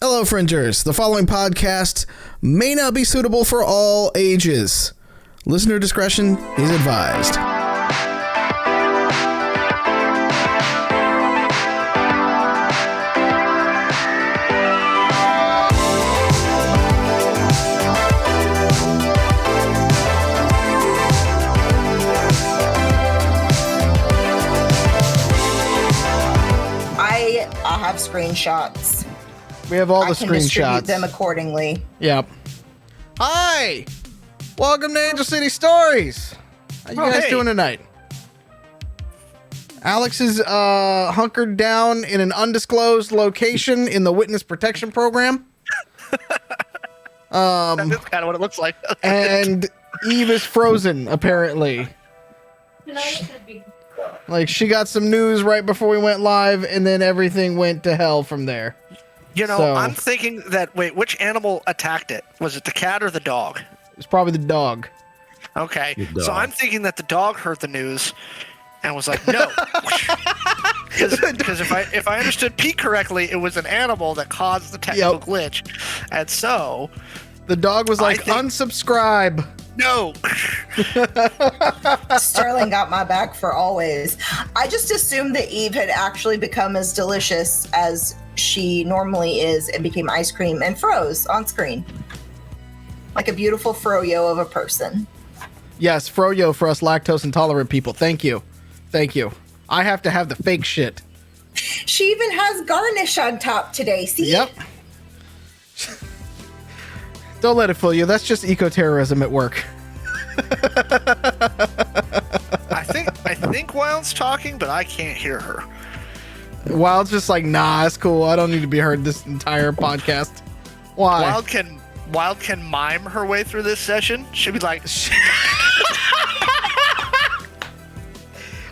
Hello, Fringers. The following podcast may not be suitable for all ages. Listener discretion is advised. I have screenshots. We have all the I can distribute screenshots. them accordingly. Yep. Hi! Welcome to Angel City Stories. How you guys doing tonight? Alex is hunkered down in an undisclosed location in the Witness Protection Program. That's kind of what it looks like. And Eve is frozen, apparently. Like, she got some news right before we went live, and then everything went to hell from there. You know, So- I'm thinking that, wait, which animal attacked it? Was it the cat or the dog? It's probably the dog. Okay, The dog. so I'm thinking that the dog heard the news and was like, no. Because if I understood Pete correctly, it was an animal that caused the technical glitch. And so... The dog was like, unsubscribe. No. Sterling got my back for always. I just assumed that Eve had actually become as delicious as she normally is and became ice cream and froze on screen. Like a beautiful froyo of a person. Yes, froyo for us lactose intolerant people. Thank you. Thank you. I have to have the fake shit. She even has garnish on top today. See? Yep. Don't let it fool you. That's just eco-terrorism at work. I think Wild's talking, but I can't hear her. Wild's just like, nah, it's cool. I don't need to be heard this entire podcast. Why? Wild can mime her way through this session. She'll be like,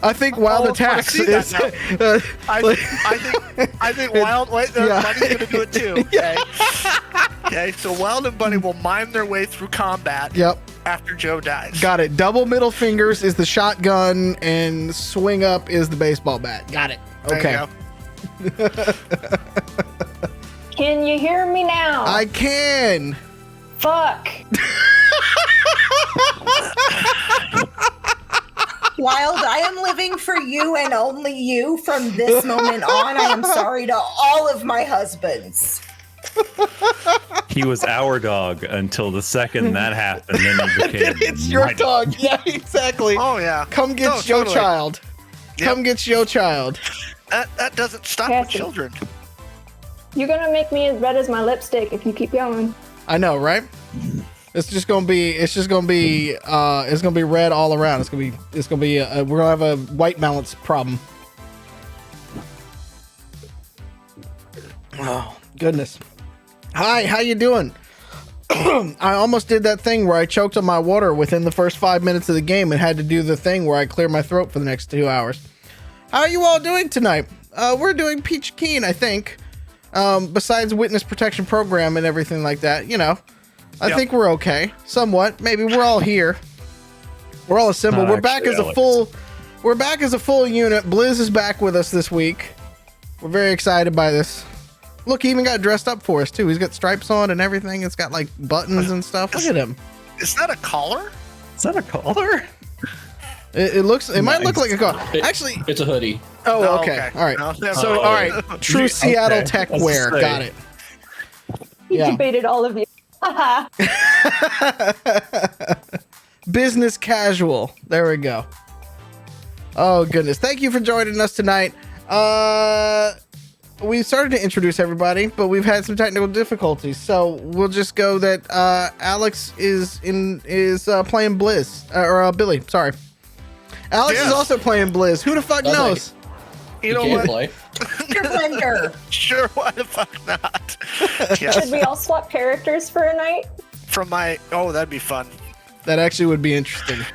I think Wild attacks. see that I think Wild. Wait, Bunny's gonna do it too. Okay. Okay. So Wild and Bunny will mime their way through combat. Yep. After Joe dies. Got it. Double middle fingers is the shotgun, and swing up is the baseball bat. Got it. Okay. Can you hear me now? I can. Fuck. Wild, I am living for you and only you from this moment on. I am sorry to all of my husbands. He was our dog until the second that happened. Then he became It's your my dog. Yeah, exactly. Oh yeah. Come get your totally. child. Yep. Come get your child. That doesn't stop with Cassie. children. You're gonna make me as red as my lipstick if you keep going. I know, right? It's gonna be red all around. We're gonna have a white balance problem. Oh goodness. Hi, how you doing? I almost did that thing where I choked on my water within the first 5 minutes of the game and had to do the thing where I clear my throat for the next 2 hours. How are you all doing tonight? We're doing peach keen, I think. Besides Witness Protection Program and everything like that, you know. I think we're okay. Somewhat. Maybe we're all here. We're all assembled. Not We're back actually, as a Alex. full unit. Blizz is back with us this week. We're very excited by this. Look, he even got dressed up for us too. He's got stripes on and everything. It's got like buttons and stuff. Look at him. Is that a collar? Is that a collar? It might look like a collar. Actually, It's a hoodie. oh, okay. All right. No, never So, mind. all right. True Seattle Okay. tech I was wear. gonna say. Got it. He Yeah. debated all of you. Haha. Business casual. There we go. Oh goodness. Thank you for joining us tonight. We started to introduce everybody, but we've had some technical difficulties. So we'll just go that Alex is playing Blizz or Billy. Sorry, Alex is Yes. also playing Blizz. Who the fuck That's knows? You know Can't what? play. Your blender. Sure, why the fuck not? Yes. Should we all swap characters for a night? That'd be fun. That actually would be interesting.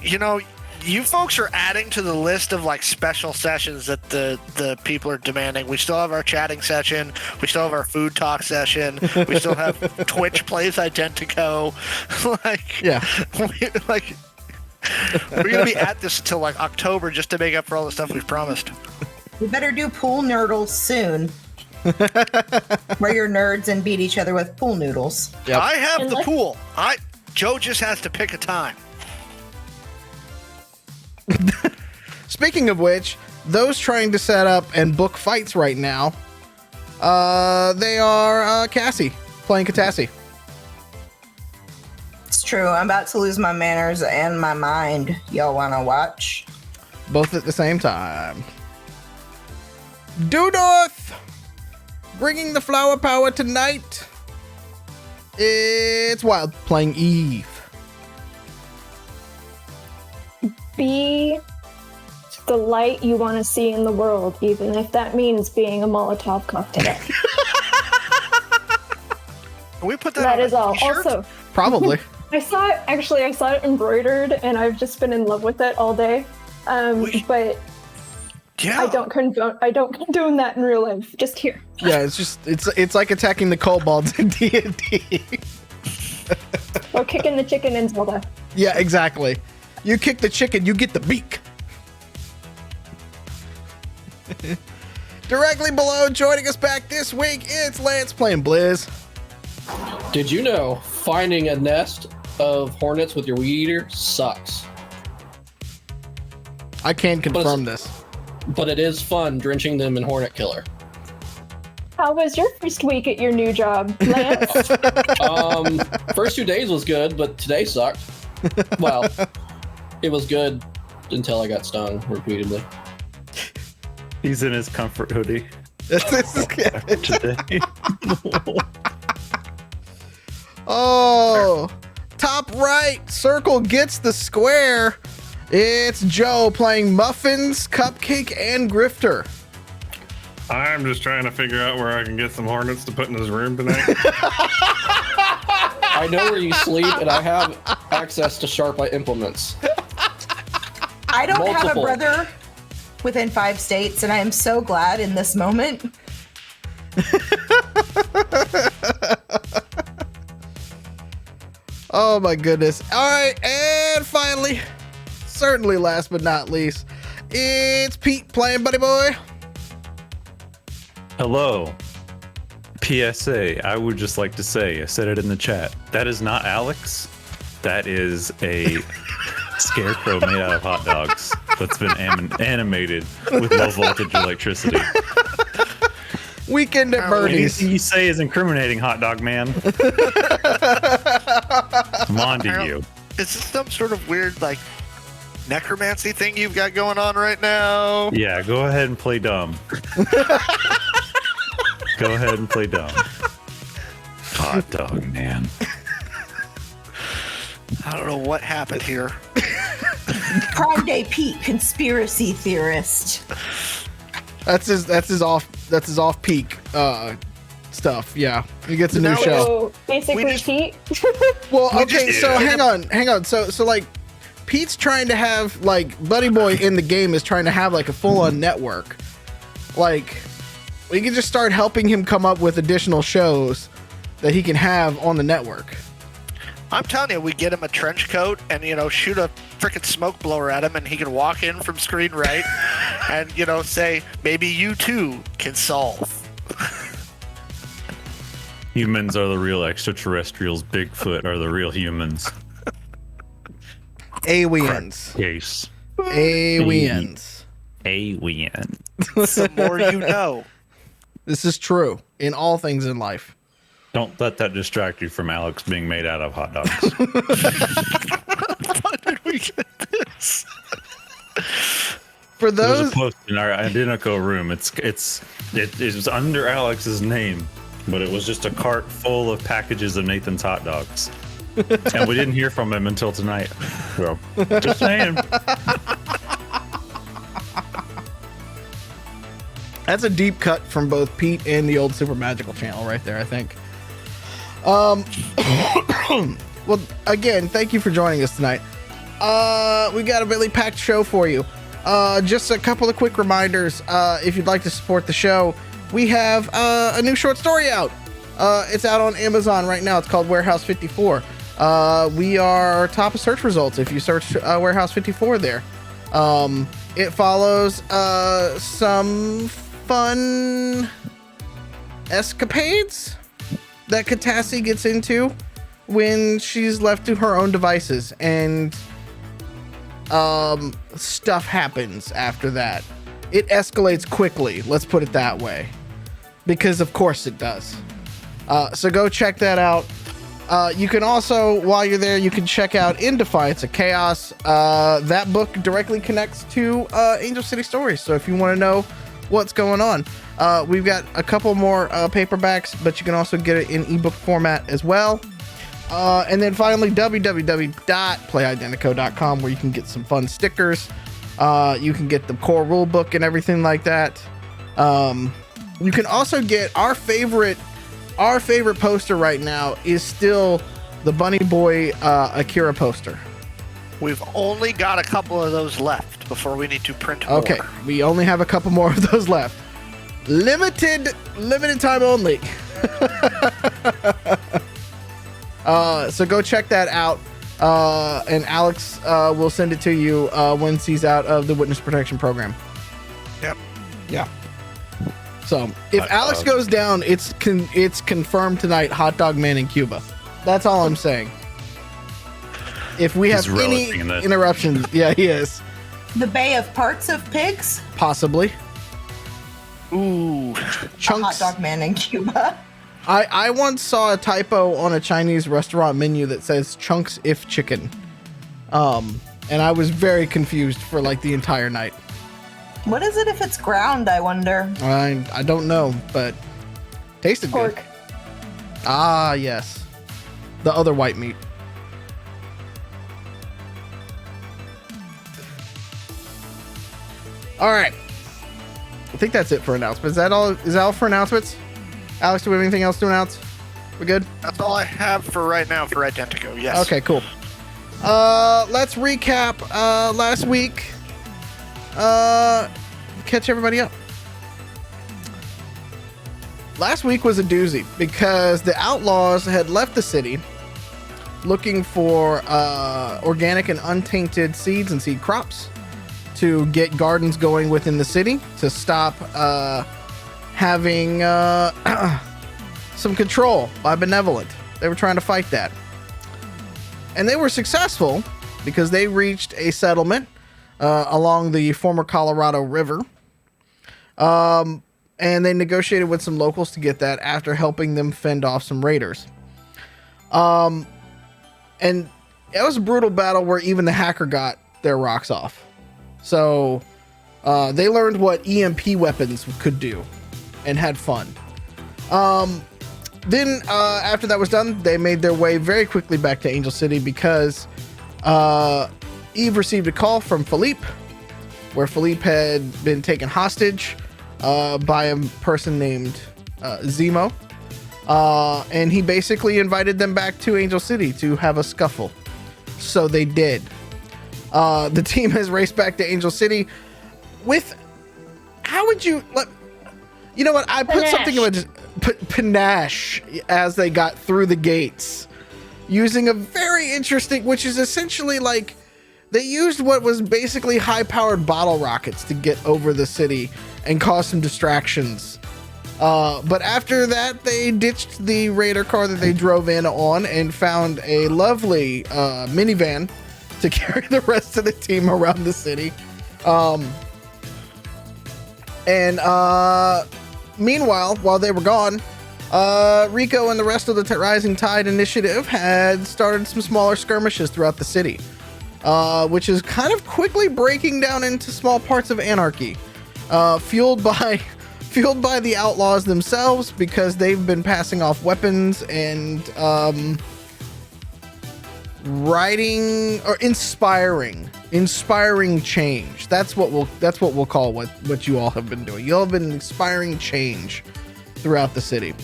You know, you folks are adding to the list of like special sessions that the people are demanding. We still have our chatting session. We still have our food talk session. We still have Twitch plays Identico. We're gonna be at this until like October just to make up for all the stuff we've promised. We better do pool nerdles soon. Where you're nerds and beat each other with pool noodles. Yep. I have And the like- pool. Joe just has to pick a time. Speaking of which, those trying to set up and book fights right now, they are Cassie playing Catassie. It's true. I'm about to lose my manners and my mind. Y'all want to watch? Both at the same time. Due North! Bringing the flower power tonight. It's Wild playing Eve. Be the light you want to see in the world, even if that means being a Molotov cocktail. Can we put that That on is a all. t-shirt? Also, Probably. I saw it embroidered, and I've just been in love with it all day. But Yeah. I don't condone that in real life. Just here. Yeah, it's like attacking the kobolds in D&D. Or kicking the chicken in Zelda. Yeah, exactly. You kick the chicken, you get the beak. Directly below, joining us back this week, it's Lance playing Blizz. Did you know finding a nest of hornets with your weed eater sucks? I can confirm this. But it is fun drenching them in hornet killer. How was your first week at your new job, Lance? First 2 days was good, but today sucked. Well, it was good until I got stung repeatedly. He's in his comfort hoodie This is today. Oh, top right circle gets the square. It's Joe playing Muffins, Cupcake, and Grifter. I'm just trying to figure out where I can get some hornets to put in his room tonight. I know where you sleep, and I have access to sharp implements. I don't have a Multiple. brother within 5 states, and I am so glad in this moment. Oh my goodness. All right, and finally, certainly last but not least, it's Pete playing Buddy Boy. Hello. PSA, I would just like to say, I said it in the chat, that is not Alex. That is a scarecrow made out of hot dogs that's been animated with low voltage electricity. Weekend at Bernie's. Anything you say is incriminating, hot dog man. I'm on to you. Is this some sort of weird, like, necromancy thing you've got going on right now? Yeah, go ahead and play dumb. Go ahead and play dumb. Hot dog man. I don't know what happened here. Prime Day Pete, conspiracy theorist. That's his off peak stuff. Yeah, he gets a new Now show. So basically, We just- Pete. Well, We okay, just- so yeah. hang on. So like, Pete's trying to have like Buddy Boy in the game is trying to have like a full-on network. Like, we can just start helping him come up with additional shows that he can have on the network. I'm telling you, we get him a trench coat and, shoot a freaking smoke blower at him, and he can walk in from screen right and, say, maybe you too can solve. Humans are the real extraterrestrials. Bigfoot are the real humans. Aliens. Case. Aliens. Alien. The more you know. This is true in all things in life. Don't let that distract you from Alex being made out of hot dogs. How did we get this? For There's those, a post in our identical room. It was under Alex's name, but it was just a cart full of packages of Nathan's hot dogs. And we didn't hear from him until tonight. So, just saying. that's a deep cut from both Pete and the old Super Magical channel right there, I think. Well, again, thank you for joining us tonight. We got a really packed show for you. Just a couple of quick reminders. If you'd like to support the show, we have a new short story out. It's out on Amazon right now. It's called Warehouse 54. We are top of search results if you search Warehouse 54 there. It follows some fun escapades that Catassie gets into when she's left to her own devices, and stuff happens after that. It escalates quickly, let's put it that way, because of course it does. So go check that out. You can also, while you're there, you can check out In Defiance of Chaos. That book directly connects to Angel City Stories, so if you want to know what's going on, we've got a couple more paperbacks, but you can also get it in ebook format as well. And then finally, www.playidentico.com, where you can get some fun stickers. You can get the core rule book and everything like that. You can also get our favorite poster right now is still the Bunny Boy Akira poster. We've only got a couple of those left before we need to print more. Okay, we only have a couple more of those left. Limited time only. So go check that out. And Alex will send it to you once he's out of the witness protection program. Yep. Yeah. So if Alex goes down, it's confirmed tonight. Hot Dog Man in Cuba. That's all I'm saying. If we have any interruptions, yeah, he is. The Bay of Parts of Pigs? Possibly. Ooh. Chunks. A Hot Dog Man in Cuba. I once saw a typo on a Chinese restaurant menu that says chunks if chicken. And I was very confused for like the entire night. What is it if it's ground, I wonder? I don't know, but tasted Pork. good. Ah, yes. The other white meat. All right. I think that's it for announcements. Is that all? Is that all for announcements? Alex, do we have anything else to announce? We good? That's all I have for right now for Identico, yes. Okay, cool. Let's recap last week. Catch everybody up. Last week was a doozy because the Outlaws had left the city looking for organic and untainted seeds and seed crops to get gardens going within the city to stop having some control by benevolent. They were trying to fight that. And they were successful because they reached a settlement along the former Colorado River. And they negotiated with some locals to get that after helping them fend off some raiders. And it was a brutal battle where even the hacker got their rocks off. So they learned what EMP weapons could do and had fun. Then after that was done, they made their way very quickly back to Angel City because Eve received a call from Filipe, where Filipe had been taken hostage by a person named Zemo. And he basically invited them back to Angel City to have a scuffle. So they did. The team has raced back to Angel City with, how would you, you know what? I put Panache. something about panache as they got through the gates using a very interesting, which is essentially like they used what was basically high-powered bottle rockets to get over the city and cause some distractions. But after that, they ditched the raider car that they drove in on and found a lovely minivan to carry the rest of the team around the city. Meanwhile, while they were gone, Rico and the rest of the Rising Tide Initiative had started some smaller skirmishes throughout the city, which is kind of quickly breaking down into small parts of anarchy, fueled by the Outlaws themselves because they've been passing off weapons and writing or inspiring change. That's what we'll call what you all have been doing. You all have been inspiring change throughout the city.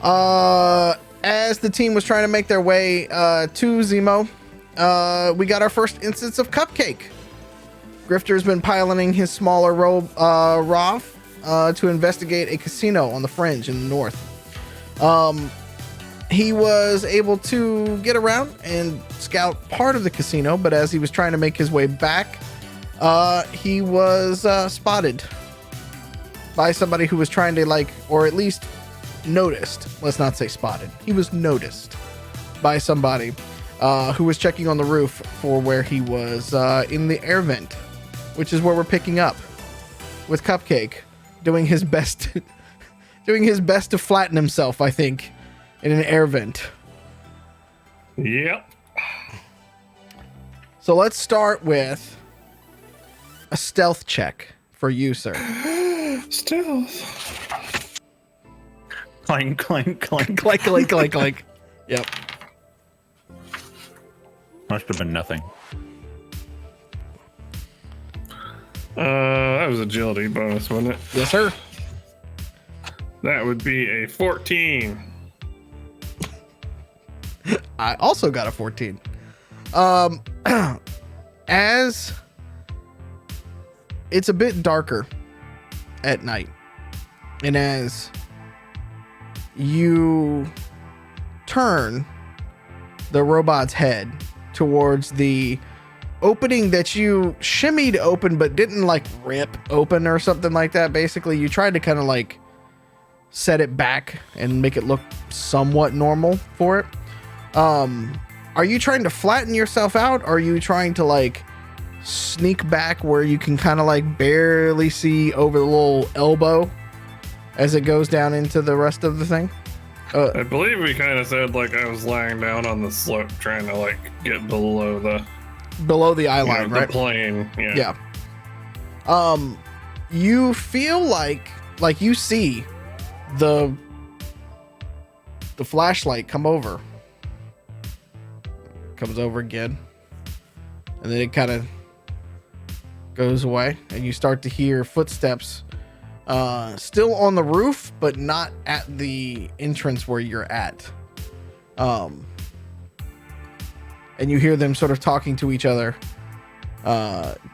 As the team was trying to make their way to Zemo, we got our first instance of Cupcake. Grifter's been piloting his smaller ROV to investigate a casino on the fringe in the north. He was able to get around and scout part of the casino, but as he was trying to make his way back, he was spotted by somebody who was trying to or at least noticed. Let's not say spotted. He was noticed by somebody who was checking on the roof for where he was in the air vent, which is where we're picking up, with Cupcake doing his best, doing his best to flatten himself, I think, in an air vent. Yep. So let's start with a stealth check for you, sir. Stealth. Clank, clank, clank. Clank, clank, clank, clank. Yep. Must have been nothing. That was agility bonus, wasn't it? Yes, sir. That would be a 14. I also got a 14. As it's a bit darker at night, and as you turn the robot's head towards the opening that you shimmied open but didn't like rip open or something like that, basically you tried to kind of like set it back and make it look somewhat normal for it. Are you trying to flatten yourself out, or are you trying to like sneak back where you can kind of like barely see over the little elbow as it goes down into the rest of the thing? I believe we kind of said like I was lying down on the slope trying to like get below the eye line, right? The plane. Yeah. You feel like you see the flashlight come over. Comes over again. And then it kind of goes away, and you start to hear footsteps still on the roof, but not at the entrance where you're at. And you hear them sort of talking to each other,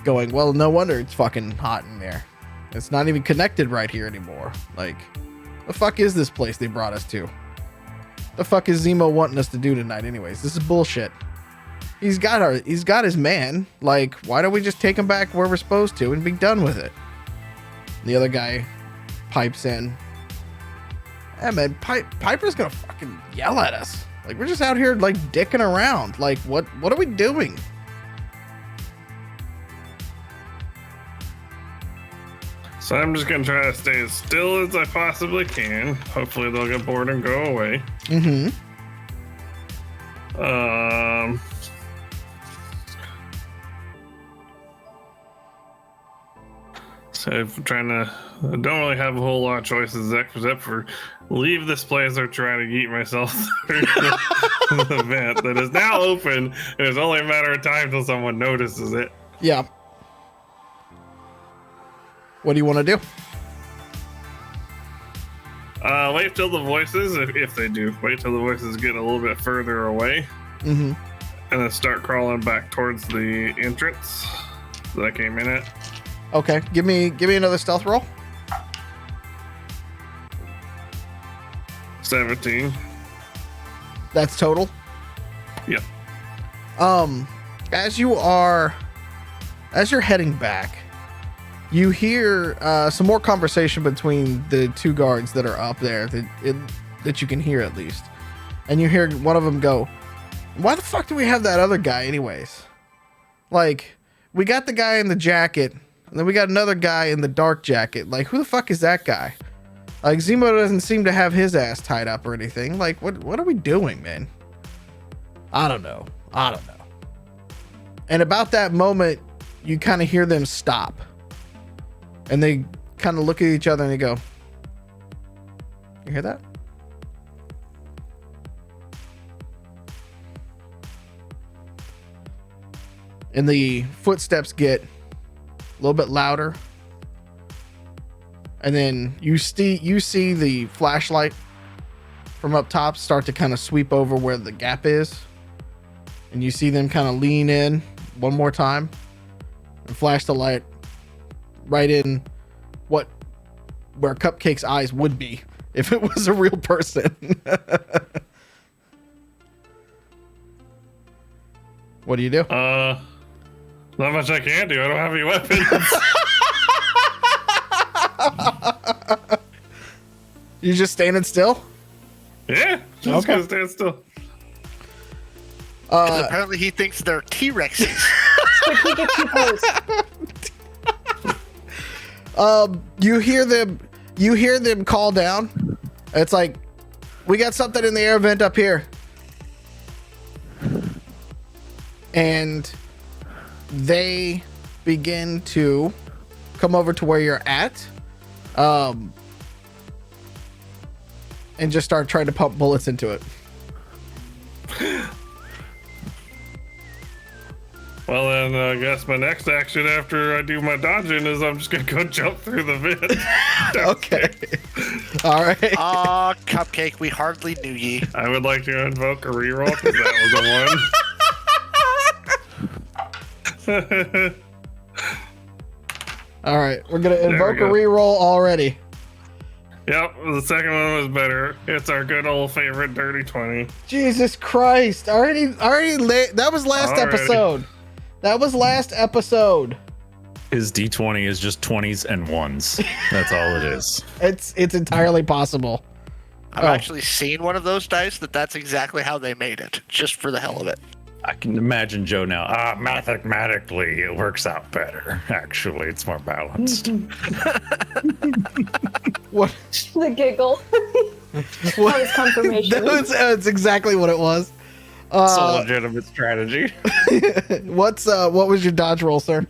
going, well, no wonder it's fucking hot in there. It's not even connected right here anymore. Like, the fuck is this place they brought us to? The fuck is Zemo wanting us to do tonight anyways? This is bullshit. He's got his man. Like, why don't we just take him back where we're supposed to and be done with it? And the other guy pipes in. Yeah, man, Piper's gonna fucking yell at us. Like, we're just out here like dicking around. Like, what are we doing? So I'm just gonna try to stay as still as I possibly can. Hopefully they'll get bored and go away. Mm-hmm. So I'm I don't really have a whole lot of choices except for leave this place or try to yeet myself through the vent that is now open. And it's only a matter of time till someone notices it. Yeah. What do you want to do? Wait till the voices, if they do, wait till the voices get a little bit further away. Mm-hmm. And then start crawling back towards the entrance that I came in at. Okay, give me another stealth roll. 17. That's total. Yep. As you're heading back, you hear some more conversation between the two guards that are up there that you can hear at least. And you hear one of them go, "Why the fuck do we have that other guy anyways? Like, we got the guy in the jacket, and then we got another guy in the dark jacket. Like, who the fuck is that guy? Like, Zemo doesn't seem to have his ass tied up or anything. Like, what are we doing, man? I don't know. And about that moment, you kind of hear them stop. And they kind of look at each other and they go, "You hear that?" And the footsteps get a little bit louder. And then you see the flashlight from up top start to kind of sweep over where the gap is. And you see them kind of lean in one more time and flash the light right in where Cupcake's eyes would be if it was a real person. What do you do? Not much I can do. I don't have any weapons. You just standing still? Yeah, just gonna stand still. 'Cause apparently he thinks they're T-Rexes. Strategic pose. You hear them call down. It's like, we got something in the air vent up here. And they begin to come over to where you're at. And just start trying to pump bullets into it. Well, then I guess my next action after I do my dodging is I'm just gonna go jump through the vent. Okay. All right. Cupcake, we hardly knew ye. I would like to invoke a reroll because that was a 1. All right. We're going to There we invoke a go. reroll already. Yep, the second one was better. It's our good old favorite dirty 20. Jesus Christ. Already that was last Already. episode. That was last episode. His D20 is just 20s and 1s. That's all it is. It's entirely possible. I've actually seen one of those dice that's exactly how they made it, just for the hell of it. I can imagine Joe now. Mathematically, it works out better. Actually, it's more balanced. What? The giggle. That was confirmation. That's exactly what it was. It's a legitimate strategy. What was your dodge roll, sir?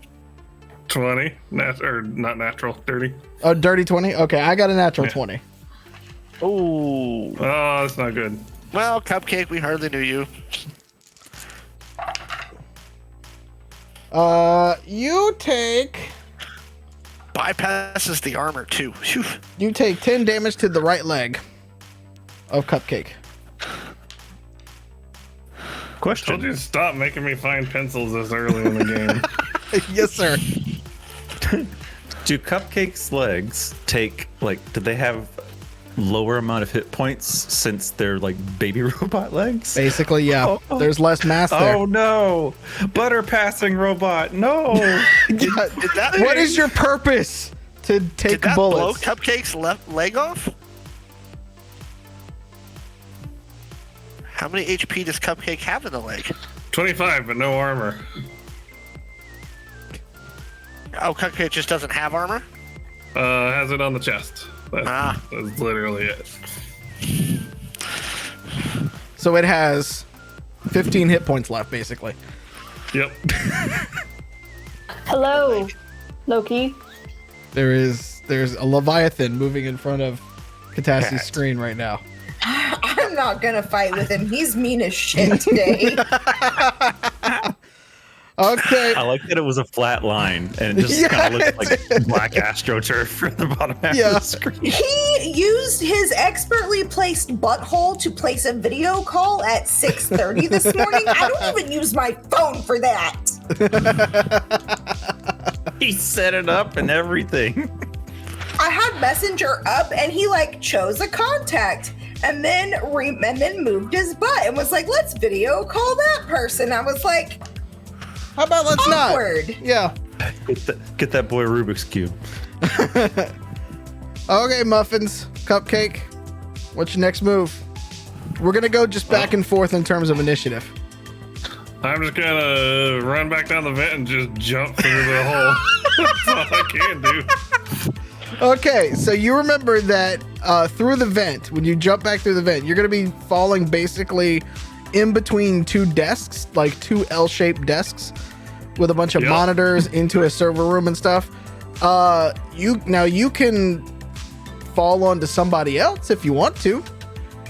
20, not natural, dirty. Oh, dirty 20? Okay, I got a natural 20. Ooh. Oh, that's not good. Well, Cupcake, we hardly knew you. You take Bypasses the armor, too. Phew. 10 damage to the right leg of Cupcake. Told Question. you to stop making me find pencils this early in the game. Yes, sir. Do Cupcake's legs take, do they have lower amount of hit points since they're like baby robot legs? Basically, yeah. Oh. There's less mass there. Oh no! Butter passing robot, no! What is your purpose to take Did that bullets? blow Cupcake's left leg off? How many HP does Cupcake have in the leg? 25, but no armor. Oh, Cupcake just doesn't have armor? Has it on the chest. Ah. That's literally it. So it has 15 hit points left, basically. Yep. Hello, Loki. There's a Leviathan moving in front of Catassie's Cat. screen right now. I'm not gonna fight with him. He's mean as shit today. Okay. I like that it was a flat line and it just kind of looked like black astroturf for the bottom half of the screen. He used his expertly placed butthole to place a video call at 6:30 this morning. I don't even use my phone for that. He set it up and everything. I had Messenger up and he chose a contact and then moved his butt and was like, let's video call that person. I was like, How about let's awkward. not? Yeah. Get that boy Rubik's Cube. Okay, Muffins, Cupcake. What's your next move? We're gonna go just back and forth in terms of initiative. I'm just gonna run back down the vent and just jump through the hole. That's all I can do. Okay, so you remember that through the vent, when you jump back through the vent, you're gonna be falling basically in between two desks, like two L-shaped desks with a bunch of monitors into a server room and stuff. You can fall onto somebody else if you want to.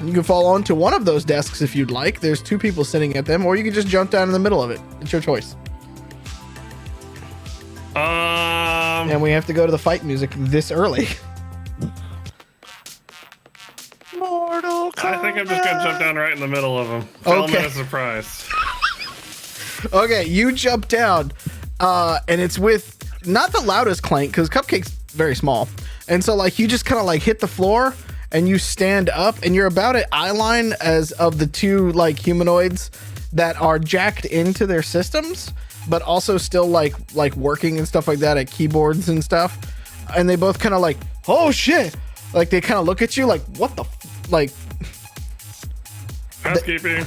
You can fall onto one of those desks if you'd like. There's two people sitting at them, or you can just jump down in the middle of it. It's your choice. And we have to go to the fight music this early. Mortal Kombat. I think I'm just gonna jump down right in the middle of them. Okay. Element of surprise. Okay, you jump down, and it's with not the loudest clank because Cupcake's very small, and so you just kind of hit the floor and you stand up and you're about at eye line as of the two humanoids that are jacked into their systems, but also still working and stuff like that at keyboards and stuff, and they both kind of oh shit, Like they kind of look at you like, what the like. Housekeeping.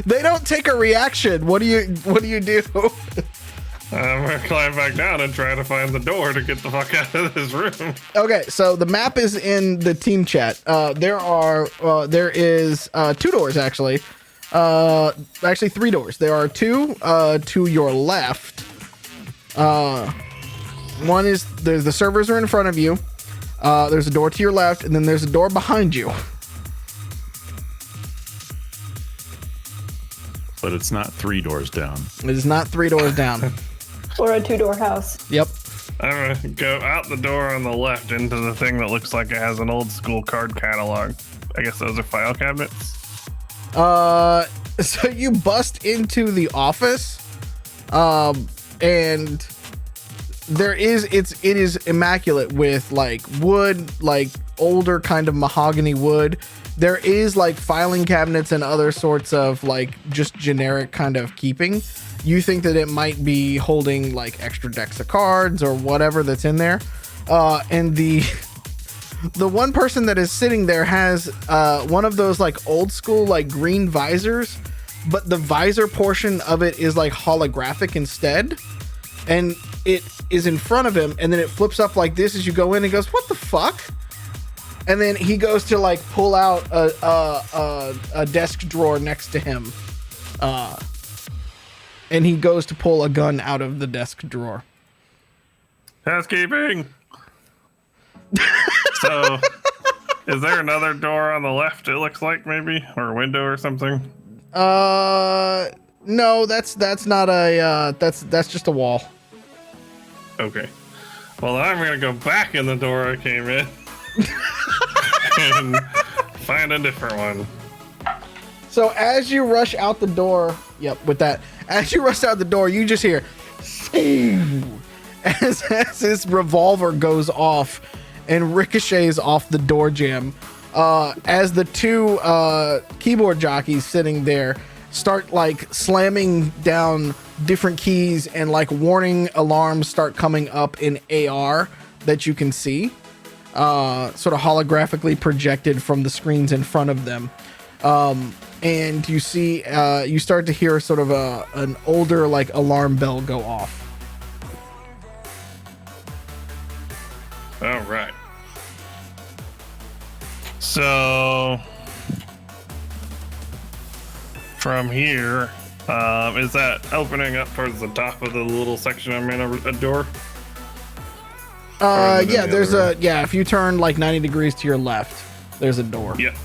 They don't take a reaction. What do you do? I'm gonna climb back down and try to find the door to get the fuck out of this room. Okay, so the map is in the team chat. There is 2 doors actually. Actually 3 doors. There are 2 to your left. One is the servers are in front of you. There's a door to your left, and then there's a door behind you. But it's not 3 doors down. It is not 3 doors down. Or a 2-door house. Yep. I'm gonna go out the door on the left into the thing that looks like it has an old school card catalog. I guess those are file cabinets. So you bust into the office, and it is immaculate with like wood, like older kind of mahogany wood. There is like filing cabinets and other sorts of like just generic kind of keeping. You think that it might be holding like extra decks of cards or whatever that's in there. And the one person that is sitting there has one of those like old school like green visors, but the visor portion of it is like holographic instead. And it is in front of him, and then it flips up like this as you go in and goes, what the fuck? And then he goes to like pull out a desk drawer next to him. And he goes to pull a gun out of the desk drawer. Housekeeping. So, is there another door on the left? It looks like maybe, or a window or something. No, that's not a that's just a wall. Okay. Well, I'm gonna go back in the door I came in and find a different one. So as you rush out the door, as you rush out the door, you just hear as this revolver goes off and ricochets off the door jamb. As the 2 keyboard jockeys sitting there start like slamming down different keys, and like warning alarms start coming up in AR that you can see, sort of holographically projected from the screens in front of them. And you see, you start to hear sort of an older like alarm bell go off. All right. So from here, is that opening up towards the top of the little section I'm in, a door? Yeah, there's if you turn like 90 degrees to your left, there's a door. Yeah.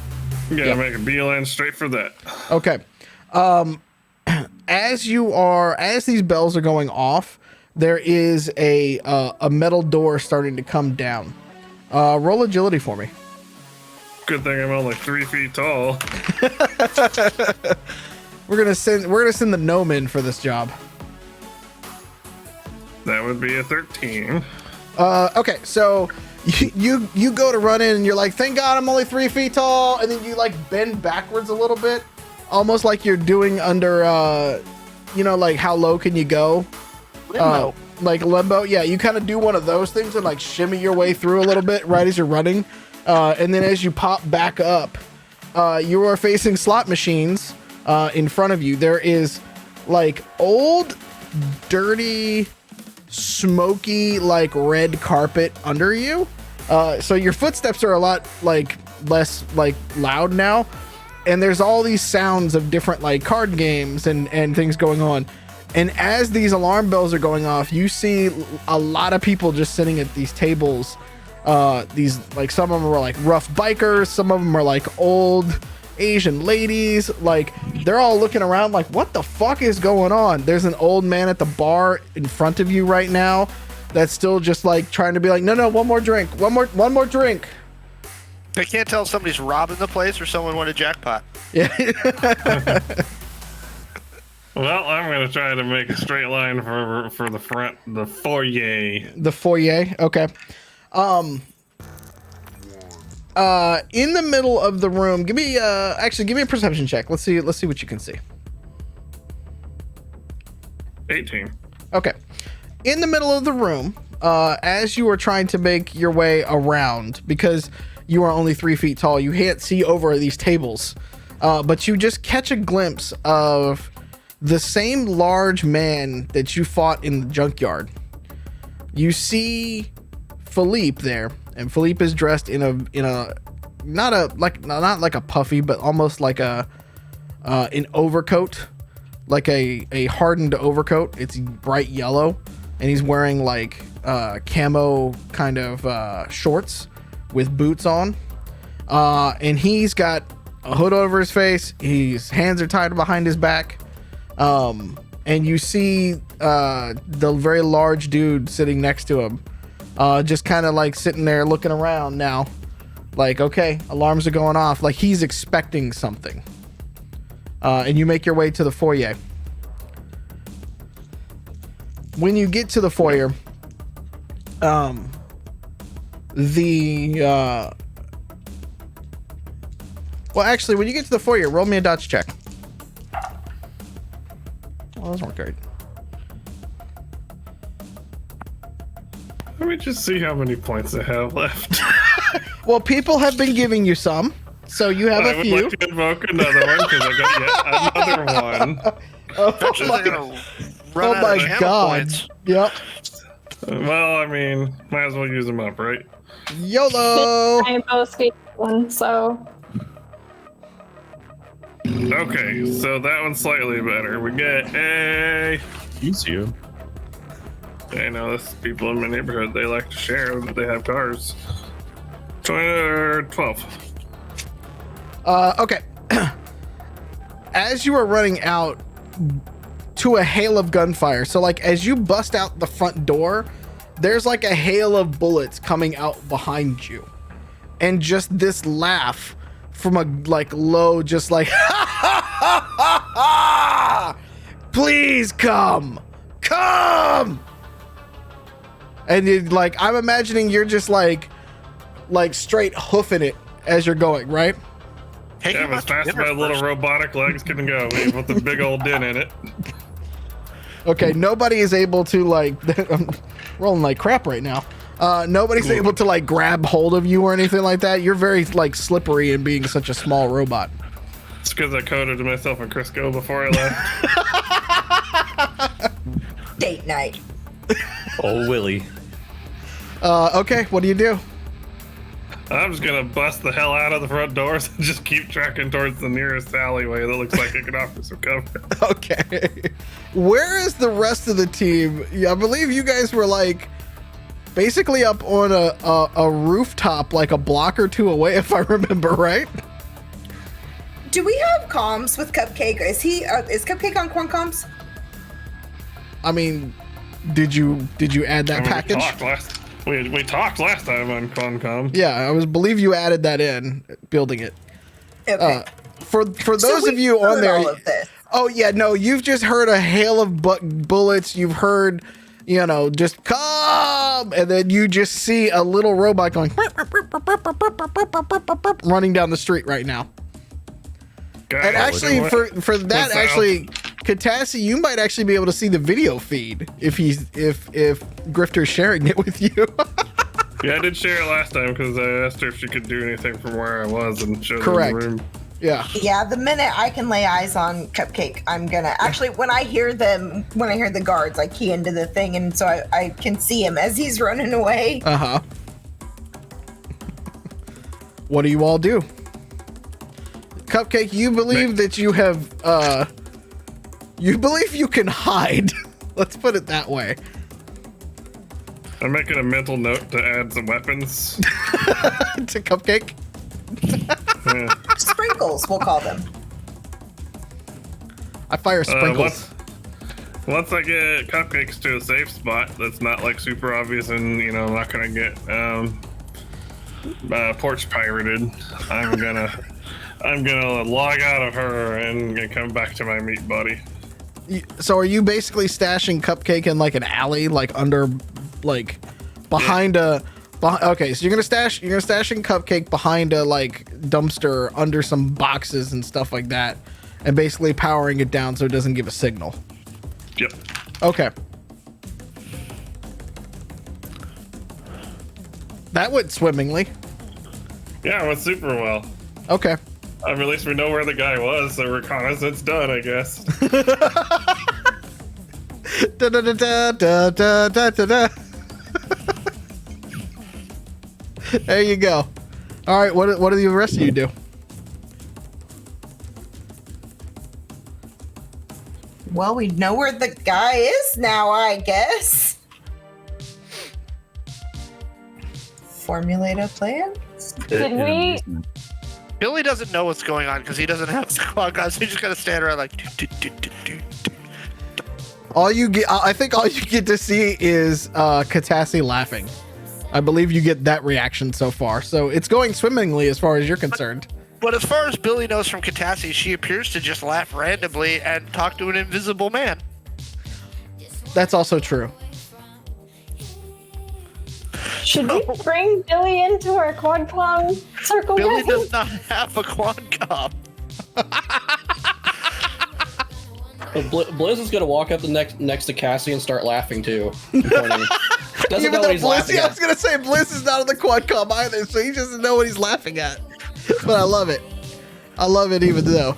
You gotta make a beeline straight for that. Okay. As these bells are going off, there is a metal door starting to come down. Roll agility for me. Good thing I'm only 3 feet tall. We're gonna send the gnome in for this job. That would be a 13. Okay, so you go to run in and you're like, thank God I'm only 3 feet tall, and then you like bend backwards a little bit, almost like you're doing under like how low can you go? Limbo. Like limbo. Yeah, you kind of do one of those things and like shimmy your way through a little bit right as you're running. And then as you pop back up, you are facing slot machines in front of you. There is like old, dirty, smoky, like red carpet under you. So your footsteps are a lot like less like loud now. And there's all these sounds of different like card games and things going on. And as these alarm bells are going off, you see a lot of people just sitting at these tables. These like some of them are like rough bikers, some of them are like old Asian ladies. Like they're all looking around like, what the fuck is going on? There's an old man at the bar in front of you right now that's still just like trying to be like, no, one more drink, one more drink. They can't tell if somebody's robbing the place or someone won a jackpot. Yeah. Well, I'm gonna try to make a straight line for the front, the foyer. The foyer. Okay. In the middle of the room, give me a perception check. Let's see what you can see. 18. Okay. In the middle of the room, as you are trying to make your way around, because you are only 3 feet tall, you can't see over these tables, but you just catch a glimpse of the same large man that you fought in the junkyard. You see Filipe there, and Filipe is dressed in a not like a puffy, but almost like an overcoat, like a hardened overcoat. It's bright yellow, and he's wearing like camo kind of shorts with boots on, and he's got a hood over his face. His hands are tied behind his back, and you see the very large dude sitting next to him, just kind of like sitting there looking around now, like, okay, alarms are going off, like he's expecting something. And you make your way to the foyer. When you get to the foyer, well, actually, when you get to the foyer, roll me a dodge check. Well, those weren't great. Let me just see how many points I have left. Well, people have been giving you some, so you have a few. I would like to invoke another one because I got yet another one. Eventually they're gonna run out of channel God. points. Yep. Well, I mean, might as well use them up, right? YOLO! I both get one, so Okay, so that one's slightly better. We get a... Use you. I know this people in my neighborhood, they like to share that they have cars. 12. Okay. As you are running out to a hail of gunfire, so like as you bust out the front door, there's like a hail of bullets coming out behind you, and just this laugh from a like low, just like please come, and it, like I'm imagining you're just like straight hoofing it as you're going, right? Hey, Yeah, you as must fast as dinner my little first. robotic legs can go, with the big old dent in it. Okay, nobody is able to like I'm rolling like crap right now. Nobody's able to like grab hold of you or anything like that. You're very like slippery in being such a small robot. It's because I coded myself in Crisco before I left. Date night. Oh, Willie. Okay, what do you do? I'm just gonna bust the hell out of the front doors and just keep tracking towards the nearest alleyway that looks like it could offer some cover. Okay, where is the rest of the team? Yeah, I believe you guys were like basically up on a rooftop, like a block or two away, if I remember right. Do we have comms with Cupcake? Is Cupcake on corn comms? I mean, did you add that package? We talked last time on Concom. Yeah, I believe you added that in, building it. Okay. For those of you on there, all of this. oh yeah, no, you've just heard a hail of bullets. You've heard, just come, and then you just see a little robot going running down the street right now. And actually, for that, actually, Catassie, you might actually be able to see the video feed if Grifter's sharing it with you. Yeah, I did share it last time because I asked her if she could do anything from where I was and show Correct. them the room. Yeah. Yeah, the minute I can lay eyes on Cupcake, I'm gonna actually when I hear the guards, I key into the thing, and so I can see him as he's running away. Uh-huh. What do you all do? Cupcake, you believe that you have you believe you can hide. Let's put it that way. I'm making a mental note to add some weapons. To Cupcake. Yeah. Sprinkles, we'll call them. I fire sprinkles. Once I get Cupcakes to a safe spot that's not like super obvious and I'm not gonna get porch pirated, I'm gonna log out of her and come back to my meat body. So are you basically stashing Cupcake in like an alley, like under, like behind a? Okay, so you're gonna stash in Cupcake behind a like dumpster under some boxes and stuff like that, and basically powering it down so it doesn't give a signal. Yep. Okay. That went swimmingly. Yeah, it went super well. Okay. At least we know where the guy was, so reconnaissance done, I guess. Da, da, da, da, da, da, da, da, da. There you go. All right, what do the rest of you do? Well, we know where the guy is now, I guess. Formulate a plan? Did we? Billy doesn't know what's going on because he doesn't have the clock on, so he's just gonna stand around like. All you get, I think, all you get to see is Catassie laughing. I believe you get that reaction so far, so it's going swimmingly as far as you're concerned. But as far as Billy knows from Catassie, she appears to just laugh randomly and talk to an invisible man. That's also true. Should we bring Billy into our quadcom circle? Billy with him? does not have a quadcom. Blizz is gonna walk up next to Cassie and start laughing too. Doesn't Even know though what he's Bliss, laughing I at. was gonna say Bliss is not on the quadcom either, so he doesn't know what he's laughing at. But I love it. I love it even though.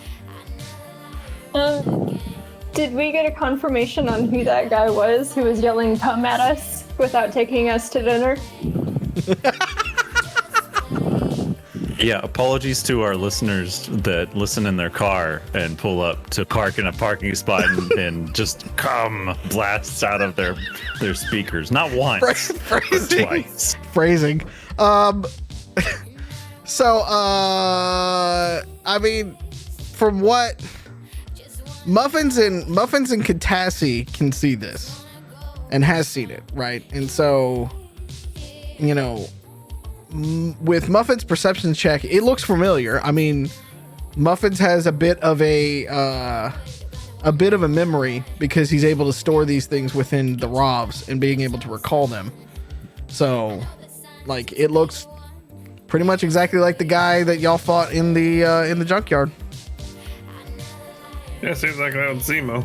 Did we get a confirmation on who that guy was who was yelling "come" at us without taking us to dinner? Yeah, apologies to our listeners that listen in their car and pull up to park in a parking spot and just come blasts out of their speakers. Not once, but twice. Phrasing. So, I mean, from what Muffins and Catassie can see this and has seen it, right? And so, you know, with Muffin's perception check, it looks familiar. I mean, Muffins has a bit of a memory because he's able to store these things within the ROVs and being able to recall them. So, like, it looks pretty much exactly like the guy that y'all fought in the junkyard. Yeah, seems like that was Zemo.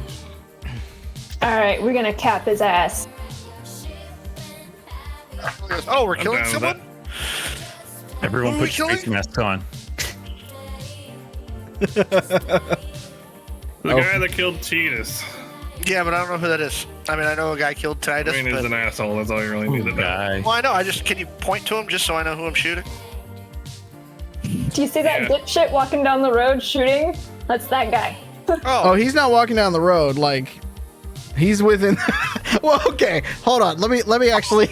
All right, we're gonna cap his ass. Oh, we're I'm killing down with someone? Everyone Who put your are we face mask on. The guy that killed Cheetahs. Yeah, but I don't know who that is. I mean, I know a guy killed Titus, I mean, he's but... an asshole. That's all you really need to know. Guy. Well, I know. Can you point to him just so I know who I'm shooting? Do you see that Yeah. dipshit walking down the road shooting? That's that guy. Oh, he's not walking down the road. Like, he's within. Well, okay, hold on. Let me actually.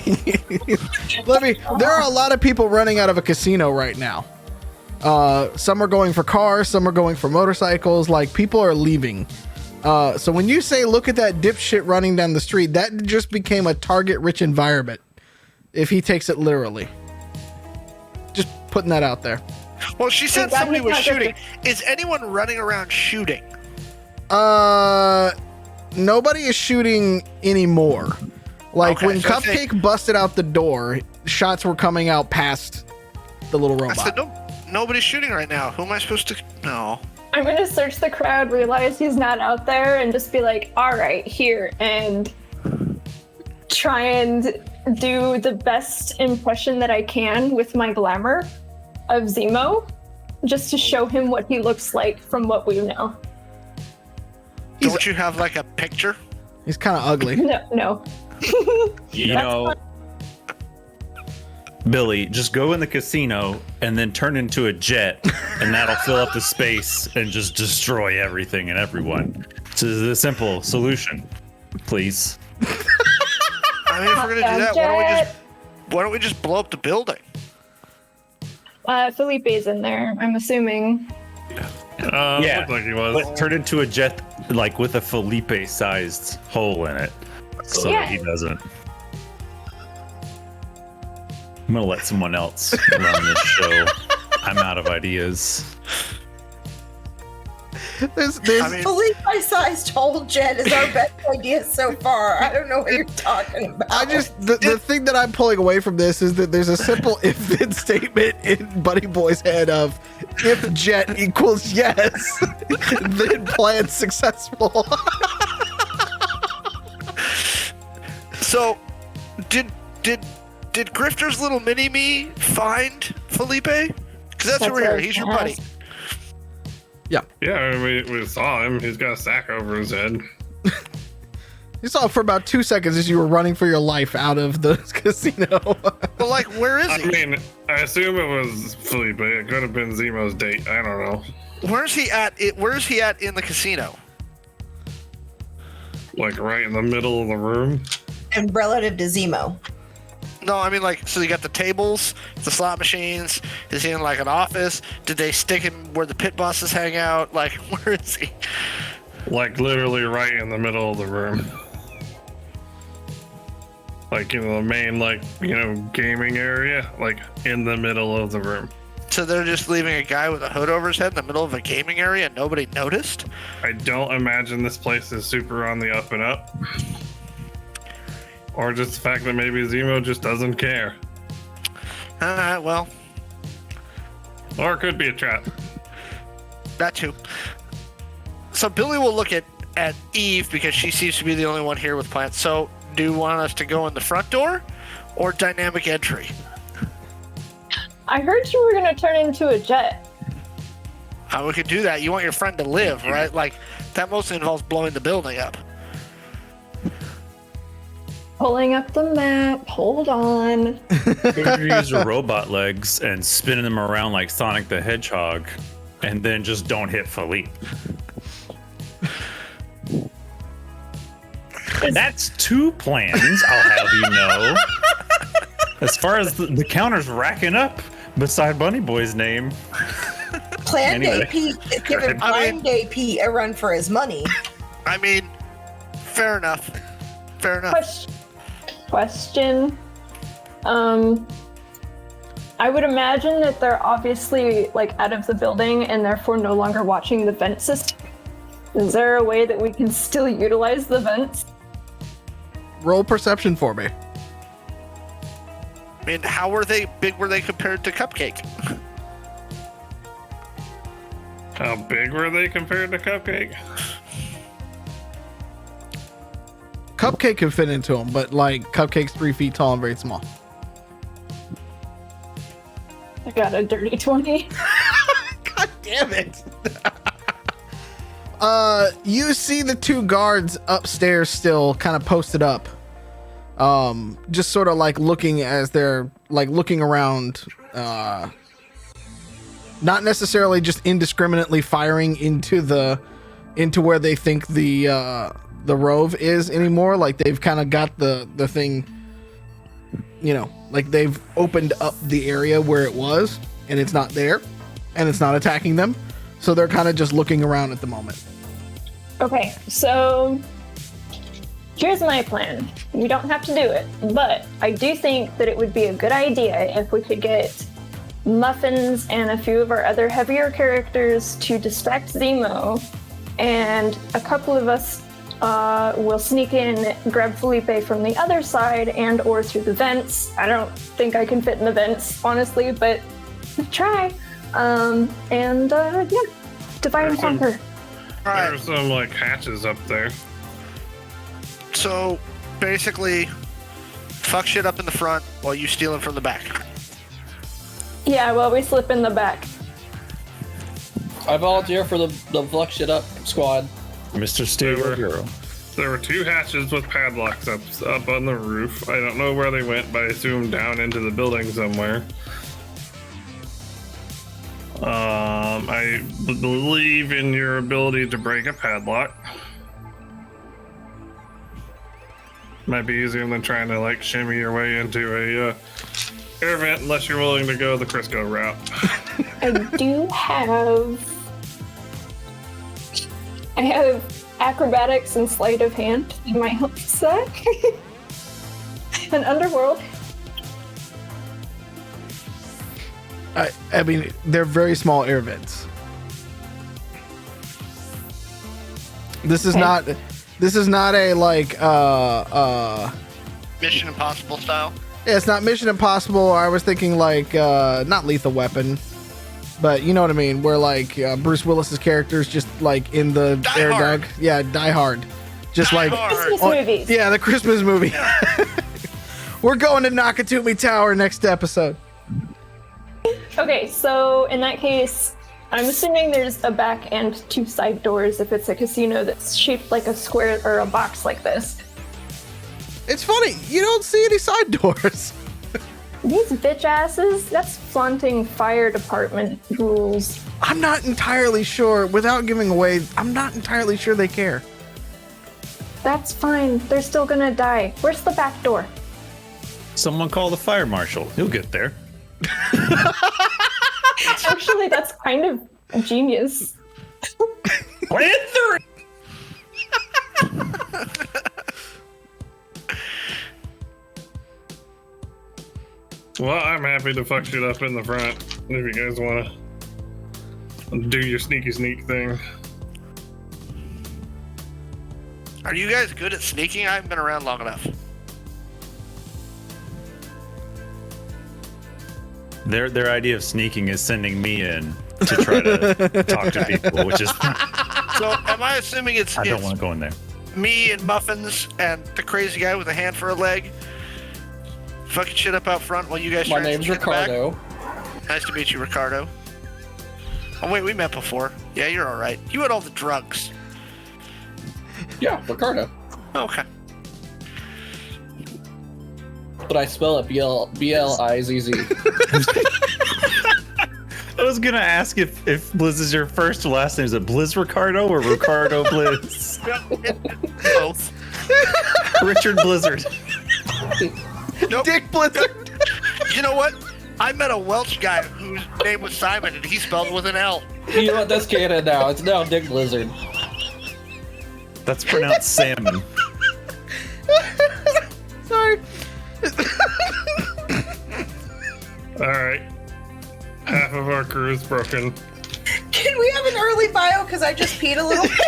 There are a lot of people running out of a casino right now. Some are going for cars. Some are going for motorcycles. Like, people are leaving. So when you say, look at that dipshit running down the street, that just became a target-rich environment. If he takes it literally. Just putting that out there. Well, she said Glad somebody he's was not shooting. Is anyone running around shooting? Nobody is shooting anymore. Like, Okay, when so Cupcake busted out the door, shots were coming out past the little I robot. said, nobody's shooting right now. Who am I supposed to... No. I'm gonna search the crowd, realize he's not out there, and just be like, all right, here, and try and do the best impression that I can with my glamour of Zemo, just to show him what he looks like from what we know. Don't you have, like, a picture? He's kind of ugly. No. You know, Billy, just go in the casino and then turn into a jet, and that'll fill up the space and just destroy everything and everyone. It's a simple solution, please. I mean, if we're gonna do that, why don't we just blow up the building? Filipe's in there, I'm assuming. Yeah, Looked like he was. but turn into a jet, like with a Felipe-sized hole in it, so Yeah. that he doesn't. I'm gonna let someone else run this show. I'm out of ideas. There's I mean, Felipe-sized whole jet is our best idea so far. I don't know what you're talking about. the thing that I'm pulling away from this is that there's a simple if-then statement in Buddy Boy's head of if jet equals yes, then plan successful. so, did did Grifter's little mini-me find Felipe? Because that's That's who we're here. what I He's your was buddy. gonna Yeah. Yeah, I mean, we saw him. He's got a sack over his head. You saw it for about 2 seconds as you were running for your life out of the casino. But like, where is I he? mean, I assume it was Felipe. It could have been Zemo's date. I don't know. Where's he at? Where's he at in the casino? Like right in the middle of the room. And relative to Zemo. No, I mean like, so you got the tables, the slot machines. Is he in like an office? Did they stick him where the pit bosses hang out? Like, where is he? Like literally right in the middle of the room. Like in the main, like, you know, gaming area. Like in the middle of the room. So they're just leaving a guy with a hood over his head in the middle of a gaming area and nobody noticed? I don't imagine this place is super on the up and up. Or just the fact that maybe Zemo just doesn't care. Well, Or it could be a trap. that too. So Billy will look at Eve because she seems to be the only one here with plans. So do you want us to go in the front door or dynamic entry? I heard you were gonna turn into a jet. We could do that. You want your friend to live, right? Like, that mostly involves blowing the building up. Pulling up the map. Hold on. You use your robot legs and spinning them around like Sonic the Hedgehog, and then just don't hit Felipe. That's 2 plans, I'll have you know. As far as the counter's racking up beside Bunny Boy's name. Plan Anyway. Day Pete is giving Blind Day Pete a run for his money. I mean, fair enough. Fair enough. Question. I would imagine that they're obviously like out of the building and therefore no longer watching the vent system. Is there a way that we can still utilize the vents? Roll perception for me. I mean, how big were they compared to Cupcake? How big were they compared to Cupcake? Cupcake can fit into him, but like Cupcake's 3 feet tall and very small. I got a dirty 20. God damn it. You see the 2 guards upstairs still kind of posted up. Just sort of like looking as they're like looking around, not necessarily just indiscriminately firing into where they think the Rove is anymore. Like they've kind of got the thing, you know, like they've opened up the area where it was and it's not there and it's not attacking them. So they're kind of just looking around at the moment. Okay, so here's my plan. We don't have to do it, but I do think that it would be a good idea if we could get Muffins and a few of our other heavier characters to distract Zemo, and a couple of us will sneak in, grab Felipe from the other side and or through the vents. I don't think I can fit in the vents, honestly, but try. Yeah, divide and conquer. All right. There's some like hatches up there. So basically, fuck shit up in the front while you steal it from the back. Yeah, well, we slip in the back. I volunteer for the fuck shit up squad. Mr. Steeler Hero. There were 2 hatches with padlocks up on the roof. I don't know where they went, but I assume down into the building somewhere. I believe in your ability to break a padlock. Might be easier than trying to like shimmy your way into a air vent, unless you're willing to go the Crisco route. I have acrobatics and sleight of hand in my help sack. And underworld. I mean, they're very small air vents. This is not a like Mission Impossible style. yeah, it's not Mission Impossible. I was thinking like not Lethal Weapon, but you know what I mean, where like Bruce Willis's character's just like in the Die air Hard. dug. Yeah, Die Hard. Just Die like Hard. Christmas on- movies. Yeah, the Christmas movie. We're going to Nakatomi Tower next episode. Okay, so in that case, I'm assuming there's a back and 2 side doors if it's a casino that's shaped like a square or a box like this. It's funny, you don't see any side doors. These bitch asses, that's flaunting fire department rules. I'm not entirely sure, without giving away, I'm not entirely sure they care. That's fine, they're still gonna die. Where's the back door? Someone call the fire marshal. He'll get there. Actually, that's kind of genius. Plan 3! Well, I'm happy to fuck shit up in the front if you guys want to do your sneaky sneak thing. Are you guys good at sneaking? I haven't been around long enough. Their idea of sneaking is sending me in to try to talk to people, which is So, am I assuming it's I don't want to go in there. me and Muffins and the crazy guy with a hand for a leg fucking shit up out front while you guys My try and name's sneak in the back? Ricardo. Nice to meet you, Ricardo. Oh wait, we met before. Yeah, you're all right. You had all the drugs. Yeah, Ricardo. Okay. But I spell it B-L-I-Z-Z. I was gonna ask if Blizz is your first or last name. Is it Blizz Ricardo or Ricardo Blizz? Both. Richard Blizzard. Nope. Dick Blizzard. You know what? I met a Welsh guy whose name was Simon, and he spelled it with an L. You know what? That's canon now. It's now Dick Blizzard. That's pronounced salmon. Sorry. Alright. Half of our crew is broken. Can we have an early bio? Because I just peed a little bit.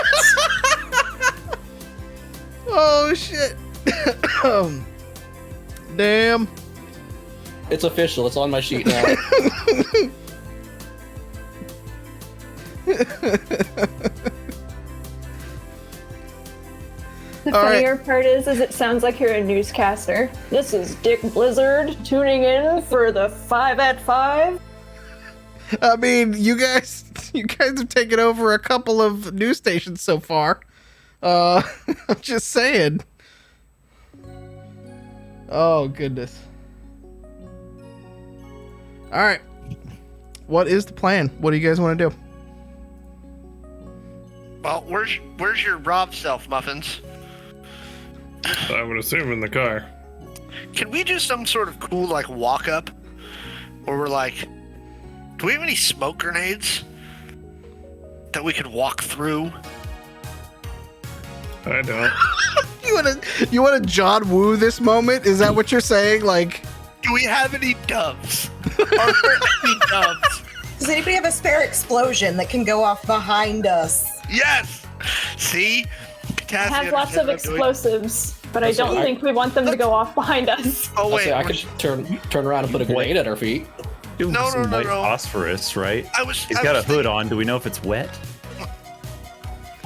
Oh shit. Damn. It's official. It's on my sheet now. The All right. funnier part is it sounds like you're a newscaster. This is Dick Blizzard tuning in for the 5 at 5. I mean, you guys have taken over a couple of news stations so far. I'm just saying. Oh goodness. All right. What is the plan? What do you guys want to do? Well, where's your Rob self, Muffins? I would assume in the car. Can we do some sort of cool like walk up, where we're like, do we have any smoke grenades that we could walk through? I don't. You want to John Woo this moment? Is that what you're saying? Like, Do we have any doves? Are there any doves? Does anybody have a spare explosion that can go off behind us? Yes. See, I have lots of explosives, but I don't think we want them to go off behind us. Oh I'll wait, say I could turn around and put a grenade at our feet. Give him No, some no, white no. phosphorus, right? He's I got a was hood on. Do we know if it's wet?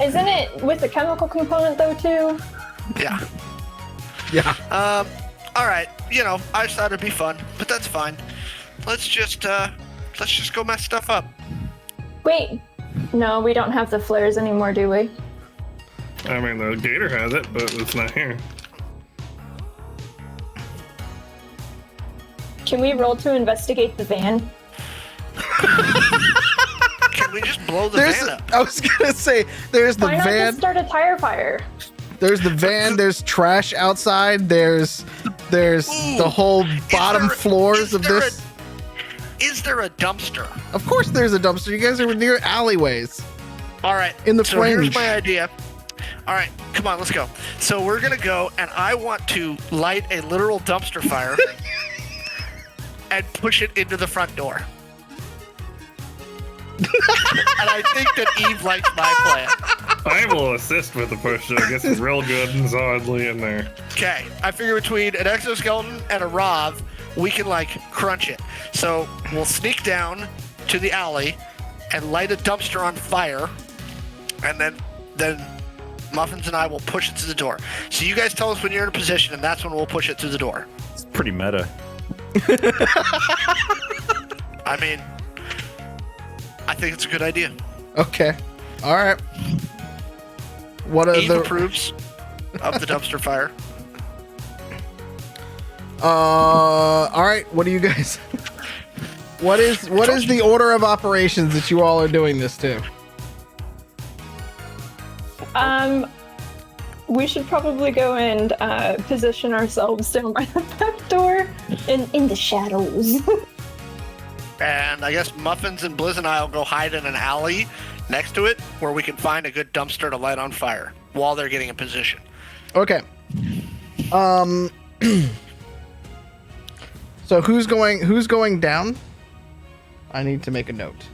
Isn't it with a chemical component though too? Yeah. yeah. All right. You know, I just thought it'd be fun, but that's fine. Let's just go mess stuff up. Wait, no, we don't have the flares anymore, do we? I mean, the gator has it, but it's not here. Can we roll to investigate the van? Can we just blow the There's. van up? I was gonna say there's the Why not van. just start a tire fire? There's the van. There's trash outside. There's Ooh, the whole bottom there- floors is of there this. Is there a dumpster? Of course, there's a dumpster. You guys are near alleyways. All right. In the so here's fringe. my idea. All right, come on, let's go. So we're gonna go, and I want to light a literal dumpster fire and push it into the front door. And I think that Eve likes my plan. I will assist with the push. I guess it's real good and solidly in there. Okay, I figure between an exoskeleton and a Rov, we can like crunch it. So we'll sneak down to the alley and light a dumpster on fire, and then Muffins and I will push it to the door. So you guys tell us when you're in a position, and that's when we'll push it through the door. It's pretty meta. I mean, I think it's a good idea. Okay. All right. What are Eve the approves of the dumpster fire. all right, what do you guys what is the order of operations that you all are doing this to? We should probably go and position ourselves down by the back door in the shadows. And I guess Muffins and Blizz and I will go hide in an alley next to it where we can find a good dumpster to light on fire while they're getting in position. Okay. So who's going down? I need to make a note.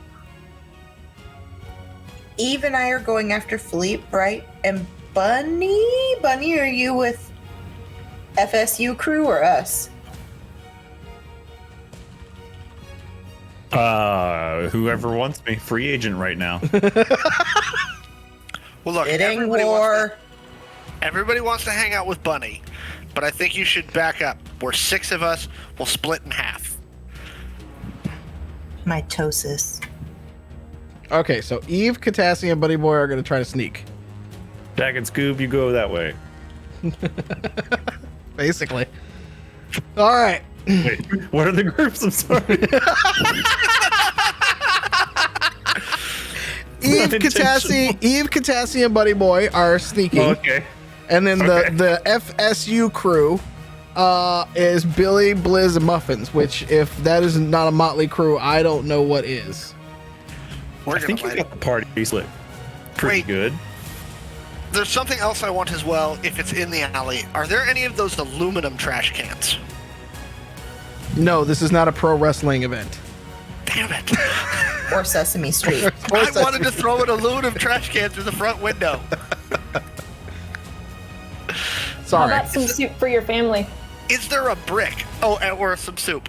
Eve and I are going after Filipe, right? And Bunny, are you with FSU crew or us? Whoever wants me, free agent right now. Well, look, Bidding war. Everybody wants to hang out with Bunny, but I think you should back up. We're 6 of us. We'll split in half. Mitosis. Okay, so Eve, Catassie, and Buddy Boy are going to try to sneak. Jack and Scoob, you go that way. Basically. All right. Wait, what are the groups? I'm sorry. Eve, Catassie, and Buddy Boy are sneaking. Oh, okay. And then the FSU crew is Billy, Blizz, and Muffins, which if that is not a motley crew, I don't know what is. We're I think you got the party split pretty good. There's something else I want as well if it's in the alley. Are there any of those aluminum trash cans? No, this is not a pro wrestling event. Damn it. Or Sesame Street. I wanted to throw an aluminum trash can through the front window. How Sorry. about some soup for your family? Is there a brick? Oh, or some soup.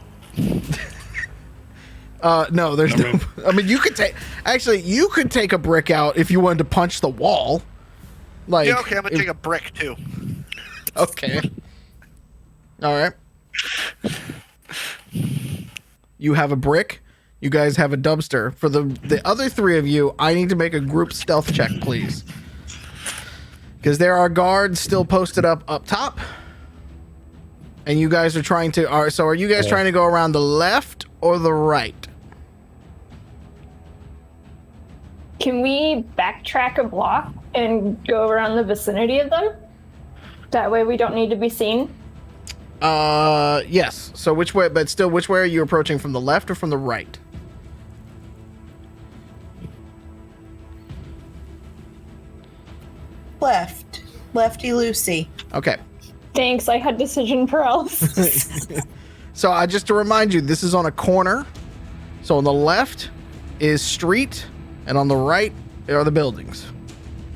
No, there's no. I mean, you could take a brick out if you wanted to punch the wall. Like, Yeah, okay, I'm gonna take a brick too. okay. All right. You have a brick. You guys have a dumpster. For the other 3 of you, I need to make a group stealth check, please. Because there are guards still posted up top. And you guys are trying to... Are you guys trying to go around the left or the right? Can we backtrack a block and go around the vicinity of them? That way we don't need to be seen. Yes. So which way... But still, which way are you approaching? From the left or from the right? Left. Lefty Lucy. Okay. Thanks, I had decision paralysis. So just to remind you, this is on a corner. So on the left is street, and on the right are the buildings.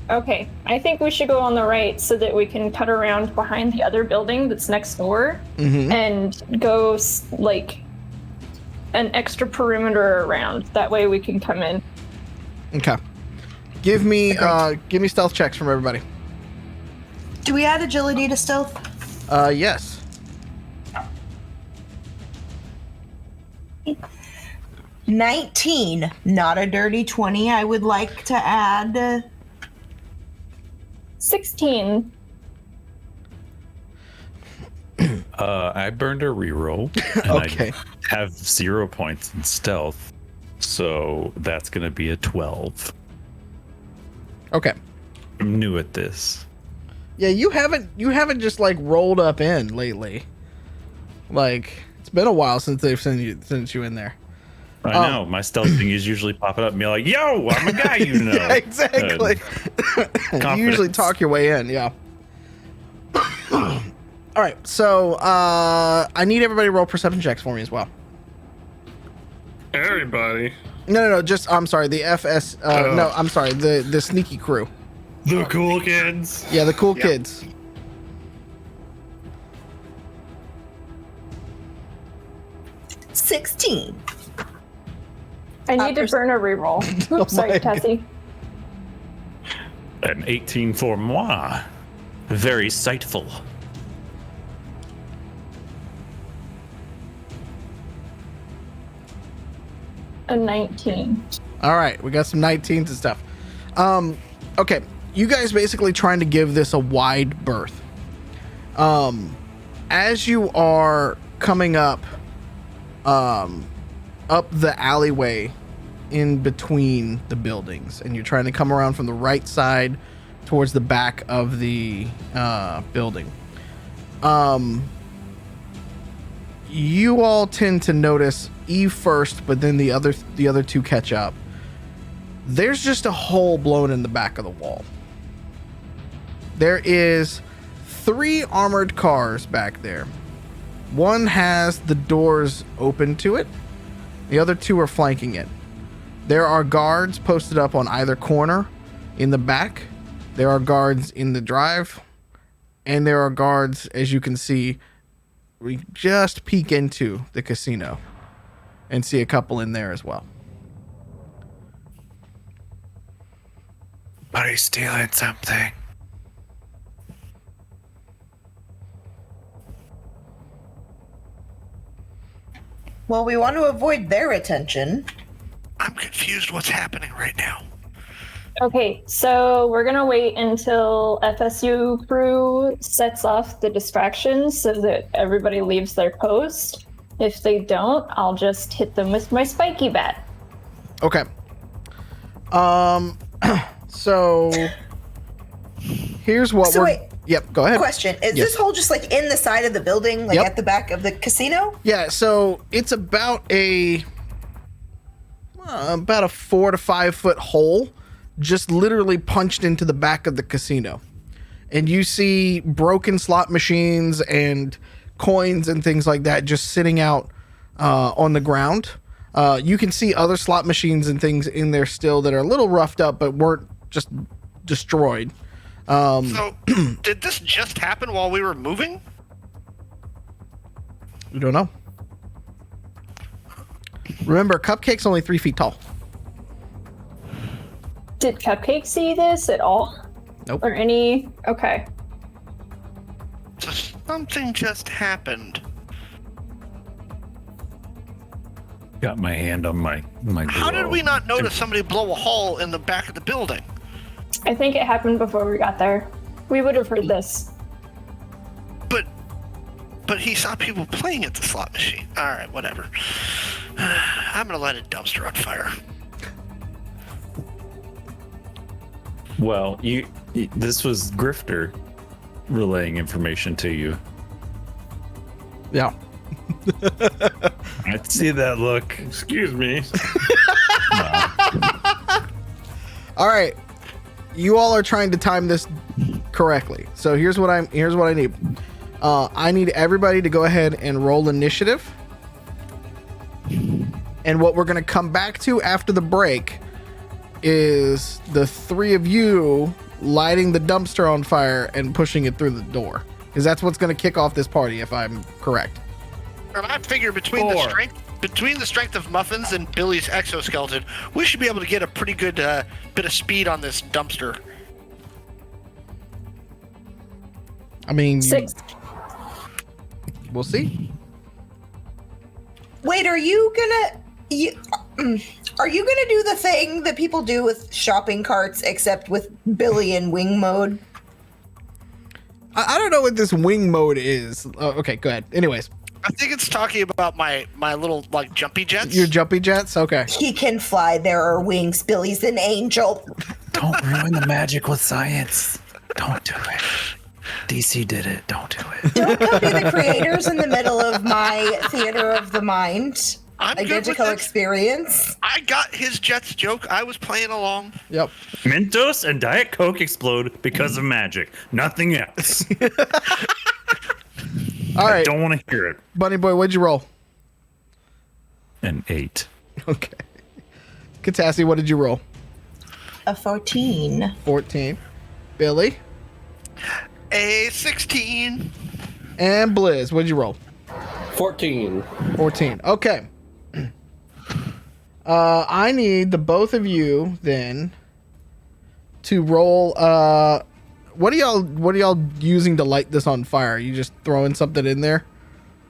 Okay, I think we should go on the right so that we can cut around behind the other building that's next door and go like an extra perimeter around. That way we can come in. Okay. Give me stealth checks from everybody. Do we add agility to stealth? Yes. 19. Not a dirty 20. I would like to add 16. I burned a reroll. And Okay. I have 0 points in stealth, so that's gonna be a 12. Okay. I'm new at this. Yeah, you haven't just like rolled up in lately. Like it's been a while since they've sent you in there. I know my stealth thing is usually popping up and be like, "Yo, I'm a guy you know." Yeah, exactly. You usually talk your way in, yeah. All right, so I need everybody to roll perception checks for me as well. Everybody. No, just I'm sorry, the FS. No, I'm sorry, the sneaky crew. The cool kids. Yeah, the cool kids. $16. I need to burn a reroll. Oops, sorry, my Tessie. An 18 for moi. Very sightful. A 19. All right, we got some 19s and stuff. Okay, you guys basically trying to give this a wide berth. As you are coming up the alleyway in between the buildings, and you're trying to come around from the right side towards the back of the building. You all tend to notice Eve first, but then the other two catch up. There's just a hole blown in the back of the wall. There is 3 armored cars back there. One has the doors open to it. The other 2 are flanking it. There are guards posted up on either corner in the back. There are guards in the drive. And there are guards, as you can see, we just peek into the casino and see a couple in there as well. Are you stealing something? Well, we want to avoid their attention. I'm confused what's happening right now. Okay, so we're gonna wait until FSU crew sets off the distractions so that everybody leaves their post. If they don't, I'll just hit them with my spiky bat. Okay. So here's what we're... Wait. Yep, go ahead. Question. Is Yes. this hole just like in the side of the building, like Yep. at the back of the casino? Yeah, so it's about a 4 to 5 foot hole, just literally punched into the back of the casino. And you see broken slot machines and coins and things like that just sitting out on the ground. You can see other slot machines and things in there still that are a little roughed up, but weren't just destroyed. So, did this just happen while we were moving? You don't know. Remember, Cupcake's only 3 feet tall. Did Cupcake see this at all? Nope. Or any? Okay. So something just happened. Got my hand on my How did glove. we not notice somebody blow a hole in the back of the building? I think it happened before we got there. We would have heard this. But he saw people playing at the slot machine. All right, whatever. I'm gonna light a dumpster on fire. Well, this was Grifter relaying information to you. Yeah. I see that look. Excuse me. All right. You all are trying to time this correctly. So here's what I need. I need everybody to go ahead and roll initiative. And what we're going to come back to after the break is the 3 of you lighting the dumpster on fire and pushing it through the door. Because that's what's going to kick off this party, if I'm correct. And I figure between the strength of Muffins and Billy's exoskeleton, we should be able to get a pretty good bit of speed on this dumpster. I mean, 6. We'll see. Wait, are you gonna do the thing that people do with shopping carts, except with Billy in wing mode? I don't know what this wing mode is. Okay, go ahead. Anyways, I think it's talking about my little like jumpy jets. your jumpy jets. Okay. He can fly. There are wings. Billy's an angel. Don't ruin the magic with science. Don't do it. DC did it. Don't do it. Don't come be the creators in the middle of my theater of the mind. I'm good with Identical this. experience. I got his jets joke. I was playing along. Yep. Mentos and Diet Coke explode because of magic. Nothing else. All right. I don't want to hear it. Bunny boy, what'd you roll? An 8. Okay. Catassie, what did you roll? A 14. 14. Billy A 16. and Blizz, what'd you roll? 14. 14. Okay. I need the both of you then to roll. What are y'all using to light this on fire? You just throwing something in there?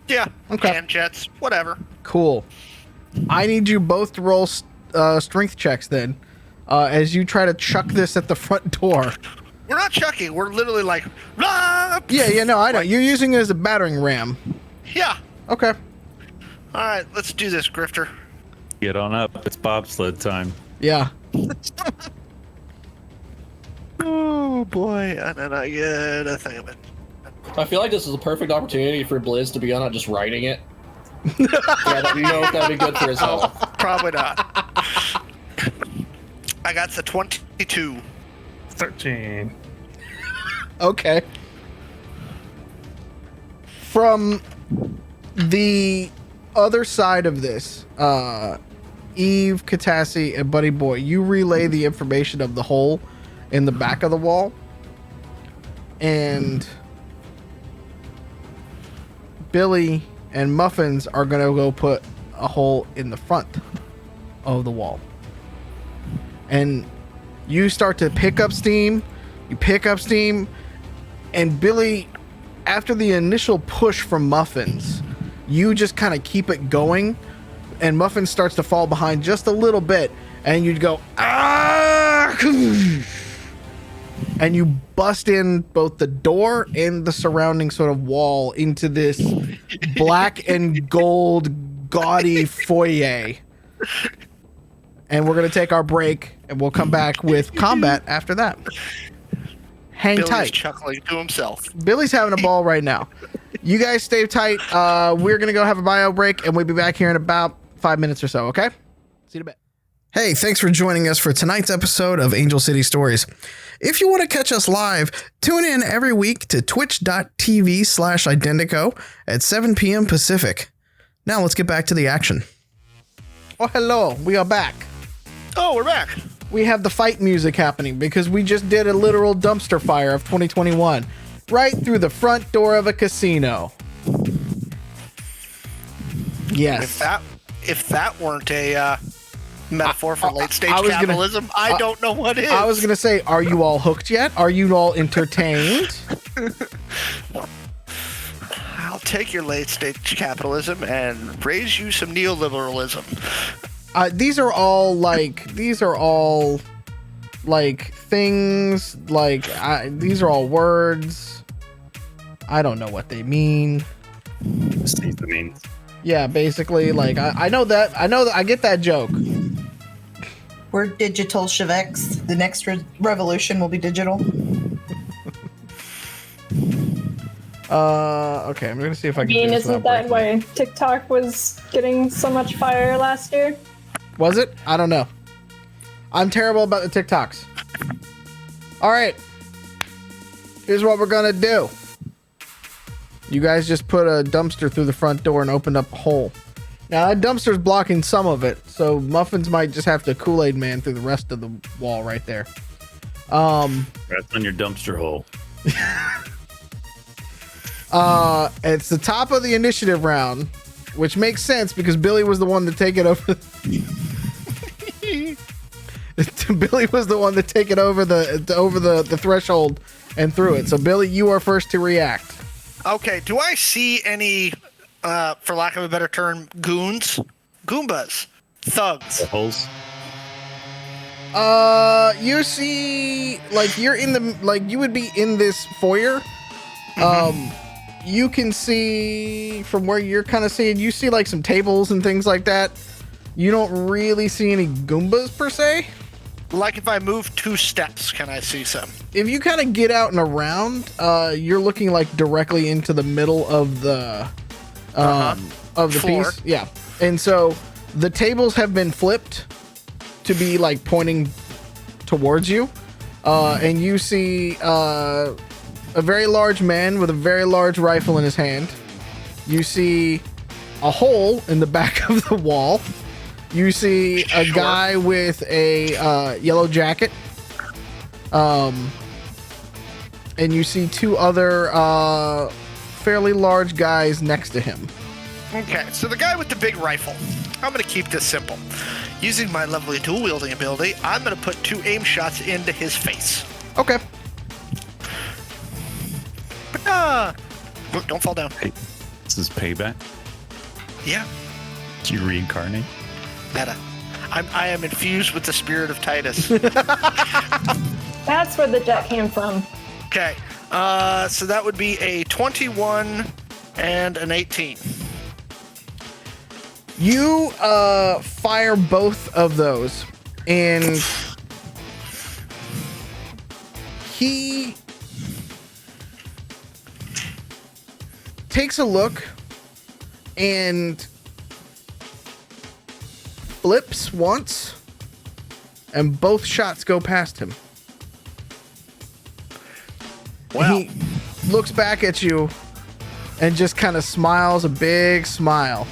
Yeah. Okay. Hand jets, whatever. Cool. I need you both to roll strength checks then, as you try to chuck this at the front door. We're not chucking. We're literally like, "Ah!" Yeah, no, I know. You're using it as a battering ram. Yeah. Okay. All right, let's do this, Grifter. Get on up. It's bobsled time. Yeah. Oh boy, and then I get a thing of it. I feel like this is a perfect opportunity for Blizz to be on it just writing it. Yeah, that'd be good for his health. Probably not. I got the 22. 13. Okay. From the other side of this, Eve, Catassie, and Buddy Boy, you relay the information of the hole in the back of the wall, and Billy and Muffins are gonna go put a hole in the front of the wall. And you start to pick up steam, and Billy, after the initial push from Muffins, you just kind of keep it going, and Muffins starts to fall behind just a little bit, and you'd go, ah! And you bust in both the door and the surrounding sort of wall into this black and gold gaudy foyer. And we're going to take our break, and we'll come back with combat after that. Hang Billy's tight. chuckling to himself. Billy's having a ball right now. You guys stay tight. We're going to go have a bio break, and we'll be back here in about 5 minutes or so, okay? See you in a bit. Hey, thanks for joining us for tonight's episode of Angel City Stories. If you want to catch us live, tune in every week to twitch.tv/Identico at 7 p.m. Pacific. Now let's get back to the action. Oh, hello. We are back. Oh, we're back. We have the fight music happening because we just did a literal dumpster fire of 2021 right through the front door of a casino. Yes. If that weren't a metaphor for late stage I was gonna- capitalism, I don't know what is. I was going to say, are you all hooked yet? Are you all entertained? I'll take your late stage capitalism and raise you some neoliberalism. These are all things, these are all words. I don't know what they mean. See the means. Yeah, basically, I know that, I get that joke. We're digital Chevex. The next revolution will be digital. Okay, I'm gonna see if I can do this Isn't without that breaking why TikTok was getting so much fire last year? it. Was it? I don't know. I'm terrible about the TikToks. All right. Here's what we're gonna do. You guys just put a dumpster through the front door and opened up a hole. Now that dumpster's blocking some of it, so Muffins might just have to Kool-Aid Man through the rest of the wall right there. That's on your dumpster hole. It's the top of the initiative round, which makes sense because Billy was the one to take it over. Billy was the one to take it over the threshold and through it. So Billy, you are first to react. Okay, do I see any, for lack of a better term, goons? Goombas? Thugs? Holes. You see, you're in the, you would be in this foyer. You can see from where you're kind of seeing, you see some tables and things like that. You don't really see any Goombas per se. Like if I move 2 steps, can I see some? If you kind of get out and around, you're looking directly into the middle of the Floor. piece. Yeah. And so the tables have been flipped to be pointing towards you. And you see a very large man with a very large rifle in his hand. You see a hole in the back of the wall. You see a guy with a yellow jacket. And you see 2 other fairly large guys next to him. Okay, so the guy with the big rifle. I'm going to keep this simple. Using my lovely dual wielding ability, I'm going to put 2 aim shots into his face. Okay. Look, don't fall down. Hey, this is payback. Yeah. Do you reincarnate? Meta. I am infused with the spirit of Titus. That's where the jet came from. Okay. So that would be a 21 and an 18. You fire both of those, and he takes a look and flips once, and both shots go past him. Well, He looks back at you and just kind of smiles a big smile.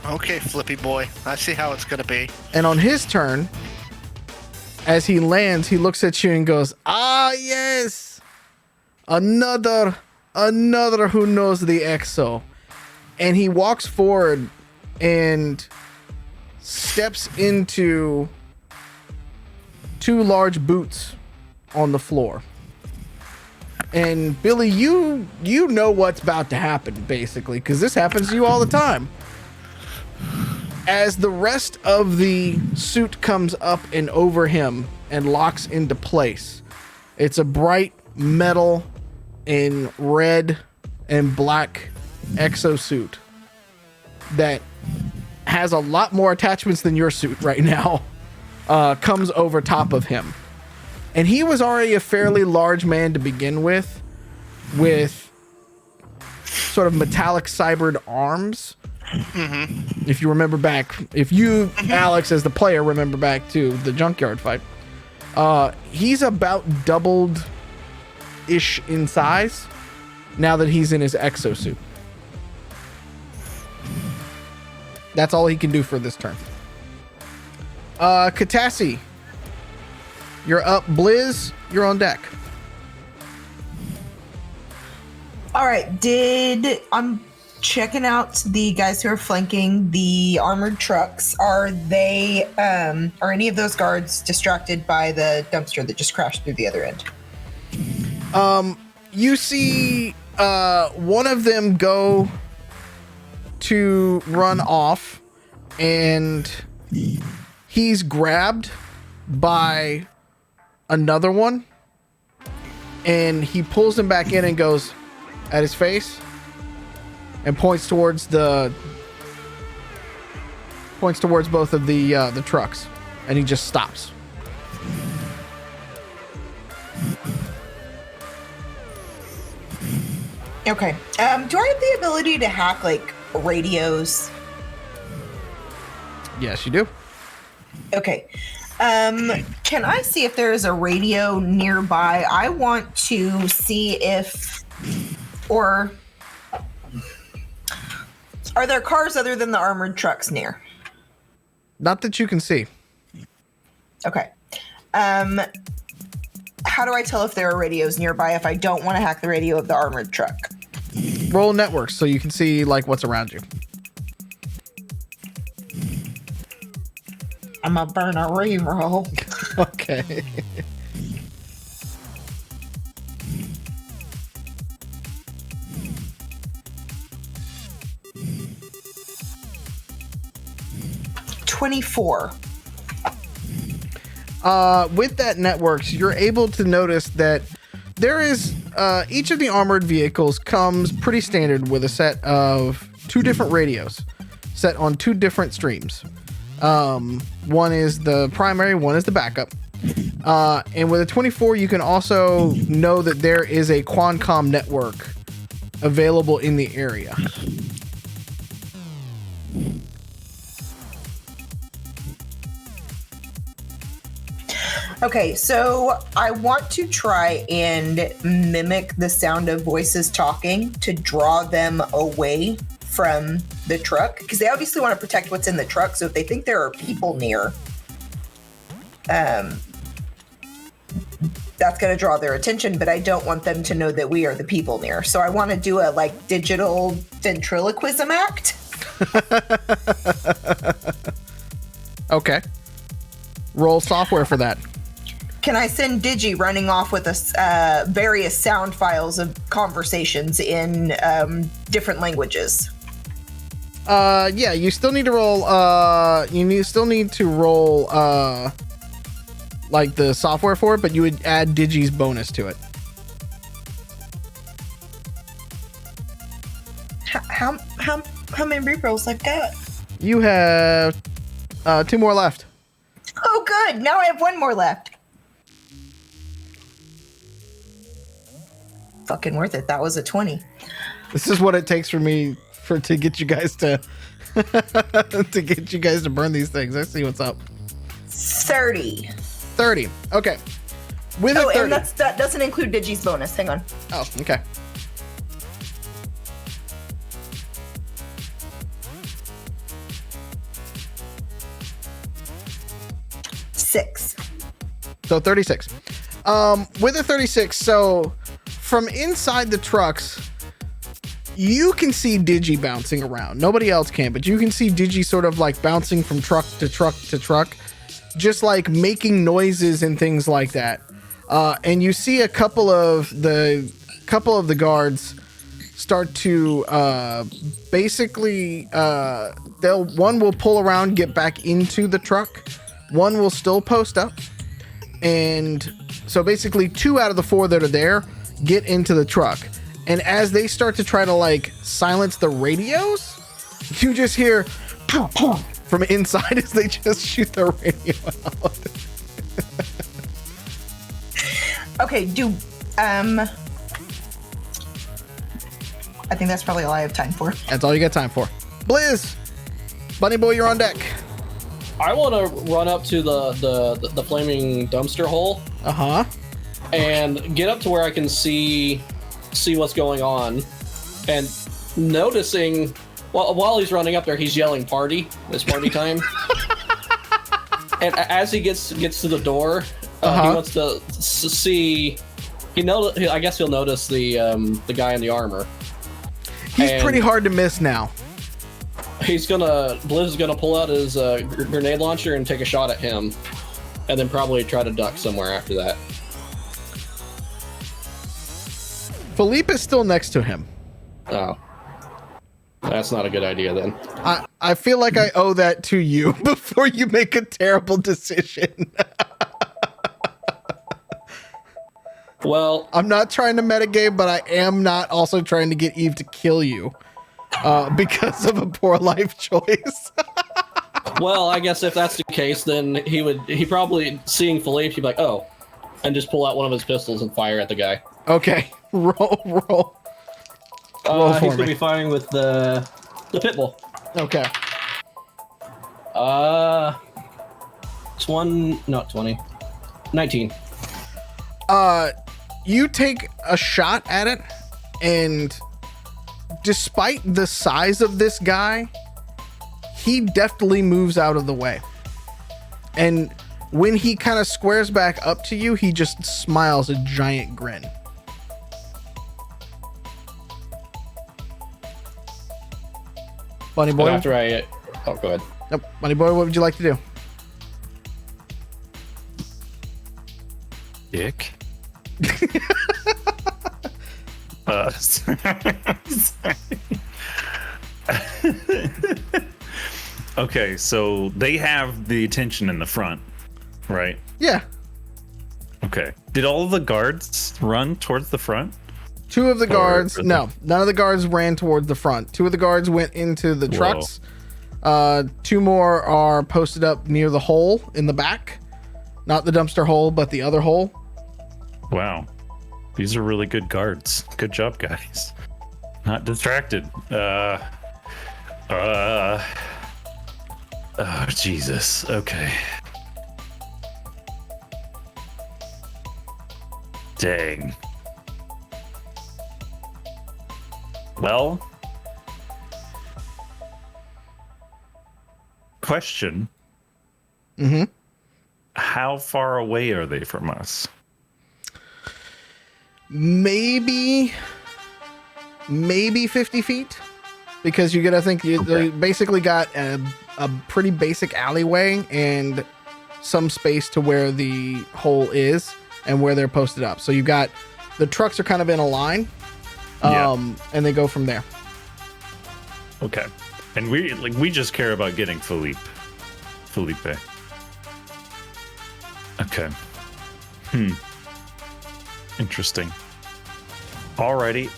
okay, Flippy boy. I see how it's going to be. And on his turn, as he lands, he looks at you and goes, "Ah, yes, another who knows the EXO." And he walks forward and steps into 2 large boots on the floor. And Billy, you know what's about to happen, basically, because this happens to you all the time. As the rest of the suit comes up and over him and locks into place, it's a bright metal in red and black exosuit that has a lot more attachments than your suit right now, comes over top of him. And he was already a fairly large man to begin with sort of metallic cybered arms. Mm-hmm. If you remember back, if you, Alex, as the player, remember back to the junkyard fight, he's about doubled-ish in size now that he's in his exosuit. That's all he can do for this turn. Catassie, you're up. Blizz, you're on deck. All right. I'm checking out the guys who are flanking the armored trucks. Are any of those guards distracted by the dumpster that just crashed through the other end? You see one of them go to run off, and he's grabbed by another one, and he pulls him back in and goes at his face and points towards both of the trucks, and he just stops. Okay. Do I have the ability to hack like radios? Yes, you do. Okay. Can I see if there is a radio nearby? I want to see if, or are there cars other than the armored trucks near? Not that you can see. Okay. How do I tell if there are radios nearby if I don't want to hack the radio of the armored truck? Roll networks so you can see like what's around you. I'm gonna burn a reroll. Okay. $24. With that networks, you're able to notice that there is each of the armored vehicles comes pretty standard with a set of 2 different radios set on 2 different streams. One is the primary, one is the backup. And with a 24, you can also know that there is a Qualcomm network available in the area. Okay, so I want to try and mimic the sound of voices talking to draw them away from the truck, because they obviously want to protect what's in the truck. So if they think there are people near, that's going to draw their attention, but I don't want them to know that we are the people near. So I want to do a like digital ventriloquism act. Okay. Roll software for that. Can I send Digi running off with us various sound files of conversations in different languages? Yeah, you still need to roll. Still need to roll like the software for it, but you would add Digi's bonus to it. How many rerolls I've got? You have 2 more left. Oh, good. Now I have 1 more left. Fucking worth it. That was a 20. This is what it takes for me to get you guys to to get you guys to burn these things. Let's see what's up. 30. 30. Okay. With Oh, a 30. and that doesn't include Digi's bonus. Hang on. Oh, okay. So 36. With a 36, so from inside the trucks, you can see Digi bouncing around. Nobody else can, but you can see Digi sort of like bouncing from truck to truck to truck, just like making noises and things like that. And you see a couple of the guards start to basically one will pull around, get back into the truck. One will still post up. And so basically 2 out of the 4 that are there get into the truck. And as they start to try to like silence the radios, you just hear from inside as they just shoot the radio out. Okay, I think that's probably all I have time for. That's all you got time for. Blizz, Bunny Boy, you're on deck. I want to run up to the flaming dumpster hole. Uh-huh. And get up to where I can see what's going on. And noticing, while he's running up there, he's yelling party. It's party time. And as he gets to the door, he wants to see. I guess he'll notice the guy in the armor. He's pretty hard to miss now. Blizz is gonna pull out his grenade launcher and take a shot at him, and then probably try to duck somewhere after that. Filipe is still next to him. Oh, that's not a good idea then. I feel like I owe that to you before you make a terrible decision. Well, I'm not trying to metagame, but I am not also trying to get Eve to kill you because of a poor life choice. Well, I guess if that's the case, then he probably, seeing Filipe, he'd be like, oh, and just pull out one of his pistols and fire at the guy. Okay, roll. He's going to be firing with the pit bull. Okay. 19. You take a shot at it, and despite the size of this guy, he deftly moves out of the way. And when he kind of squares back up to you, he just smiles a giant grin. Bunny Boy? After oh, go ahead. Yep. Bunny Boy, what would you like to do? Dick. Okay, so they have the attention in the front, right? Yeah. Okay. Did all of the guards run towards the front? 2 of the guards, no, none of the guards ran towards the front. 2 of the guards went into the trucks. 2 more are posted up near the hole in the back. Not the dumpster hole, but the other hole. Wow. These are really good guards. Good job, guys. Not distracted. Oh, Jesus. Okay. Dang. Well, question. Mm-hmm. How far away are they from us? Maybe 50 feet. because you gotta think you Okay. basically got a pretty basic alleyway and some space to where the hole is and where they're posted up. So you got the trucks are kind of in a line, and they go from there. Okay. And we just care about getting Felipe. Okay. Interesting. Alrighty.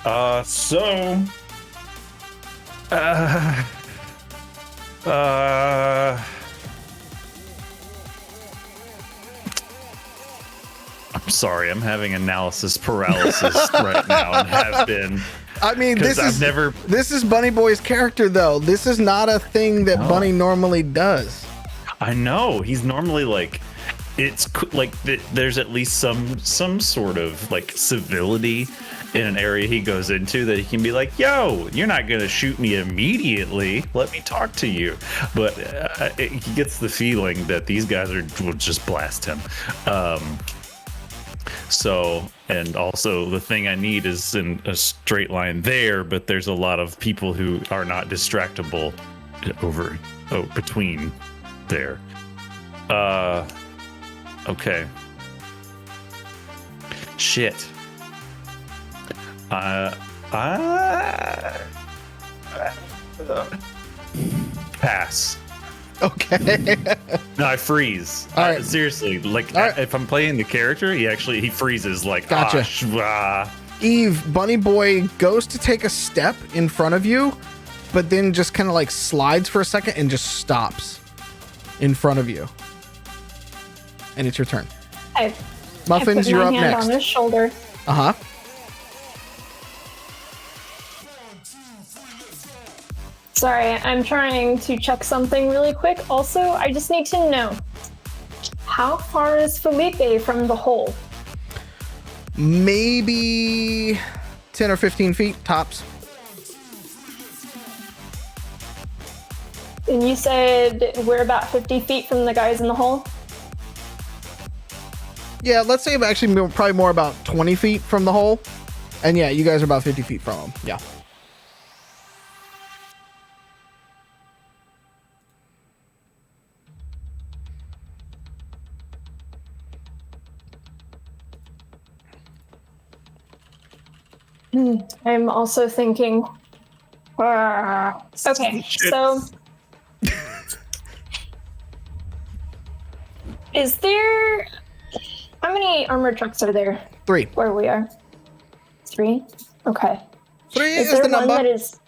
I'm sorry, I'm having analysis paralysis right now and have been. I mean, this is Bunny Boy's character, though. This is not a thing that Bunny normally does. I know he's normally like, there's at least some sort of like civility in an area he goes into that he can be like, yo, you're not gonna shoot me immediately, let me talk to you. But he gets the feeling that these guys will just blast him. So, and also the thing I need is in a straight line there, but there's a lot of people who are not distractible between there. Okay. Shit. Okay. Pass. No, I freeze. All right. Seriously, like All right. if I'm playing the character, he freezes like. Gotcha. Eve, Bunny Boy goes to take a step in front of you, but then just kind of like slides for a second and just stops in front of you. And it's your turn. Muffins, you're up I put my hand next. on his shoulder. Uh-huh. Sorry, I'm trying to check something really quick. Also, I just need to know, how far is Felipe from the hole? Maybe 10 or 15 feet tops. And you said we're about 50 feet from the guys in the hole? Yeah, let's say actually probably more about 20 feet from the hole. And yeah, you guys are about 50 feet from them. Yeah. I'm also thinking. Okay, so is there? How many armored trucks are there 3. where we are? 3. Okay. 3 Is is there the one number. that is?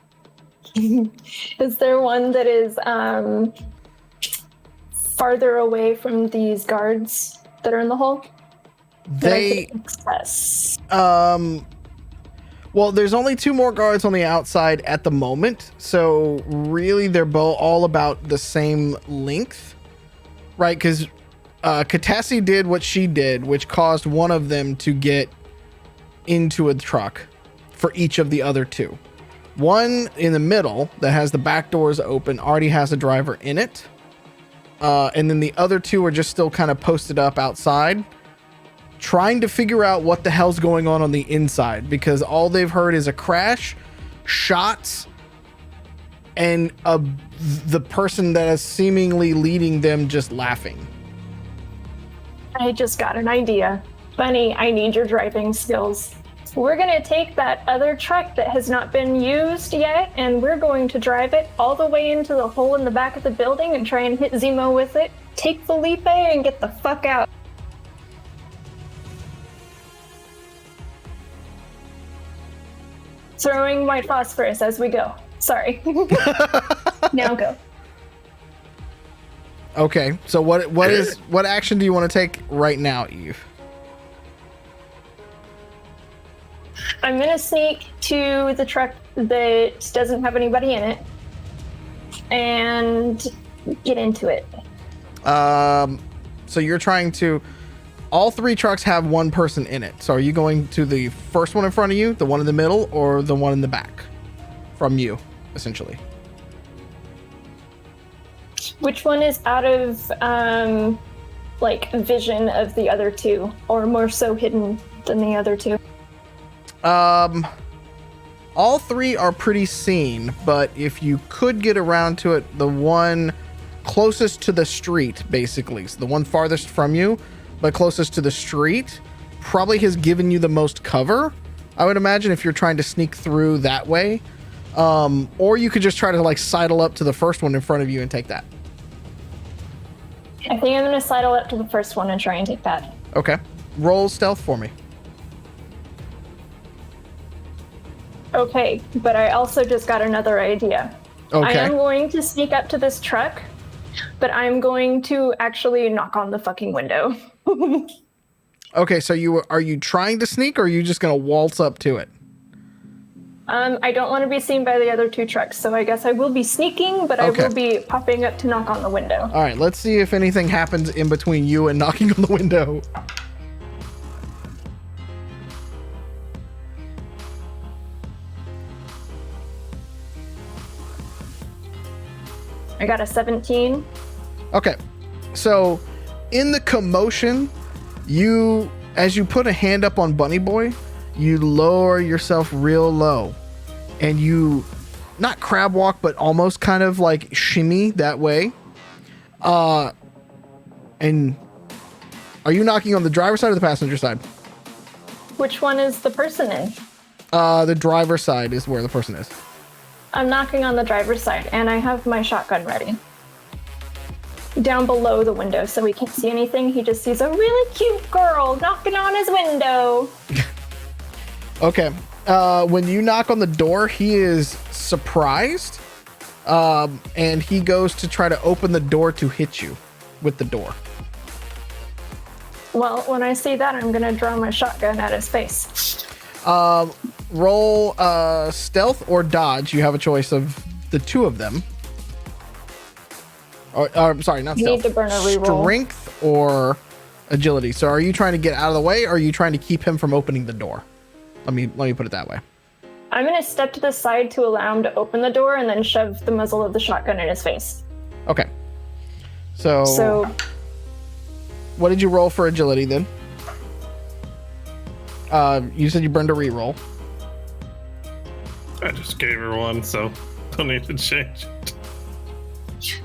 Is there one that is farther away from these guards that are in the hole? That I They could access? well, there's only 2 more guards on the outside at the moment, so really they're all about the same length, right? Because Catassie did what she did, which caused one of them to get into a truck for each of the other 2. One in the middle that has the back doors open already has a driver in it, and then the other 2 are just still kind of posted up outside, trying to figure out what the hell's going on the inside, because all they've heard is a crash, shots, and the person that is seemingly leading them just laughing. I just got an idea. Bunny, I need your driving skills. We're gonna take that other truck that has not been used yet, and we're going to drive it all the way into the hole in the back of the building and try and hit Zemo with it. Take Felipe and get the fuck out. Throwing white phosphorus as we go. Sorry. Now go. Okay, so what action do you want to take right now, Eve? I'm gonna sneak to the truck that doesn't have anybody in it and get into it. So you're trying to. All 3 trucks have 1 person in it. So are you going to the first one in front of you, the one in the middle, or the one in the back from you, essentially? Which one is out of vision of the other 2, or more so hidden than the other 2? All three are pretty seen, but if you could get around to it, the one closest to the street, basically, so the one farthest from you, but closest to the street, probably has given you the most cover, I would imagine, if you're trying to sneak through that way. Or you could just try to like sidle up to the first one in front of you and take that. I think I'm going to sidle up to the first one and try and take that. Okay. Roll stealth for me. Okay, but I also just got another idea. Okay. I am going to sneak up to this truck, but I'm going to actually knock on the fucking window. Okay, so are you trying to sneak, or are you just going to waltz up to it? I don't want to be seen by the other two trucks, so I guess I will be sneaking, but Okay. I will be popping up to knock on the window. All right, let's see if anything happens in between you and knocking on the window. I got a 17. Okay, so in the commotion, as you put a hand up on Bunny Boy, you lower yourself real low, and you not crab walk, but almost kind of like shimmy that way. And are you knocking on the driver's side or the passenger side? Which one is the person in? The driver's side is where the person is. I'm knocking on the driver's side, and I have my shotgun ready. Down below the window, so he can't see anything. He just sees a really cute girl knocking on his window. Okay. When you knock on the door, he is surprised. And he goes to try to open the door to hit you with the door. Well, when I see that, I'm gonna draw my shotgun at his face. Roll stealth or dodge. You have a choice of the two of them. Or sorry, not You stealth. need to burn a reroll. Strength or agility. So are you trying to get out of the way, or are you trying to keep him from opening the door? Let me put it that way. I'm gonna step to the side to allow him to open the door and then shove the muzzle of the shotgun in his face. Okay. So what did you roll for agility then? You said you burned a reroll. I just gave her one, so don't need to change it.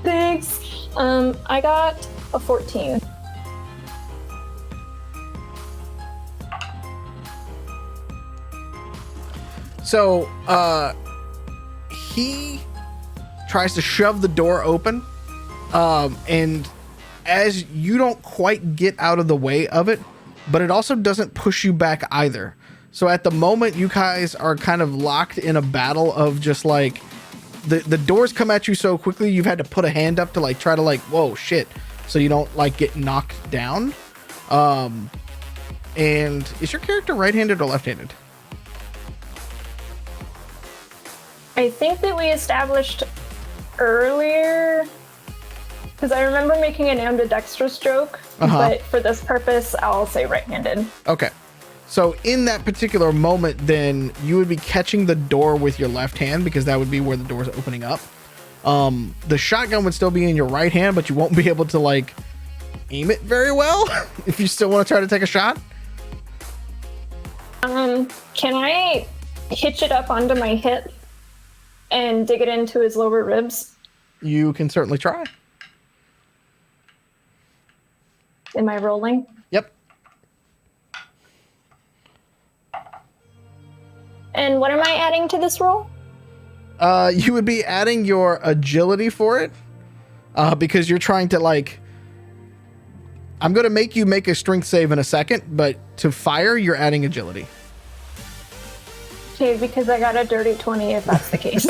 Thanks. I got a 14. So, he tries to shove the door open, and as you don't quite get out of the way of it, but it also doesn't push you back either. So at the moment, you guys are kind of locked in a battle of just like, the doors come at you so quickly, you've had to put a hand up to like try to like, whoa, shit, so you don't like get knocked down. And is your character right-handed or left-handed? I think that we established earlier, because I remember making an ambidextrous joke, but for this purpose, I'll say right-handed. Okay. So in that particular moment, then you would be catching the door with your left hand, because that would be where the door is opening up. The shotgun would still be in your right hand, but you won't be able to like aim it very well if you still want to try to take a shot. Can I hitch it up onto my hip and dig it into his lower ribs? You can certainly try. Am I rolling? Yep. And what am I adding to this roll? You would be adding your agility for it, because you're trying to like, I'm going to make you make a strength save in a second, but to fire, you're adding agility. Okay, because I got a dirty 20 if that's the case.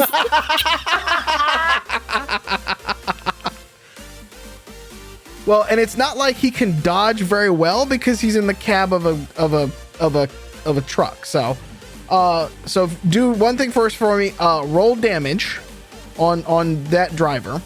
Well, and it's not like he can dodge very well because he's in the cab of a truck. So do one thing first for me. Roll damage on that driver.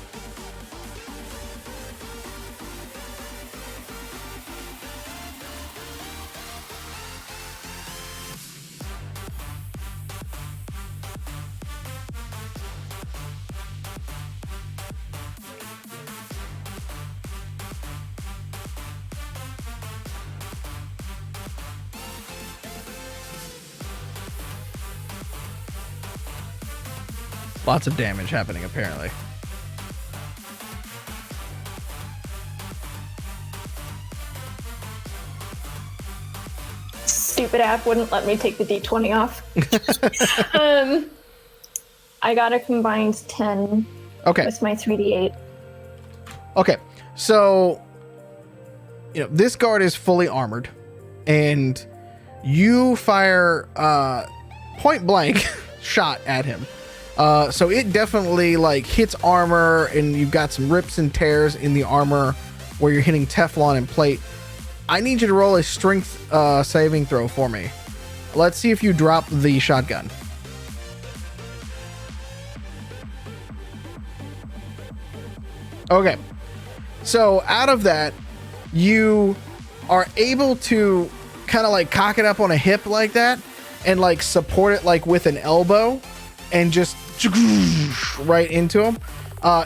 Lots of damage happening, apparently. Stupid app wouldn't let me take the D20 off. I got a combined 10 Okay. with my 3d8. Okay. So, this guard is fully armored, and you fire point blank shot at him. So it definitely hits armor, and you've got some rips and tears in the armor where you're hitting Teflon and plate. I need you to roll a strength saving throw for me. Let's see if you drop the shotgun. Okay. So out of that, you are able to kind of cock it up on a hip like that and support it with an elbow and just right into him.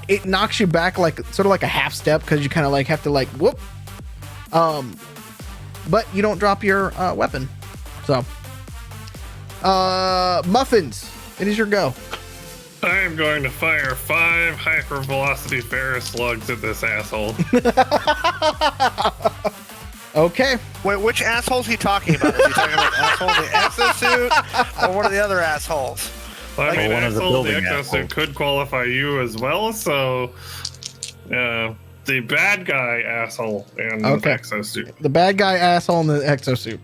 It knocks you back sort of like a half step because you kind of have to whoop. But you don't drop your weapon. So, Muffins, it is your go. I am going to fire 5 hypervelocity Ferris slugs at this asshole. Okay. Wait, which asshole's he talking about? Is he talking about the asshole in the exosuit or one of the other assholes? Well, I mean, one of the asshole in the building exosuit assholes. could qualify you as well, so the bad guy asshole in the exosuit. The bad guy asshole in the exosuit.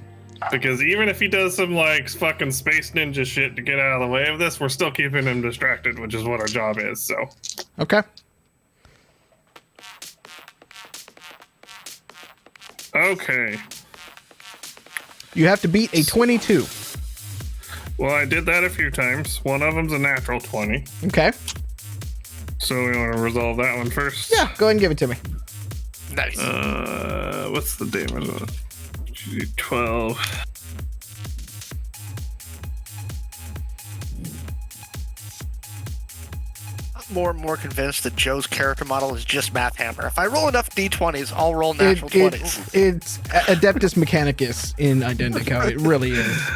Because even if he does some fucking space ninja shit to get out of the way of this, we're still keeping him distracted, which is what our job is, so. Okay. Okay. You have to beat a 22. Well, I did that a few times. One of them's a natural 20. Okay. So we want to resolve that one first. Yeah, go ahead and give it to me. Nice. What's the damage on it? 12. I'm more and more convinced that Joe's character model is just Math Hammer. If I roll enough D20s, I'll roll natural 20s. It's Adeptus Mechanicus in Identico. It really is.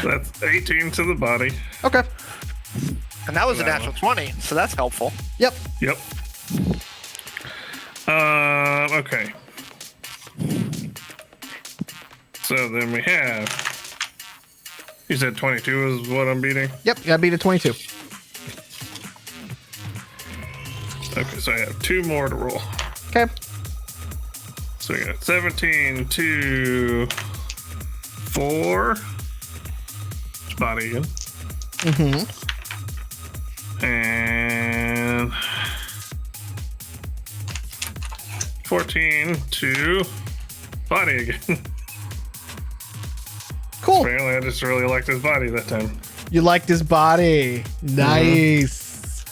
That's 18 to the body. Okay. And that was a natural 20, so that's helpful. Yep. Yep. Okay. So then we have. You said 22 is what I'm beating? Yep, you gotta beat a 22. Okay, so I have 2 more to roll. Okay. So we got 17 to 4. It's body again. Mm-hmm. And 14 to body again. Cool. Apparently, I just really liked his body that time. You liked his body. Nice.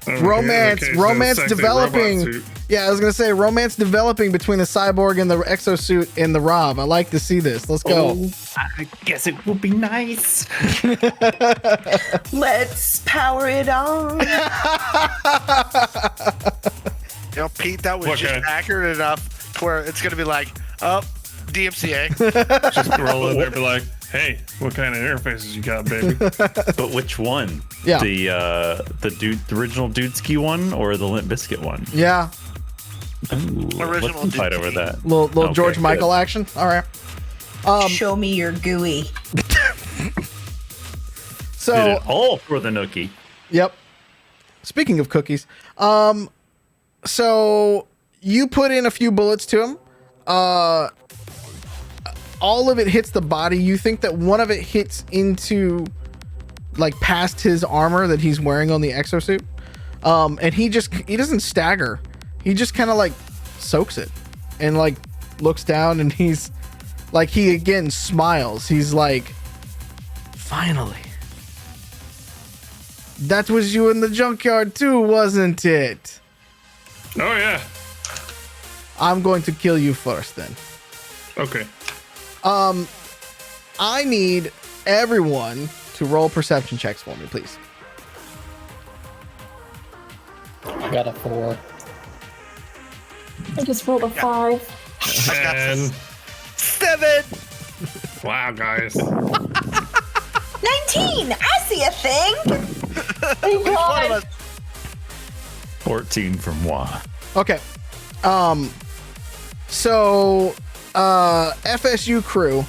Romance Sexy developing. robot suit. Yeah, I was gonna say romance developing between the cyborg and the exosuit and the Rob. I like to see this. Let's go. I guess it would be nice. Let's power it on. Pete, that was What just kind? accurate enough to where it's going to be DMCA. Just roll in there and be like, hey, what kind of interfaces you got, baby? But which one? Yeah. The original Dudeski one or the Limp Biscuit one? Yeah. Ooh, Original let's fight Dudesky. over that. Little Okay, George good. Michael action. All right. Show me your gooey. So Did it all for the Nookie. Yep. Speaking of cookies, so you put in a few bullets to him. All of it hits the body. You think that one of it hits into, past his armor that he's wearing on the exosuit. And he doesn't stagger. He just kind of soaks it and looks down, and he's he again smiles. He's finally. That was you in the junkyard too, wasn't it? Oh, yeah. I'm going to kill you first then. Okay. I need everyone to roll perception checks for me, please. I got a 4. I just rolled a 5. And 7! wow, guys. 19! I see a thing! Thank Which one of God. us? 14 from moi. Okay. So, FSU crew,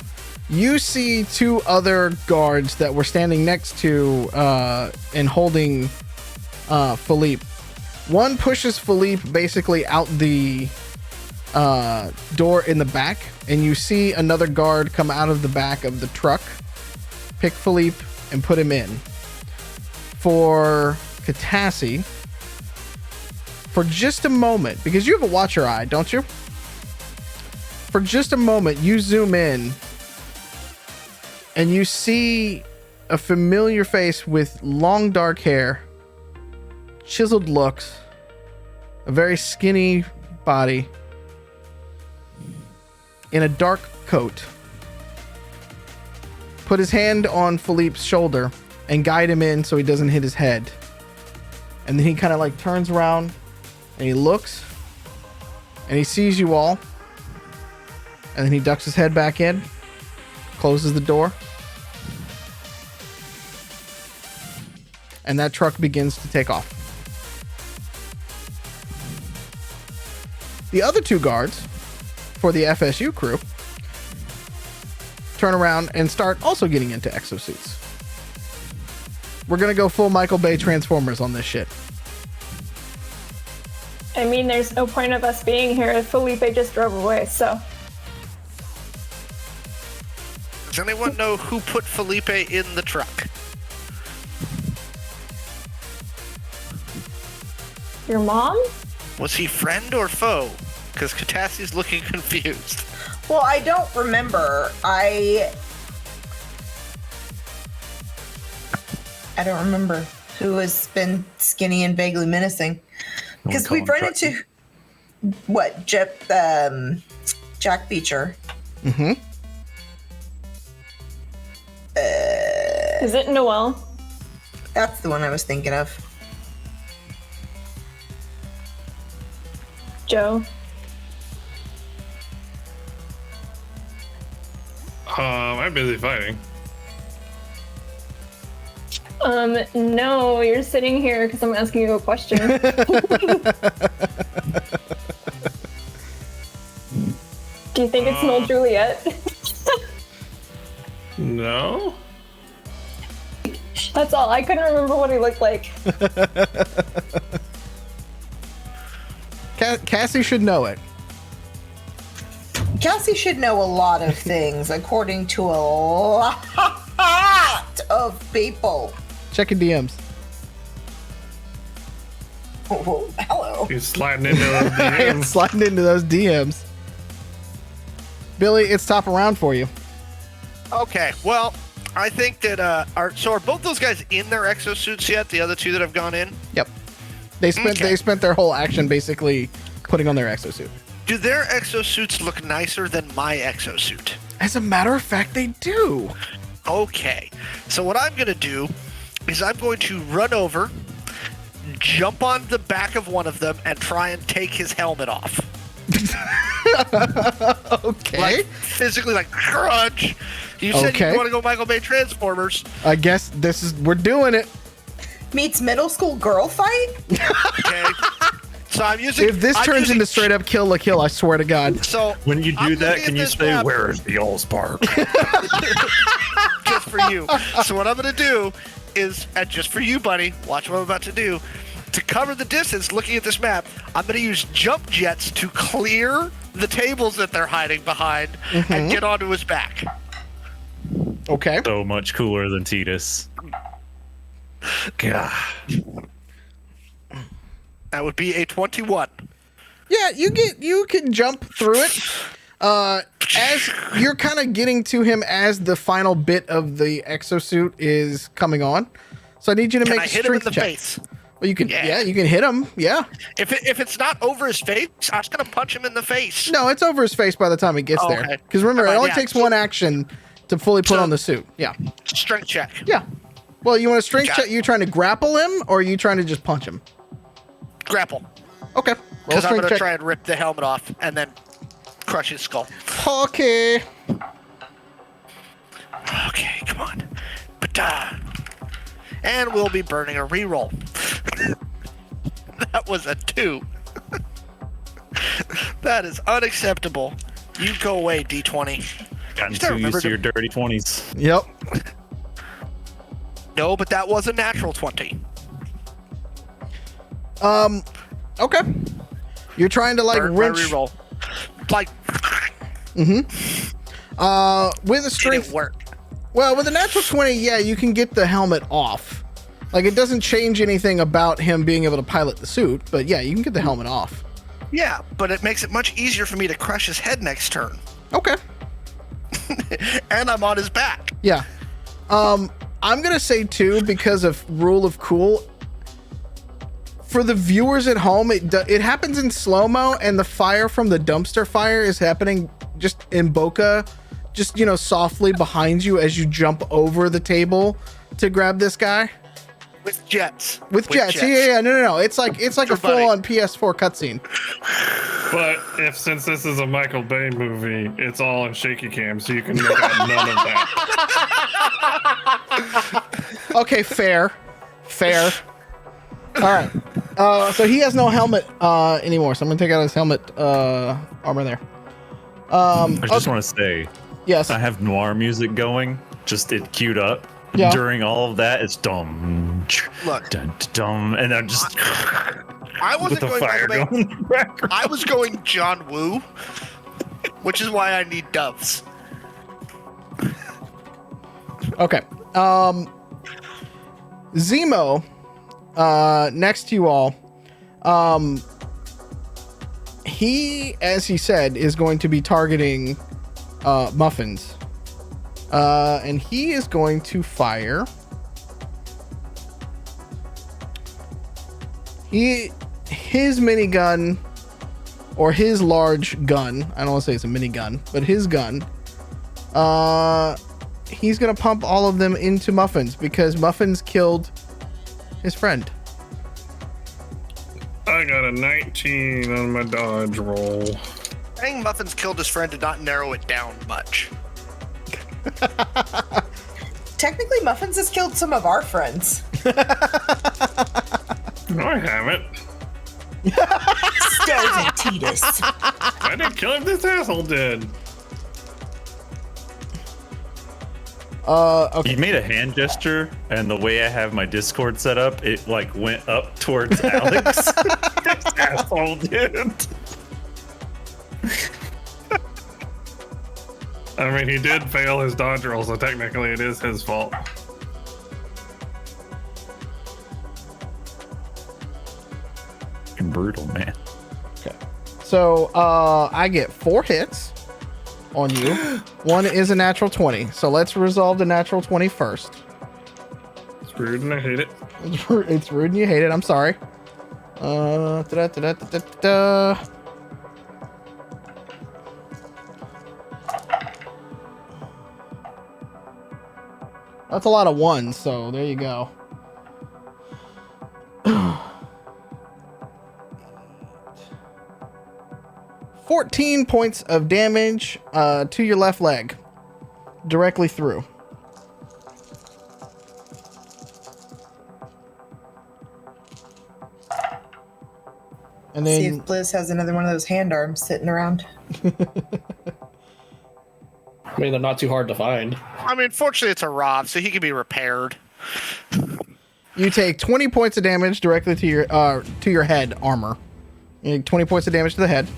you see two other guards that were standing next to and holding Filipe. One pushes Filipe basically out the door in the back, and you see another guard come out of the back of the truck, pick Filipe, and put him in. For Catassie, for just a moment, because you have a watcher eye, don't you? For just a moment, you zoom in and you see a familiar face with long dark hair, chiseled looks, a very skinny body, in a dark coat. Put his hand on Filipe's shoulder and guide him in so he doesn't hit his head. And then he kind of like turns around and he looks and he sees you all. And then he ducks his head back in, closes the door. And that truck begins to take off. The other two guards for the FSU crew turn around and start also getting into exosuits. We're going to go full Michael Bay Transformers on this shit. I mean, there's no point of us being here if Filipe just drove away, so. Does anyone know who put Filipe in the truck? Your mom? Was he friend or foe? Because Catassie's looking confused. Well, I don't remember. I don't remember who has been skinny and vaguely menacing. Because we've run into what Jack Beecher. Mm-hmm. Is it Noelle? That's the one I was thinking of. Joe? I'm busy fighting. No, you're sitting here because I'm asking you a question. Do you think it's Noel Juliet? No? That's all. I couldn't remember what he looked like. Cassie should know it. Cassie should know a lot of things, according to a lot of people. Check your DMs. Oh, hello. He's sliding into those DMs. Sliding into those DMs. Billy, it's top of round for you. Okay, well, I think that are both those guys in their exosuits yet? The other two that have gone in? Yep. They spent their whole action basically putting on their exosuit. Do their exosuits look nicer than my exosuit? As a matter of fact, they do. Okay, so what I'm gonna do is I'm going to run over, jump on the back of one of them, and try and take his helmet off. Okay. Like, physically, like, crunch. You said Okay. you want to go Michael Bay Transformers. I guess we're doing it. Meets middle school girl fight? Okay. So I'm using. If this I'm turns using- into straight up kill la kill, I swear to God. So When you do I'm that, looking can at you this say, map where is the Allspark? just for you? So what I'm gonna do is, and just for you, buddy, watch what I'm about to do. To cover the distance, looking at this map, I'm gonna use jump jets to clear the tables that they're hiding behind and get onto his back. Okay. So much cooler than Titus. God. That would be a 21. Yeah, you can jump through it. As you're kind of getting to him as the final bit of the exosuit is coming on. So I need you to Can make I a hit him in strength the check. face? Well, you can Yeah. you can hit him. Yeah. If it's not over his face, I'm just gonna punch him in the face. No, it's over his face by the time he gets Oh, there. okay. Because remember, it Alright, only yeah. takes one action to fully put So- on the suit. Yeah. Strength check. Yeah. Well, you want to strength Got check? it. You trying to grapple him or are you trying to just punch him? Grapple. Okay. Roll Because I'm strength gonna check. try and rip the helmet off and then crush his skull. Okay. Okay, come on. But and we'll be burning a reroll. That was a 2. That is unacceptable. You go away, D20. Gotten too used to your dirty 20s. Yep. No, but that was a natural 20. Okay. You're trying to like Burn my wrench. reroll. Like, With a strength. didn't work. Well, with a natural 20, yeah, you can get the helmet off. Like, it doesn't change anything about him being able to pilot the suit, but yeah, you can get the helmet off. Yeah, but it makes it much easier for me to crush his head next turn. Okay. And I'm on his back. Yeah. I'm gonna say too, because of rule of cool. For the viewers at home, it happens in slow-mo, and the fire from the dumpster fire is happening just in bokeh, just, you know, softly behind you as you jump over the table to grab this guy. With jets. With jets. Yeah. No. It's like a full-on PS4 cutscene. But since this is a Michael Bay movie, it's all in shaky cam, so you can make out none of that. Okay, fair. All right. So he has no helmet anymore. So I'm gonna take out his helmet armor there. I just want to say, yes. I have noir music going, just it queued up. Yeah. During all of that, it's dum, Look. dum, dum, and I'm just I wasn't with the going fire Michael Bay. going in the background. I was going John Woo, which is why I need doves. Okay. Zemo, next to you all, he, as he said, is going to be targeting Muffins. And he is going to fire. His minigun, or his large gun. I don't want to say it's a minigun, but his gun. He's gonna pump all of them into Muffins because Muffins killed his friend. I got a 19 on my dodge roll. Saying Muffins killed his friend did not narrow it down much. Technically, Muffins has killed some of our friends. No, I haven't. Stairs and Titus. I didn't kill him, this asshole did. Okay. He made a hand gesture, and the way I have my Discord set up, it like went up towards Alex. This asshole did. I mean, he did fail his dodge roll, so technically it is his fault. Brutal, man. Okay. So I get 4 hits on you. One is a natural 20. So let's resolve the natural 20 first. It's rude and I hate it. It's rude and you hate it. I'm sorry. That's a lot of ones, so there you go. 14 points of damage to your left leg. Directly through. And See then if Blizz has another one of those hand arms sitting around. I mean, they're not too hard to find. I mean, fortunately, it's a Rob, so he can be repaired. you take 20 points of damage directly to your head armor. You take 20 points of damage to the head.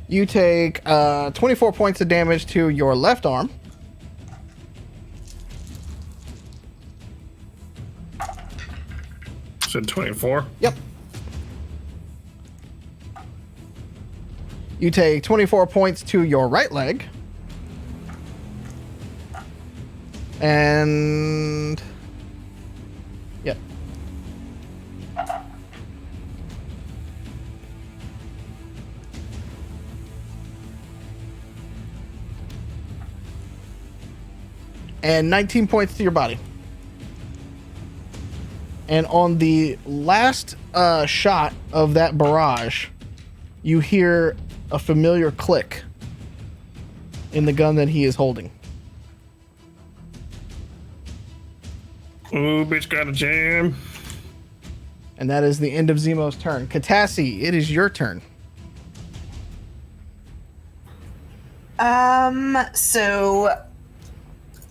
You take 24 points of damage to your left arm. Said 24. Yep. You take 24 points to your right leg. And... Yep. And 19 points to your body. And on the last shot of that barrage, you hear a familiar click in the gun that he is holding. Ooh, bitch got a jam. And that is the end of Zemo's turn. Catassie, it is your turn. So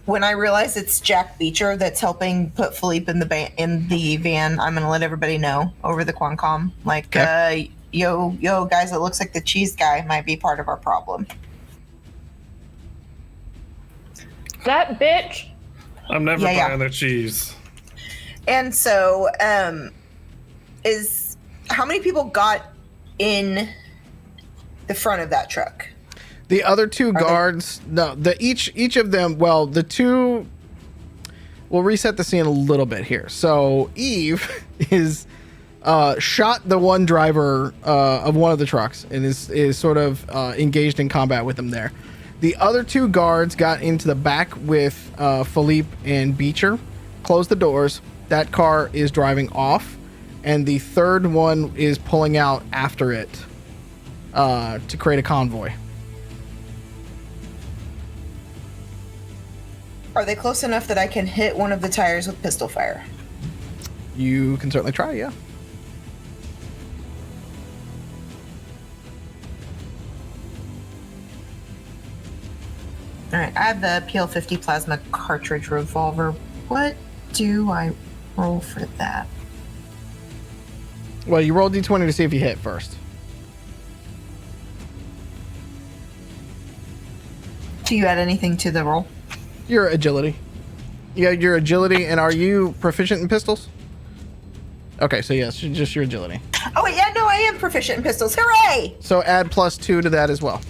when I realize it's Jack Beecher that's helping put Filipe in the van, I'm gonna let everybody know over the Quancom. Like, Okay. yo, guys, it looks like the cheese guy might be part of our problem. That bitch. I'm never Yeah. buying their cheese. And so, how many people got in the front of that truck? The other two guards, each of them, well, the two, we'll reset the scene a little bit here. So Eve is shot the one driver of one of the trucks and is sort of engaged in combat with him there. The other two guards got into the back with Filipe and Beecher, closed the doors. That car is driving off, and the third one is pulling out after it to create a convoy. Are they close enough that I can hit one of the tires with pistol fire? You can certainly try, yeah. All right, I have the PL50 plasma cartridge revolver. What do I roll for that? Well, you roll d20 to see if you hit first. Do you add anything to the roll? Your agility. Yeah, your agility, and are you proficient in pistols? Okay, so yes, just your agility. Oh wait, yeah, no, I am proficient in pistols. Hooray! So add +2 to that as well.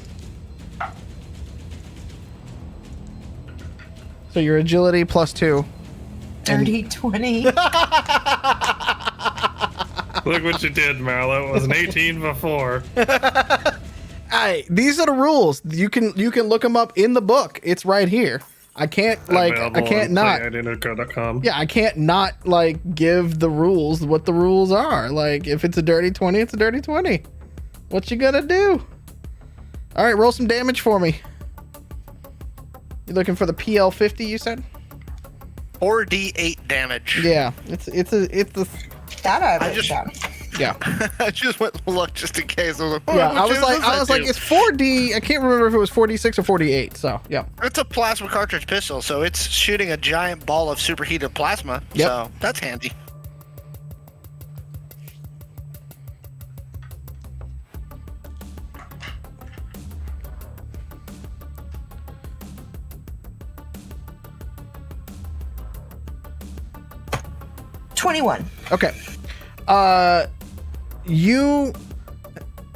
So your agility +2. Dirty 20. Look what you did, Mallo. It was an 18 before. Hey, these are the rules. You can look them up in the book. It's right here. I can't not. PlayIdentica.com. Yeah, I can't not give the rules what the rules are. Like, if it's a dirty 20, it's a dirty 20. What you gonna do? All right, roll some damage for me. You looking for the PL50? You said 4d8 damage. Yeah, it's a That I I wrote just- down. yeah. I just went and looked just in case. I was like, Yeah, what I was like, do? it's 4D. I can't remember if it was 46 or 48. So yeah, It's a plasma cartridge pistol, so it's shooting a giant ball of superheated plasma. Yep. So that's handy. $21. okay. You,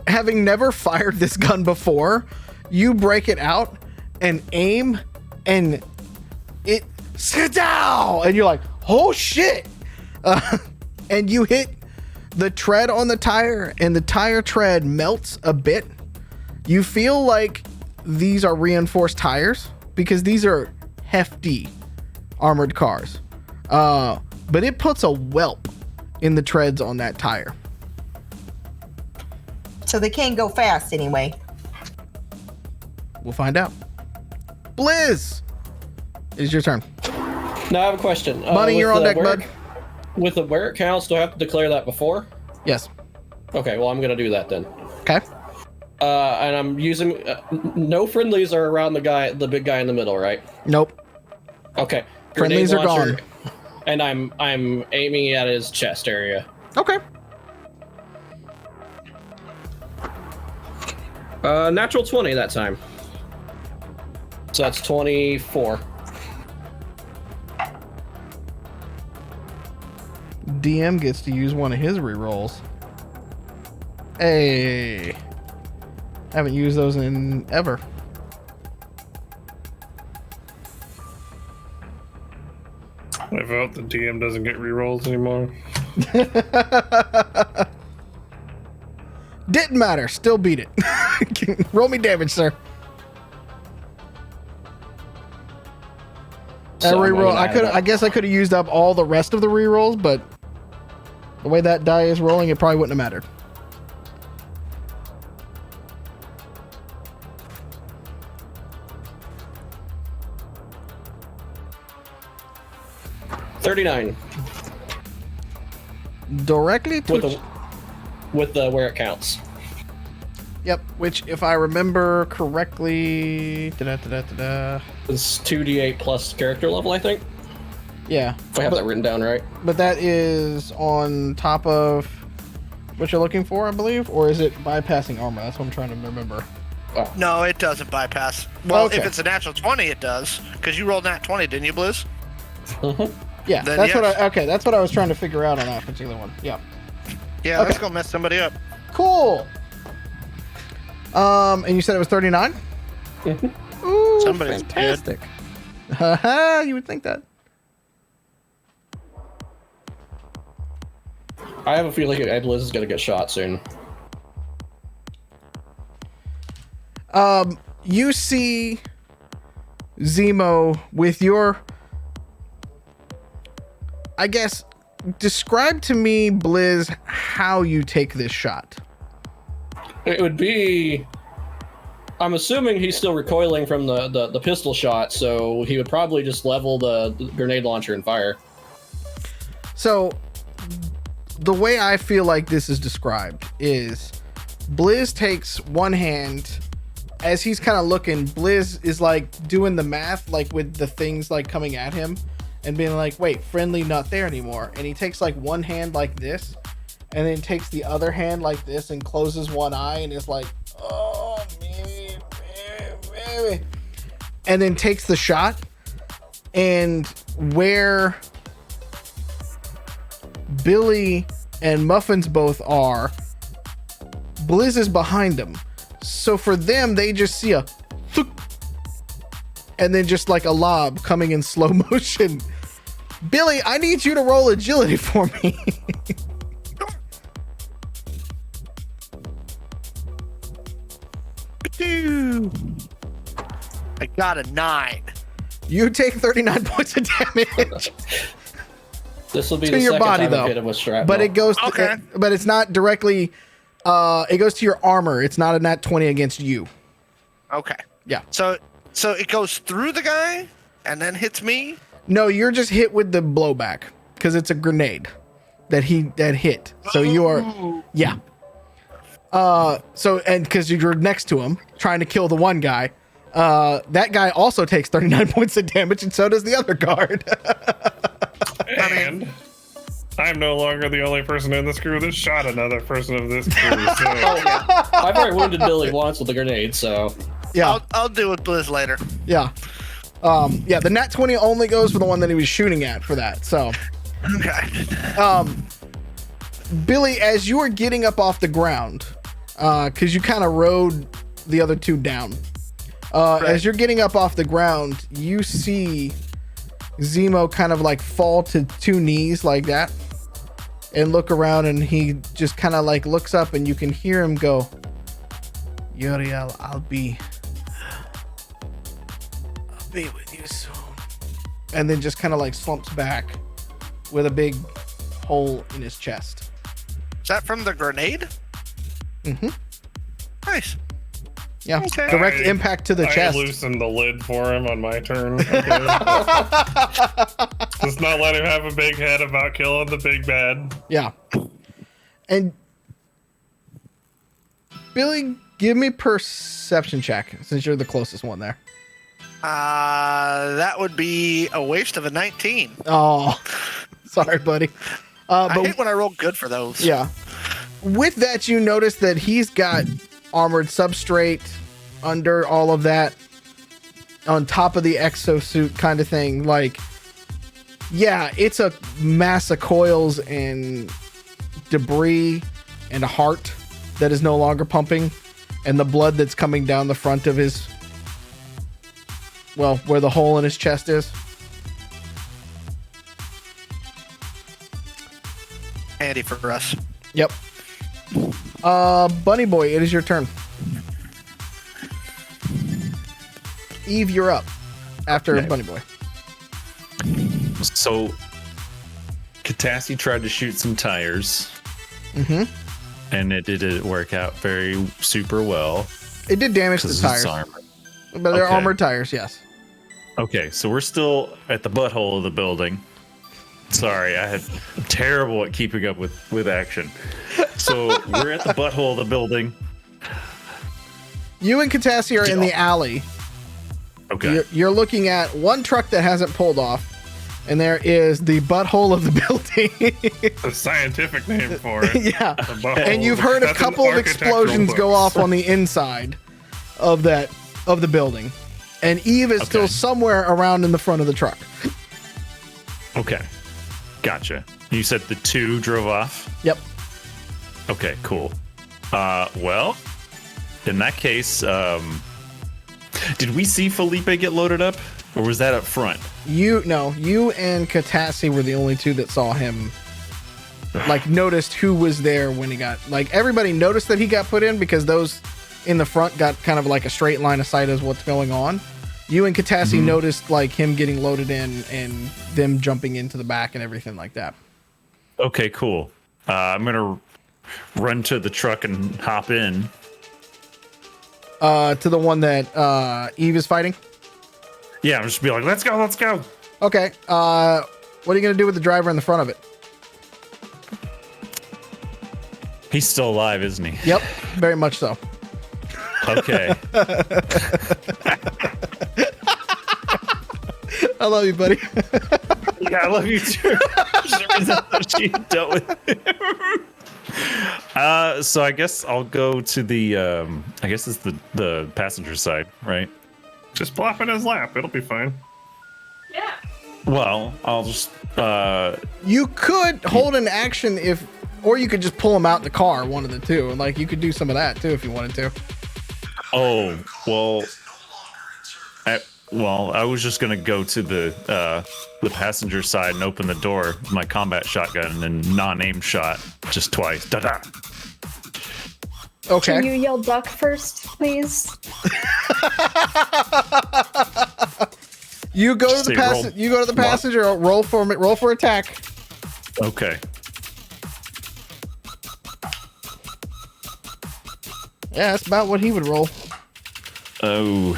having never fired this gun before, you break it out and aim, and it skedaddle, and you're like, oh shit! And you hit the tread on the tire, and the tire tread melts a bit. You feel like these are reinforced tires because these are hefty armored cars. But it puts a whelp in the treads on that tire. So they can't go fast anyway. We'll find out. Blizz, it is your turn. Now I have a question. Buddy, with you're on the deck, where bud. With the where it counts, do I have to declare that before? Yes. Okay, well I'm gonna do that then. Okay. And I'm using no friendlies are around the big guy in the middle, right? Nope. Okay. Friendlies Grenade are launcher, gone. And I'm aiming at his chest area. Okay. Natural 20 that time. So that's 24. DM gets to use one of his rerolls. Hey. Haven't used those in ever. I vote the DM doesn't get rerolls anymore. Didn't matter. Still beat it. Roll me damage, sir. So I'm reroll. gonna add I guess I could have used up all the rest of the rerolls, but The way that die is rolling, it probably wouldn't have mattered. $39 Directly to... with the where it counts. Yep, which, if I remember correctly... It's 2d8 plus character level, I think. Yeah. If I have that written down right. But that is on top of what you're looking for, I believe? Or is it bypassing armor? That's what I'm trying to remember. Oh. No, it doesn't bypass. Well, Okay. if it's a natural 20, it does. Because you rolled nat 20, didn't you, Blizz? Yeah, Then that's yes. that's what I was trying to figure out on that particular one. Yeah. Yeah, Okay. let's go mess somebody up. Cool. And you said it was 39? Ooh, Somebody's fantastic. Haha, you would think that. I have a feeling Blizz is gonna get shot soon. You see Zemo with your... I guess, describe to me, Blizz, how you take this shot. It would be... I'm assuming he's still recoiling from the pistol shot, so he would probably just level the grenade launcher and fire. So, the way I feel like this is described is Blizz takes one hand... As he's kind of looking, Blizz is like doing the math, like with the things like coming at him and being like, wait, friendly not there anymore. And he takes like one hand like this and then takes the other hand like this and closes one eye and is like, oh, maybe. And then takes the shot. And where Billy and Muffins both are, Blizz is behind him. So for them, they just see a thuk, and then just like a lob coming in slow motion. Billy, I need you to roll agility for me. I got a 9. You take 39 points of damage This will be to the your second body, time I've though. hit him with shrapnel. But it goes. Okay. But it's not directly. It goes to your armor. It's not a nat 20 against you. Okay. Yeah. So it goes through the guy and then hits me? No, you're just hit with the blowback because it's a grenade that hit. So you are, yeah. So and because you're next to him trying to kill the one guy, that guy also takes 39 points of damage, and so does the other guard. And I'm no longer the only person in this crew that shot another person of this crew. So. I've already wounded Billy once with a grenade, so... Yeah, I'll deal with Blizz later. yeah, yeah. The nat 20 only goes for the one that he was shooting at for that. So, Okay. Billy, as you are getting up off the ground, because you kind of rode the other two down. As you're getting up off the ground, you see Zemo kind of like fall to 2 knees like that and look around, and he just kind of like looks up, and you can hear him go, Uriel, I'll be with you soon. And then just kind of like slumps back with a big hole in his chest. Is that from the grenade? Mm-hmm. Nice. Yeah. Okay. Direct impact to the I chest. loosened the lid for him on my turn. Okay. Let's not let him have a big head about killing the big bad. Yeah. And Billy, give me perception check since you're the closest one there. That would be a waste of a 19. Oh, sorry, buddy. I But hate when I roll good for those. yeah, with that, you notice that he's got armored substrate under all of that, on top of the exosuit kind of thing. Like, yeah, it's a mass of coils and debris and a heart that is no longer pumping, and the blood that's coming down the front of his, well, where the hole in his chest is. Handy for us. Yep. Bunny Boy, it is your turn. Eve, you're up after Okay. Bunny Boy. So, Catassie tried to shoot some tires. Mm-hmm. And it didn't work out very super well. It did damage the 'cause tires. it's armor. But they're Okay. armored tires, yes. Okay, so we're still at the butthole of the building. Sorry, I'm terrible at keeping up with action. So we're at the butthole of the building. You and Catassie are in the alley. Okay. You're looking at one truck that hasn't pulled off, and there is the butthole of the building. The scientific name for it. Yeah. The butthole. And you've heard a That's an couple of architectural explosions go book. off on the inside of the building. And Eve is still Okay. somewhere around in the front of the truck. Okay. Gotcha. You said the two drove off? Yep. Okay, cool. Well, in that case, did we see Filipe get loaded up? Or was that up front? You and Catassie were the only two that saw him, like, noticed who was there when he got, like, everybody noticed that he got put in because those in the front got kind of like a straight line of sight as what's going on. You and Catassie noticed, like, him getting loaded in and them jumping into the back and everything like that. Okay, cool. I'm gonna run to the truck and hop in. To the one that Eve is fighting. Yeah, I'm just be like, let's go, let's go. Okay. What are you gonna do with the driver in the front of it? He's still alive, isn't he? Yep, very much so. Okay. I love you, buddy. Yeah, I love you too. She dealt with him. So I guess I'll go to the I guess it's the passenger side, right? Just plop in his lap. It'll be fine. Yeah. Well, I'll just You could hold an action or you could just pull him out the car, one of the two. Like, you could do some of that too if you wanted to. oh, well, I was just gonna go to the passenger side and open the door with my combat shotgun and then non-aim shot just twice. Da da. Okay. Can you yell duck first, please? You go to Say the roll. you go to the passenger. Roll for attack. Okay. Yeah, that's about what he would roll. Oh,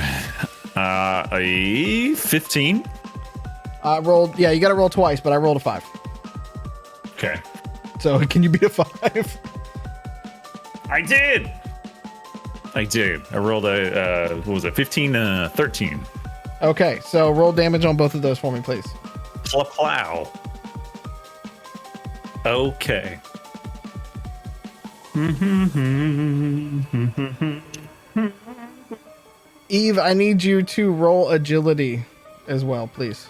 a 15. I rolled. Yeah, you got to roll twice, but I rolled a 5. Okay. So can you beat a 5? I did. I rolled a what was it? 15 and a 13. Okay, so roll damage on both of those for me, please. Plow. Okay. Eve, I need you to roll agility as well, please.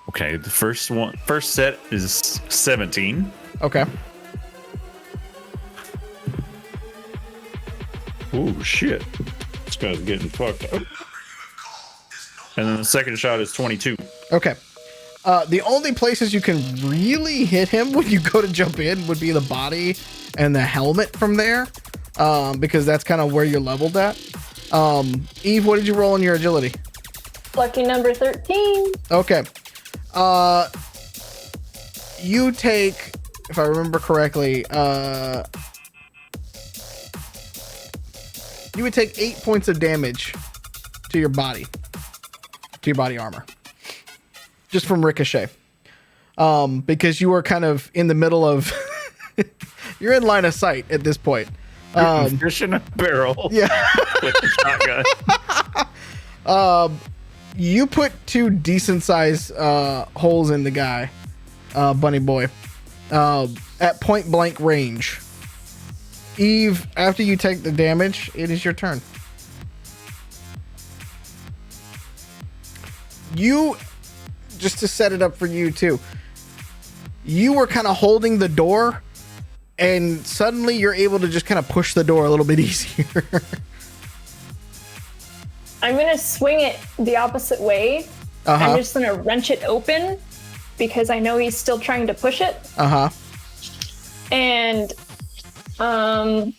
Okay, the first set is 17. Okay. Oh shit. This guy's getting fucked up. And then the second shot is 22. Okay. The only places you can really hit him when you go to jump in would be the body and the helmet from there, because that's kind of where you're leveled at. Eve, what did you roll in your agility? Lucky number 13. Okay. You take, if I remember correctly, you would take 8 points of damage to your body armor, just from ricochet, because you are kind of in the middle of you're in line of sight at this point. Fish in a barrel. Yeah. With a shotgun. You put 2 decent size holes in the guy, bunny boy, at point blank range. Eve, after you take the damage, it is your turn. You, just to set it up for you too, you were kind of holding the door, and suddenly you're able to just kind of push the door a little bit easier. I'm going to swing it the opposite way. Uh-huh. I'm just going to wrench it open because I know he's still trying to push it. Uh-huh. And how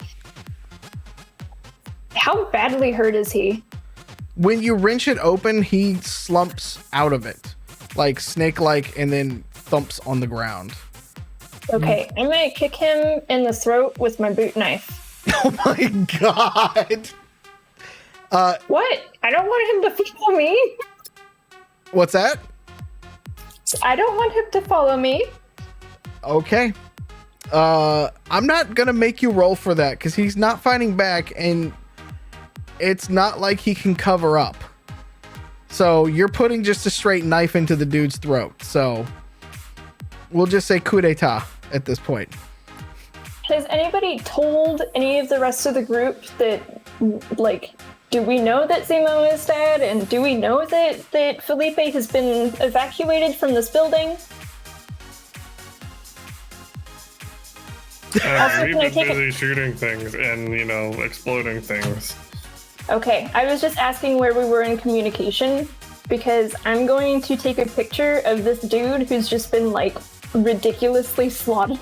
badly hurt is he? When you wrench it open, he slumps out of it, like snake-like, and then thumps on the ground. Okay, I'm gonna kick him in the throat with my boot knife. Oh my god! What? I don't want him to follow me. What's that? I don't want him to follow me. Okay. I'm not gonna make you roll for that because he's not fighting back, and it's not like he can cover up. So you're putting just a straight knife into the dude's throat. So we'll just say coup d'etat at this point. Has anybody told any of the rest of the group that, like, do we know that Zemo is dead? And do we know that Filipe has been evacuated from this building? We've can I been take busy shooting things and, exploding things. Okay, I was just asking where we were in communication because I'm going to take a picture of this dude who's just been, like, ridiculously slaughtered.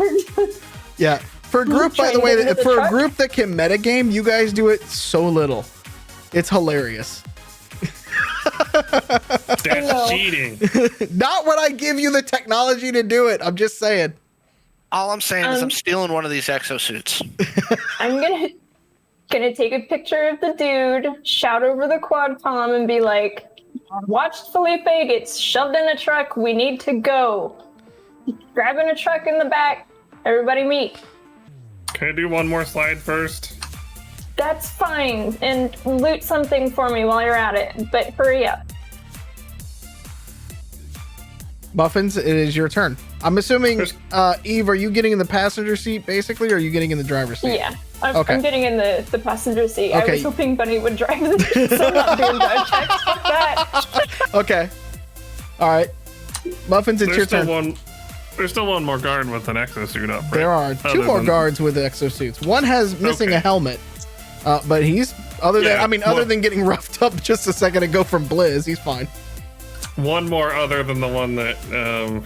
Yeah. For a group, by the way, for a group that can metagame, you guys do it so little. It's hilarious. That's cheating. Not when I give you the technology to do it. I'm just saying. All I'm saying is I'm stealing one of these exosuits. I'm gonna take a picture of the dude, shout over the quad comm, and be like, "Watch Filipe gets shoved in a truck. We need to go. Grabbing a truck in the back. Everybody meet." Can I do one more slide first? That's fine, and loot something for me while you're at it. But hurry up. Muffins, it is your turn. I'm assuming, Eve, are you getting in the passenger seat, basically, or are you getting in the driver's seat? Yeah, I'm getting in the passenger seat. Okay. I was hoping Bunny would drive this, so I'm not doing drive checks. Fuck that. Okay. All right. Muffins, it's your turn. There's still one more guard with an exosuit up. Right? There are two more guards with exosuits. One has missing a helmet, but he's other than getting roughed up just a second ago from Blizz, he's fine. One more other than the one that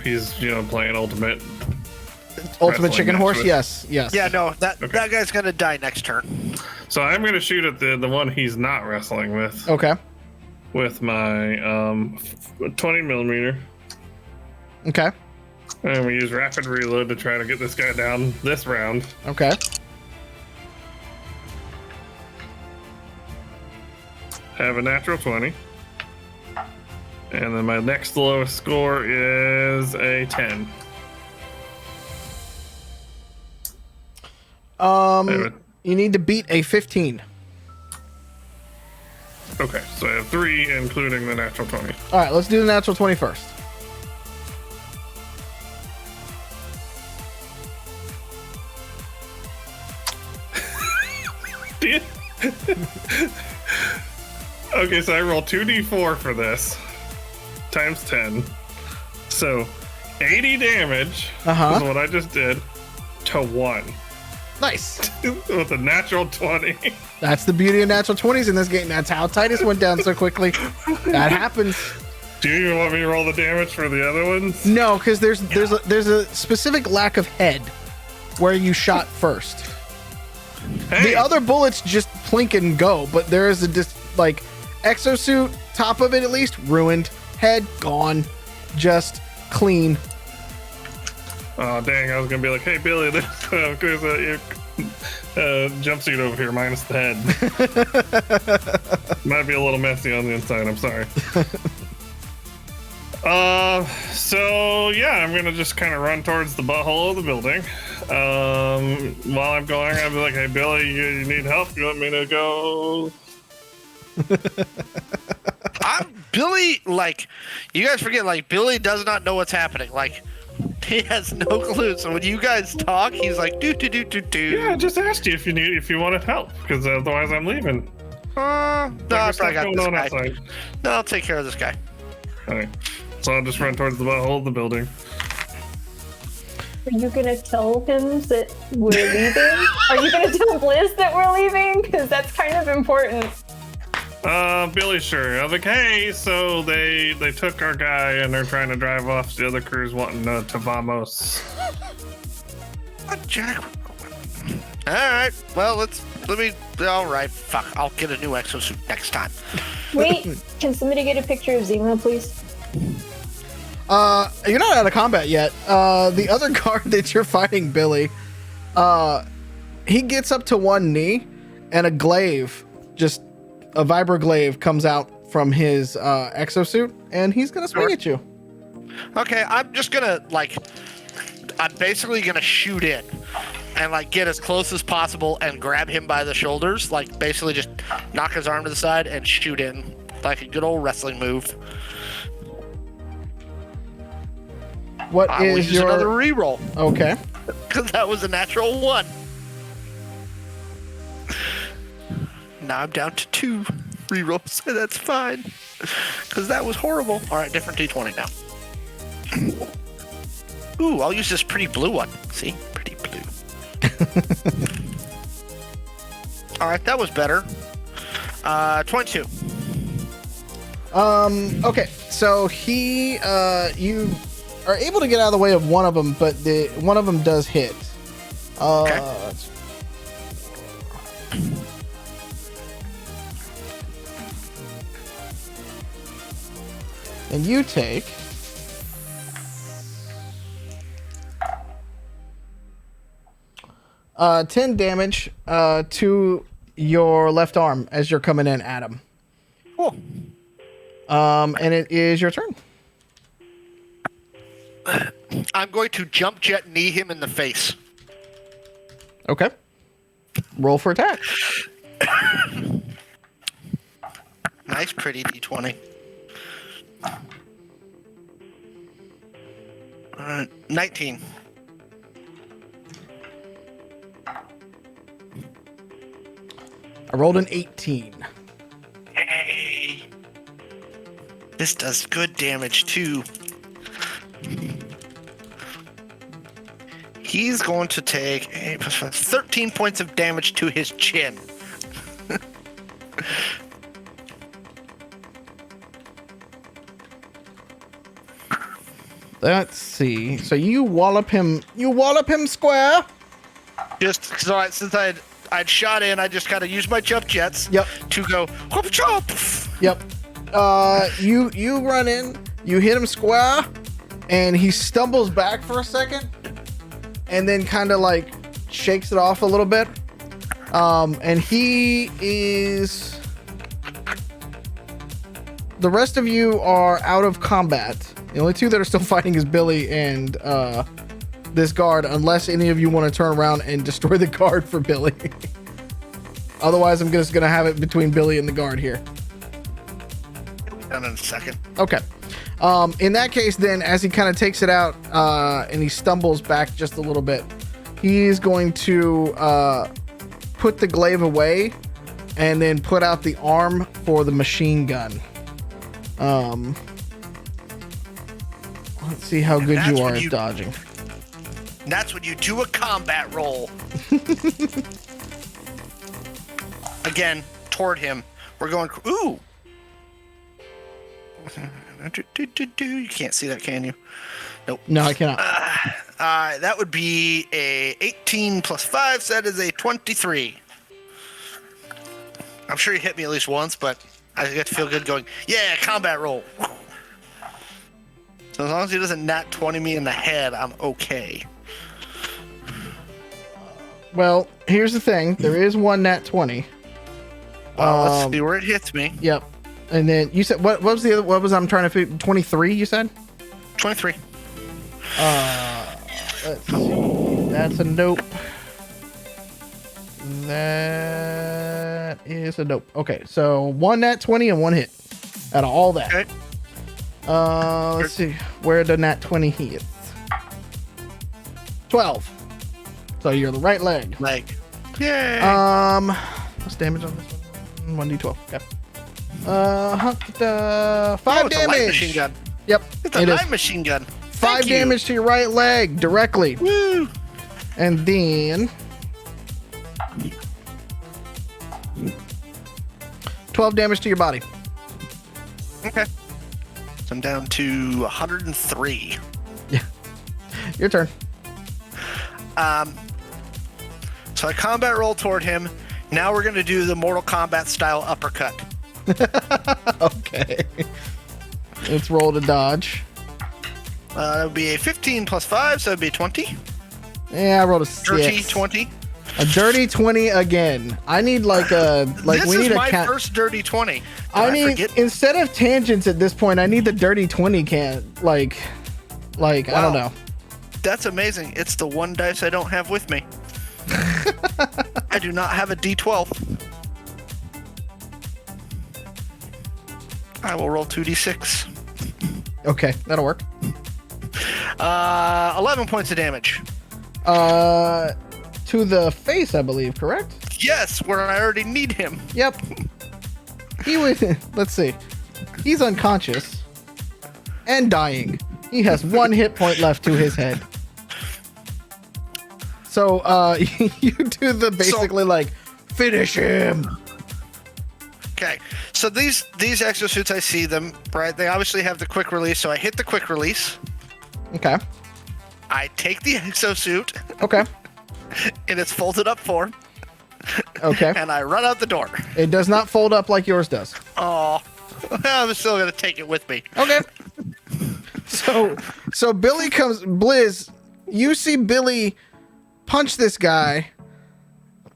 he's playing Ultimate Chicken Horse. with. Yes. Yeah, no, that guy's gonna die next turn. So I'm gonna shoot at the one he's not wrestling with. Okay. With my 20 millimeter. Okay. And we use rapid reload to try to get this guy down this round. Okay. Have a natural 20. And then my next lowest score is a 10. You need to beat a 15. Okay, so I have 3, including the natural 20. All right, let's do the natural 20 first. Okay, so I roll 2d4 for this. Times 10. So 80 damage is what I just did to 1. Nice. With a natural 20. That's the beauty of natural 20s in this game. That's how Titus went down so quickly. That happens. Do you even want me to roll the damage for the other ones? No, because there's a specific lack of head where you shot first. Hey. The other bullets just plink and go, but there is a exosuit, top of it at least, ruined. Head gone. Just clean. Oh, dang. I was going to be like, hey, Billy, there's a jumpsuit over here minus the head. Might be a little messy on the inside. I'm sorry. So, yeah, I'm going to just kind of run towards the butthole of the building. While I'm going, I'll be like, hey, Billy, you need help? You want me to go? Billy, you guys forget, Billy does not know what's happening. He has no clue. So when you guys talk, he's like, do. Yeah, I just asked you if you wanted help, because otherwise I'm leaving. No, I probably got this guy. Outside. No, I'll take care of this guy. All right. So I'll just run towards the butthole of the building. Are you gonna tell him that we're leaving? Are you gonna tell Blizz that we're leaving? Because that's kind of important. Billy, sure. I was like, hey, so they took our guy and they're trying to drive off. The other crew's wanting to vamos. What, Jack? All right. Well, let's All right, fuck. I'll get a new exosuit next time. Wait, can somebody get a picture of Zima, please? You're not out of combat yet. The other guard that you're fighting, Billy, he gets up to one knee, and a glaive, just a vibroglaive, comes out from his exosuit, and he's gonna swing at you. Okay, I'm just gonna I'm basically gonna shoot in and get as close as possible and grab him by the shoulders, basically just knock his arm to the side and shoot in like a good old wrestling move. What I will is use your another reroll Okay. because that was a natural 1. Now I'm down to 2 rerolls, and that's fine because that was horrible. All right, different D20 now. Ooh, I'll use this pretty blue one. See? Pretty blue. Alright, that was better. 22. Okay, so you are able to get out of the way of one of them, but one of them does hit. Okay. And you take 10 damage to your left arm as you're coming in at him. Cool. And it is your turn. I'm going to jump jet knee him in the face. Okay. Roll for attack. Nice, pretty D20. 19. I rolled an 18. Hey. This does good damage too. He's going to take 8 plus 5, 13 points of damage to his chin. Let's see. So you wallop him square. Just so since I'd shot in, I just kind of used my jump jets. Yep. To go whoop chop. Yep. You run in, you hit him square, and he stumbles back for a second, and then kind of shakes it off a little bit. And he is. The rest of you are out of combat. The only two that are still fighting is Billy and this guard, unless any of you want to turn around and destroy the guard for Billy. Otherwise, I'm just gonna have it between Billy and the guard here. Done in a second. Okay. In that case, then, as he kind of takes it out and he stumbles back just a little bit, he's going to put the glaive away and then put out the arm for the machine gun. Let's see how good you are at dodging. That's when you do a combat roll. Again, toward him. We're going. Ooh. You can't see that, can you? Nope. No, I cannot. That would be a 18 plus 5, so that is a 23. I'm sure you hit me at least once, but I get to feel good going, yeah, combat roll. So as long as he doesn't nat 20 me in the head, I'm okay. Well, here's the thing. There is one nat 20. Well, let's see where it hits me. Yep. And then you said, what was the other, what was I'm trying to figure, 23 you said? 23. Let's see. That's a nope. That is a nope. Okay, so one nat 20 and one hit out of all that. Okay. Let's see where the nat 20 hits. 12. So you're the right leg. Yay. What's damage on this one? 1d12. Okay. 5 it's damage. a light machine gun. Yep. It's a light machine gun. 5 damage to your right leg directly. Woo. And then 12 damage to your body. Okay. So I'm down to 103. Yeah. Your turn. So I combat roll toward him, Now we're gonna do the Mortal Kombat style uppercut. Okay. Let's roll to dodge. That would be a 15 plus 5, so it'd be 20. Yeah, I rolled a 6. Dirty 20. A dirty 20 again. I need like a like This we is need a my count. first dirty 20. I need forget? instead of tangents at this point, I need the dirty 20 can like I don't know. That's amazing. It's the one dice I don't have with me. I do not have a D12. I will roll 2d6. Okay, that'll work. 11 points of damage. To the face, I believe, correct? Yes, where I already need him. Yep. He was let's see. He's unconscious and dying. He has 1 hit point left to his head. So you do the basically like finish him. Okay, so these exosuits, I see them, right? They obviously have the quick release, so I hit the quick release. Okay. I take the exosuit Okay. in its folded up form, Okay. and I run out the door. It does not fold up like yours does. Oh, I'm still gonna take it with me. Okay. So Billy comes. Blizz, you see Billy punch this guy,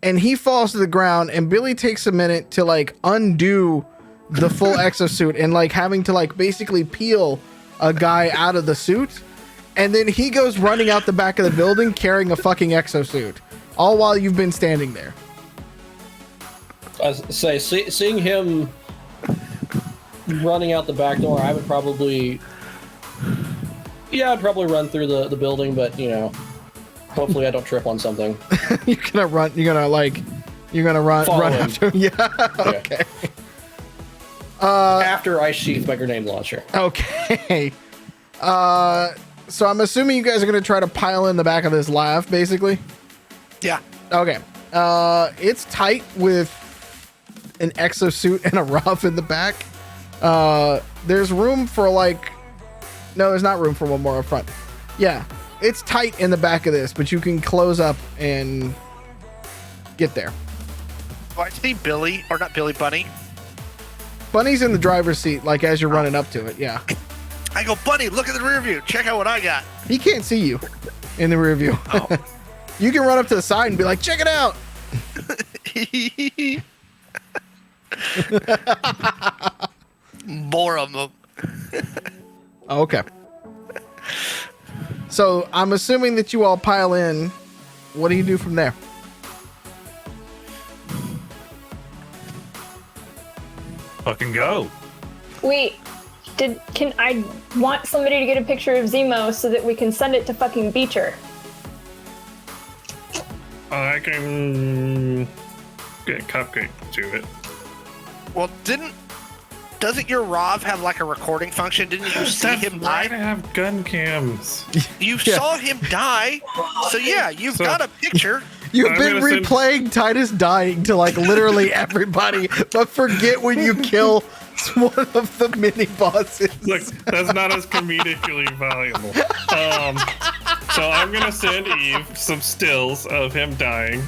and he falls to the ground. And Billy takes a minute to like undo the full exosuit and like having to like basically peel a guy out of the suit, and then he goes running out the back of the building carrying a fucking exosuit, all while you've been standing there. I say, seeing him running out the back door, I would probably, I'd probably run through the building, but you know, hopefully I don't trip on something. You're gonna run. You're gonna run Follow him. after him. Yeah. Okay. After I sheath my grenade launcher. Okay. So I'm assuming you guys are gonna try to pile in the back of this lav, basically. Yeah. Okay. It's tight with an exosuit and a ROV in the back. There's room for like, no, there's not room for one more up front. Yeah, it's tight in the back of this, but you can close up and get there. Oh, I see Billy, or not Billy, Bunny. Bunny's in the driver's seat, like as you're running up to it. Yeah. I go, Bunny, look at the rear view. Check out what I got. He can't see you in the rear view. Oh. You can run up to the side and be like, check it out. More of them. Okay. So I'm assuming that you all pile in. What do you do from there? Fucking go. Wait, can I want somebody to get a picture of Zemo so that we can send it to fucking Beecher? I can get Cupcake to it. Well, doesn't your ROV have like a recording function? Didn't you see That's him why I die? have gun cams. You saw him die. So yeah, you've got a picture. You've I'm been gonna send- replaying Titus dying to like literally everybody, but forget when you kill one of the mini bosses. Look, that's not as comedically valuable. So I'm gonna send Eve some stills of him dying,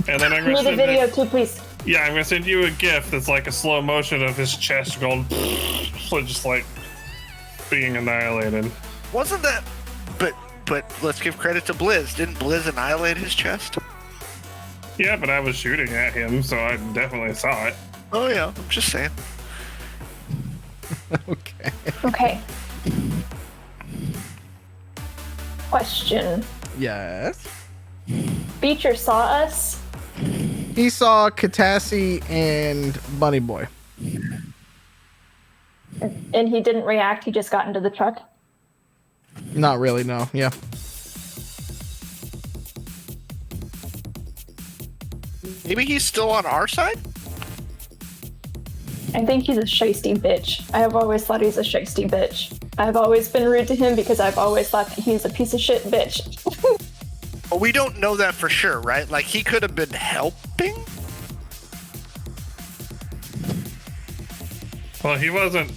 and then I'm gonna Need a send video too, please. Yeah, I'm gonna send you a GIF that's like a slow motion of his chest going, so just like being annihilated. Wasn't that? But let's give credit to Blizz. Didn't Blizz annihilate his chest? Yeah, but I was shooting at him, so I definitely saw it. Oh yeah, I'm just saying. Okay. Okay. Question. Yes. Beecher saw us. He saw Catassie and Bunny Boy. And he didn't react, he just got into the truck. Not really, no. Yeah. Maybe he's still on our side? I think he's a shisty bitch. I have always thought he's a shisty bitch. I've always been rude to him because I've always thought that he's a piece of shit bitch. Well, we don't know that for sure, right? Like, he could have been helping? Well, he wasn't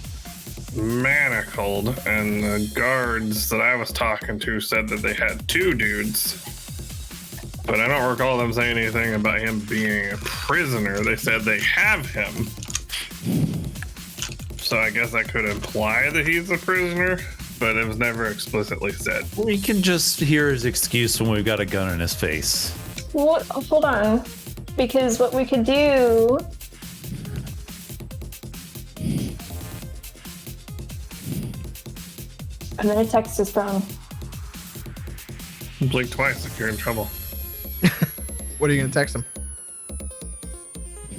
manacled, and the guards that I was talking to said that they had two dudes. But I don't recall them saying anything about him being a prisoner. They said they have him. So I guess that could imply that he's a prisoner, but it was never explicitly said. We can just hear his excuse when we've got a gun in his face. What? Hold on. Because what we could do... I'm gonna text his phone. Blink twice if you're in trouble. What are you gonna text him?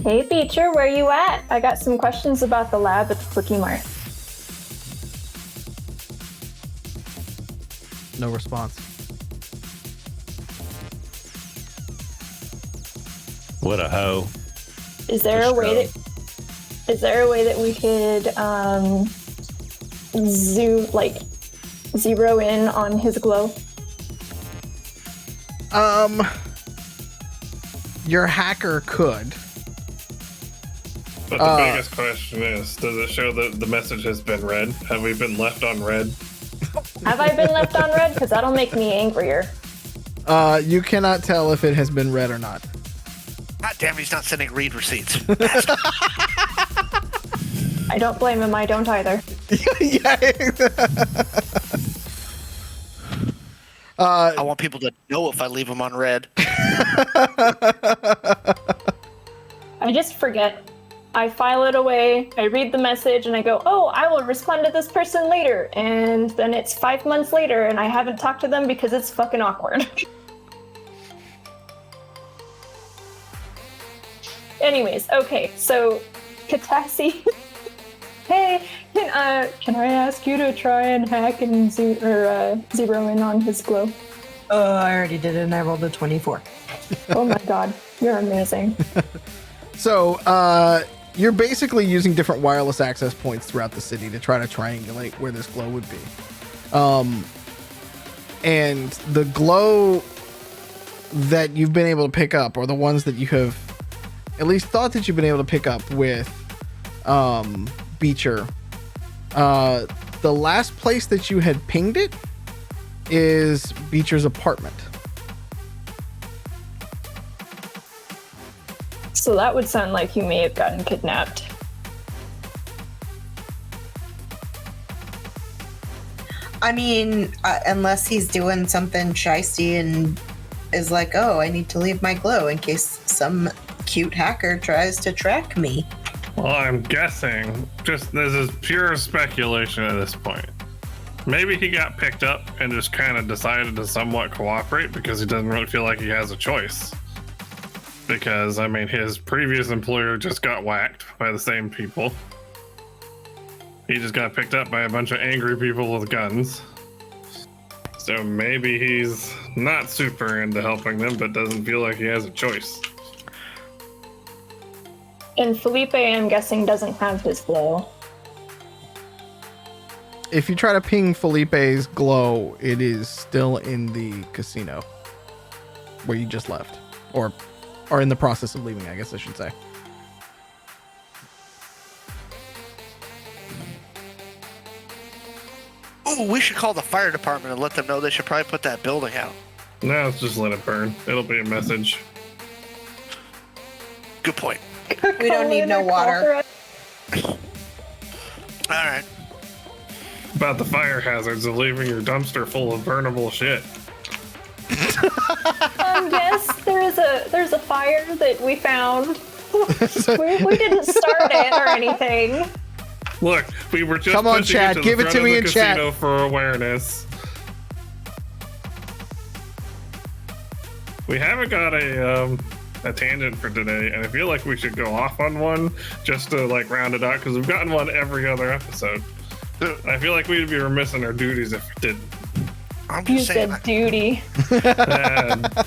Hey, Beecher, where you at? I got some questions about the lab at the Quickie Mart. No response. What a hoe. Is there a way that we could zero in on his glow? Your hacker could. But the biggest question is, does it show that the message has been read? Have we been left on red? Have I been left on red? Because that'll make me angrier. You cannot tell if it has been read or not. God damn, he's not sending read receipts. I don't blame him. I don't either. I want people to know if I leave them on red. I just forget. I file it away, I read the message, and I go, oh, I will respond to this person later. And then it's 5 months later, and I haven't talked to them because it's fucking awkward. Anyways, okay, so Catassie. Hey, can I ask you to try and hack and zero in on his glow? I already did it and I rolled a 24. Oh my god, you're amazing. So, you're basically using different wireless access points throughout the city to try to triangulate where this glow would be. And the glow that you've been able to pick up, or the ones that you have at least thought that you've been able to pick up with Beecher, the last place that you had pinged it is Beecher's apartment. So that would sound like you may have gotten kidnapped. I mean, unless he's doing something shisty and is like, oh, I need to leave my glow in case some cute hacker tries to track me. Well, I'm guessing, just this is pure speculation at this point. Maybe he got picked up and just kind of decided to somewhat cooperate because he doesn't really feel like he has a choice. Because, I mean, his previous employer just got whacked by the same people. He just got picked up by a bunch of angry people with guns. So maybe he's not super into helping them, but doesn't feel like he has a choice. And Filipe, I'm guessing, doesn't have his glow. If you try to ping Felipe's glow, it is still in the casino where you just left, or in the process of leaving, I guess I should say. Oh, we should call the fire department and let them know they should probably put that building out. No, let's just let it burn. It'll be a message. Good point. We don't need no water. All right. About the fire hazards of leaving your dumpster full of burnable shit. Yes, there's a fire that we found. we didn't start it or anything. Look, we were just come on, pushing Chad, it to give the it front to me of in the chat casino for awareness. We haven't got a tangent for today, and I feel like we should go off on one just to like round it out because we've gotten one every other episode. I feel like we'd be remiss in our duties if we didn't. I'm You just saying. said duty.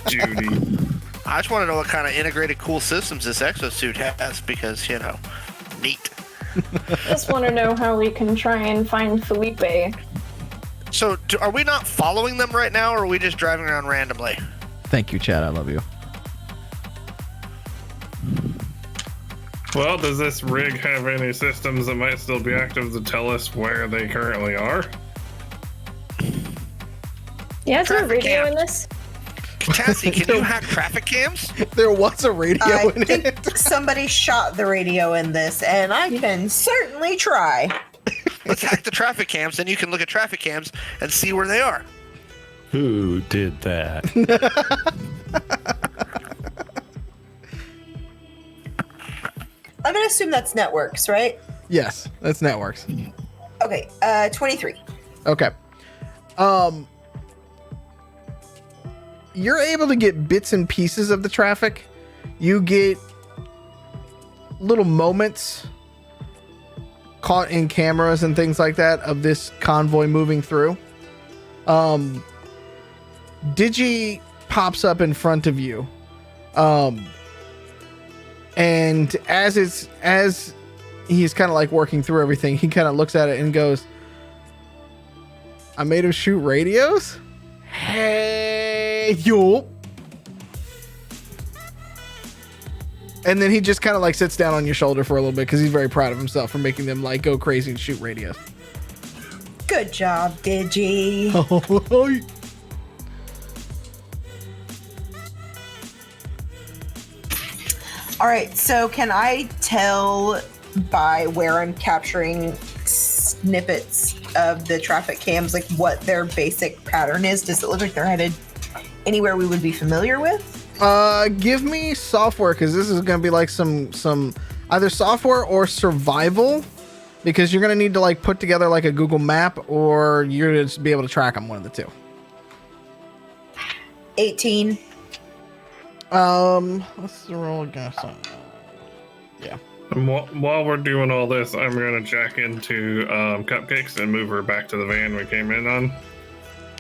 Judy. I just want to know what kind of integrated cool systems this exosuit has because, you know, neat. Just want to know how we can try and find Filipe. So, are we not following them right now, or are we just driving around randomly? Thank you, Chad. I love you. Well, does this rig have any systems that might still be active to tell us where they currently are? Yeah, is there a Traffic radio cam. in this? Catassie, can you hack traffic cams? There was a radio I in think it. somebody shot the radio in this, and I can certainly try. Let's hack the traffic cams, then you can look at traffic cams and see where they are. Who did that? I'm gonna assume that's networks, right? Yes, that's networks. Okay, 23. Okay. You're able to get bits and pieces of the traffic. You get little moments caught in cameras and things like that of this convoy moving through. Digi pops up in front of you. And as he's kind of like working through everything, he kind of looks at it and goes, I made him shoot radios? Hey, yo. And then he just kind of like sits down on your shoulder for a little bit because he's very proud of himself for making them like go crazy and shoot radios. Good job, Digi. All right, so can I tell by where I'm capturing snippets of the traffic cams, like what their basic pattern is? Does it look like they're headed anywhere we would be familiar with? Give me software, because this is going to be like some either software or survival, because you're going to need to like put together like a Google map, or you're going to be able to track them, one of the two. 18. Let's roll again. Yeah. And while we're doing all this, I'm gonna jack into Cupcakes and move her back to the van we came in on.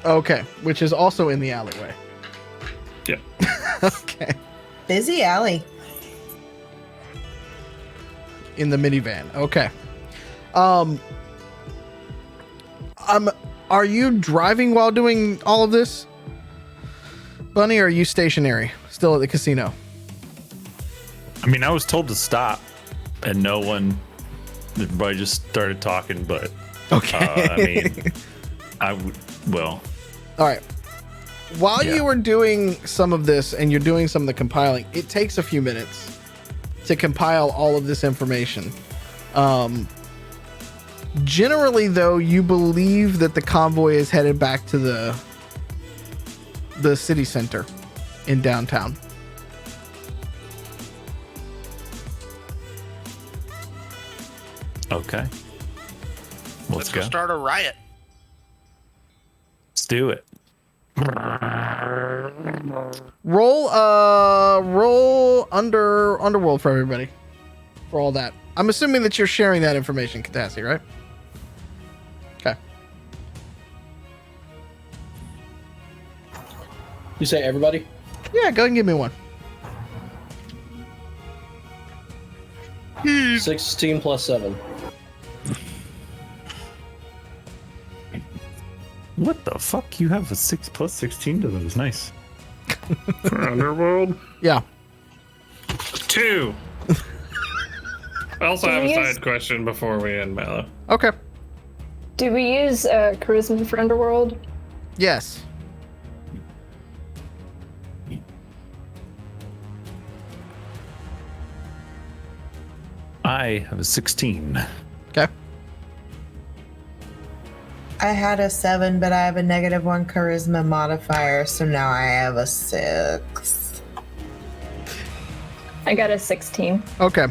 Okay, which is also in the alleyway. Yeah. Okay. Busy alley. In the minivan. Okay. Are you driving while doing all of this, Bunny, or are you stationary still at the casino? I mean, I was told to stop, and everybody just started talking, but Okay. I mean, well. All right. While Yeah. you were doing some of this and you're doing some of the compiling, it takes a few minutes to compile all of this information. Generally, though, you believe that the convoy is headed back to the city center in downtown. Okay. Let's go. Start a riot. Let's do it. Roll underworld for everybody. For all that. I'm assuming that you're sharing that information, Catassie, right? Okay. You say everybody? Yeah, go ahead and give me one. 16 plus 7. What the fuck? You have a 6 plus 16 to those. Nice. For Underworld? Yeah. 2. I also have a Yes. side question before we end, Mallo. Okay. Do we use charisma for Underworld? Yes. I have a 16. Okay. I had a 7, but I have a -1 charisma modifier, so now I have a 6. I got a 16. Okay.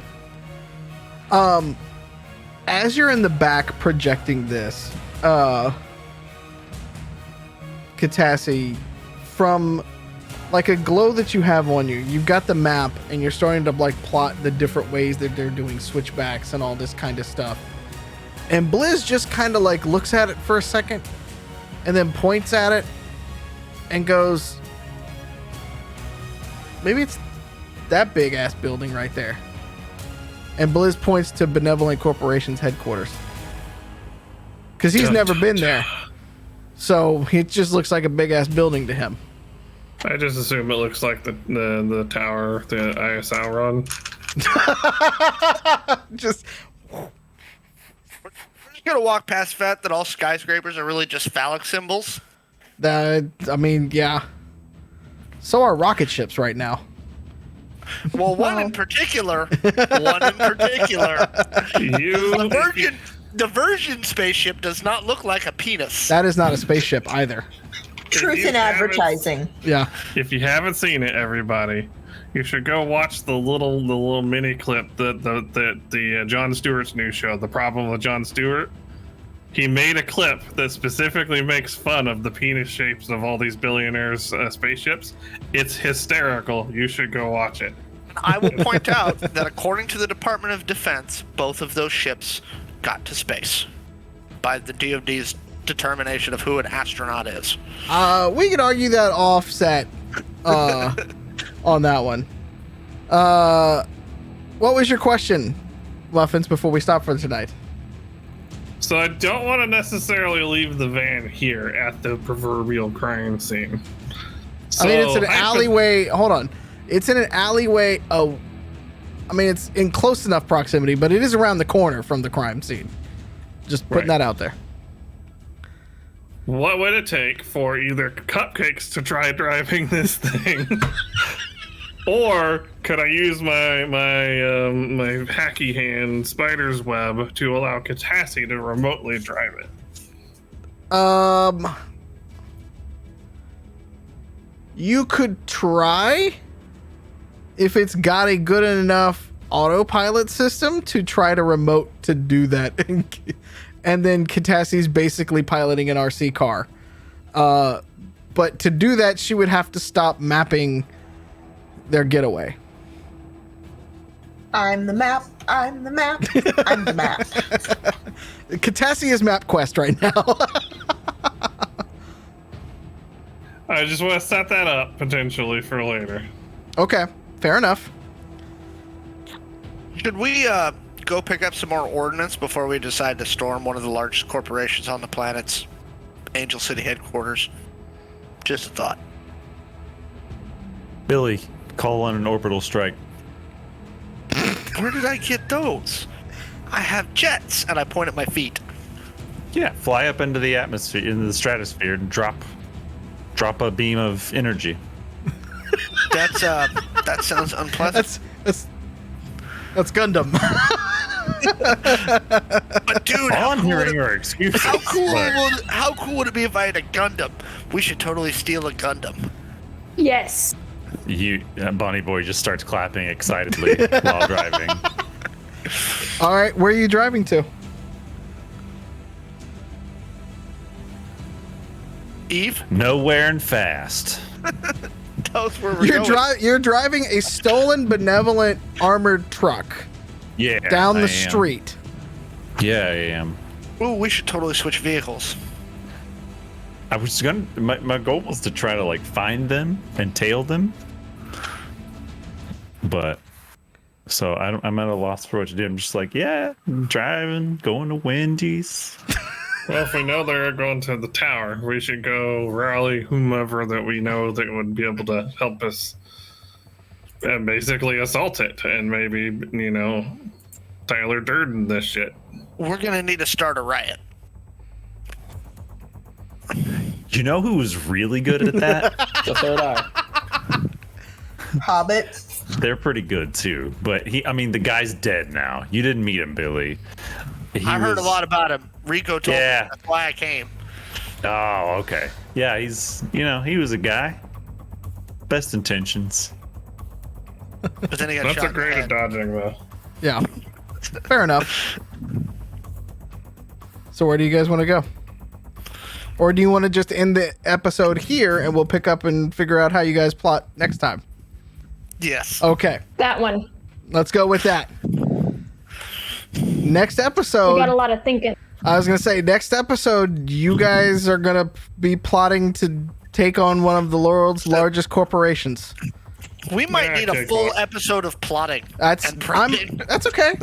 As you're in the back projecting this, Catassie, from like a glow that you have on you, you've got the map and you're starting to like plot the different ways that they're doing switchbacks and all this kind of stuff. And Blizz just kind of like looks at it for a second and then points at it and goes, maybe it's that big ass building right there. And Blizz points to Benevolent Corporation's headquarters. Because he's never been there. So it just looks like a big ass building to him. I just assume it looks like the tower the ISL run. Just You're gonna walk past that all skyscrapers are really just phallic symbols. that, I mean, yeah. So are rocket ships right now. Well, one in particular. The Virgin spaceship does not look like a penis. That is not a spaceship either. Truth in advertising. Yeah. If you haven't seen it, everybody, you should go watch the little mini clip the Jon Stewart's new show, The Problem with Jon Stewart. He made a clip that specifically makes fun of the penis shapes of all these billionaires' spaceships. It's hysterical. You should go watch it. I will point out that according to the Department of Defense, both of those ships got to space by the DoD's determination of who an astronaut is. We could argue that offset on that one. What was your question, Muffins, before we stop for tonight? So I don't want to necessarily leave the van here at the proverbial crime scene. I mean, it's an alleyway. Hold on. It's in an alleyway. Oh, I mean, it's in close enough proximity, but it is around the corner from the crime scene. Just putting that out there. What would it take for either Cupcakes to try driving this thing, or could I use my hacky hand spider's web to allow Catassie to remotely drive it? You could try if it's got a good enough autopilot system to try to remote to do that. And then Catassie's basically piloting an RC car. But to do that, she would have to stop mapping their getaway. I'm the map. I'm the map. I'm the map. Catassie is MapQuest right now. I just want to set that up potentially for later. Okay, fair enough. Should we go pick up some more ordnance before we decide to storm one of the largest corporations on the planet's Angel City headquarters? Just a thought. Billy, call on an orbital strike. Where did I get those? I have jets, and I point at my feet. Yeah, fly up into the atmosphere, into the stratosphere, and drop a beam of energy. That sounds unpleasant. That's Gundam. But dude, All I'm hearing are excuses. how cool would it be if I had a Gundam? We should totally steal a Gundam. Yes. Bonnie Boy just starts clapping excitedly while driving. All right, where are you driving to? Eve? Nowhere and fast. Tell us where we're going. You're driving a stolen benevolent armored truck Yeah. down I the am. street. Yeah, I am. Ooh, we should totally switch vehicles. I was gonna. My goal was to try to find them and tail them, but so I'm at a loss for what to do. I'm just I'm driving, going to Wendy's. Well, if we know they're going to the tower, we should go rally whomever that we know that would be able to help us and basically assault it and maybe, Tyler Durden this shit. We're gonna need to start a riot. You know who was really good at that? The Third Eye. Hobbit. They're pretty good too, but the guy's dead now. You didn't meet him, Billy. I heard a lot about him. Rico told me that's why I came. Oh, okay. Yeah, he's he was a guy. Best intentions. But then he got That's shot a in the great head. at dodging, though. Yeah, fair enough. So where do you guys want to go? Or do you want to just end the episode here and we'll pick up and figure out how you guys plot next time? Yes. Okay, That one. let's go with that. Next We episode, got a lot of thinking. I was going to say, next episode, you guys are going to be plotting to take on one of the world's largest corporations. We might Yeah, need a okay, full cool. episode of plotting. That's and prepping. that's okay.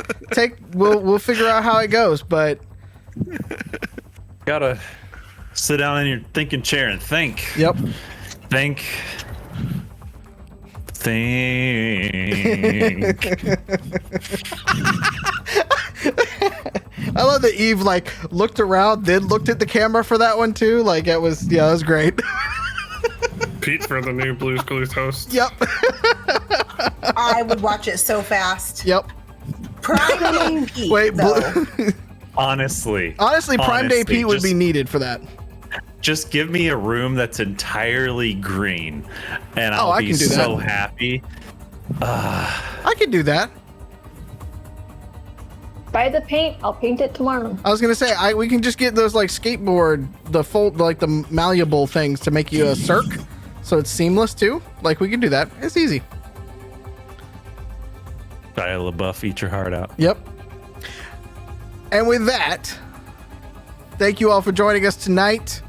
We'll figure out how it goes, but Gotta sit down in your thinking chair and think. yep. Think. I love that Eve looked around, then looked at the camera for that one too. That was great. Pete for the new Blue's Clues host. Yep. I would watch it so fast. Yep. Prime Day Pete, Wait, though. Honestly, Prime Day Pete would be needed for that. Just give me a room that's entirely green, and I'll I be can do so that. happy. I could do that. Buy the paint. I'll paint it tomorrow. I was gonna say we can just get those like skateboard, the malleable things to make you a circ, so it's seamless too. Like we can do that. It's easy. Shia LaBeouf, eat your heart out. Yep. And with that, thank you all for joining us tonight.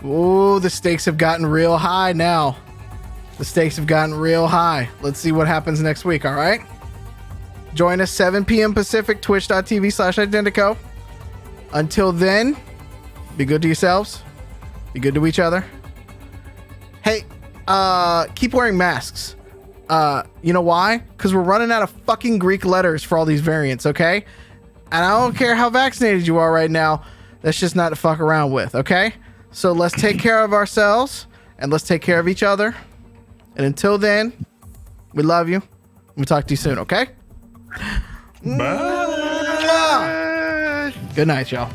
Ooh, the stakes have gotten real high now. The stakes have gotten real high. Let's see what happens next week, all right? Join us 7 p.m. Pacific, twitch.tv/Identico. Until then, be good to yourselves. Be good to each other. Hey, keep wearing masks. You know why? Because we're running out of fucking Greek letters for all these variants, okay? And I don't care how vaccinated you are right now. That's just not to fuck around with, okay? So let's take care of ourselves and let's take care of each other. And until then, we love you. We'll talk to you soon, okay? Bye. Good night, y'all.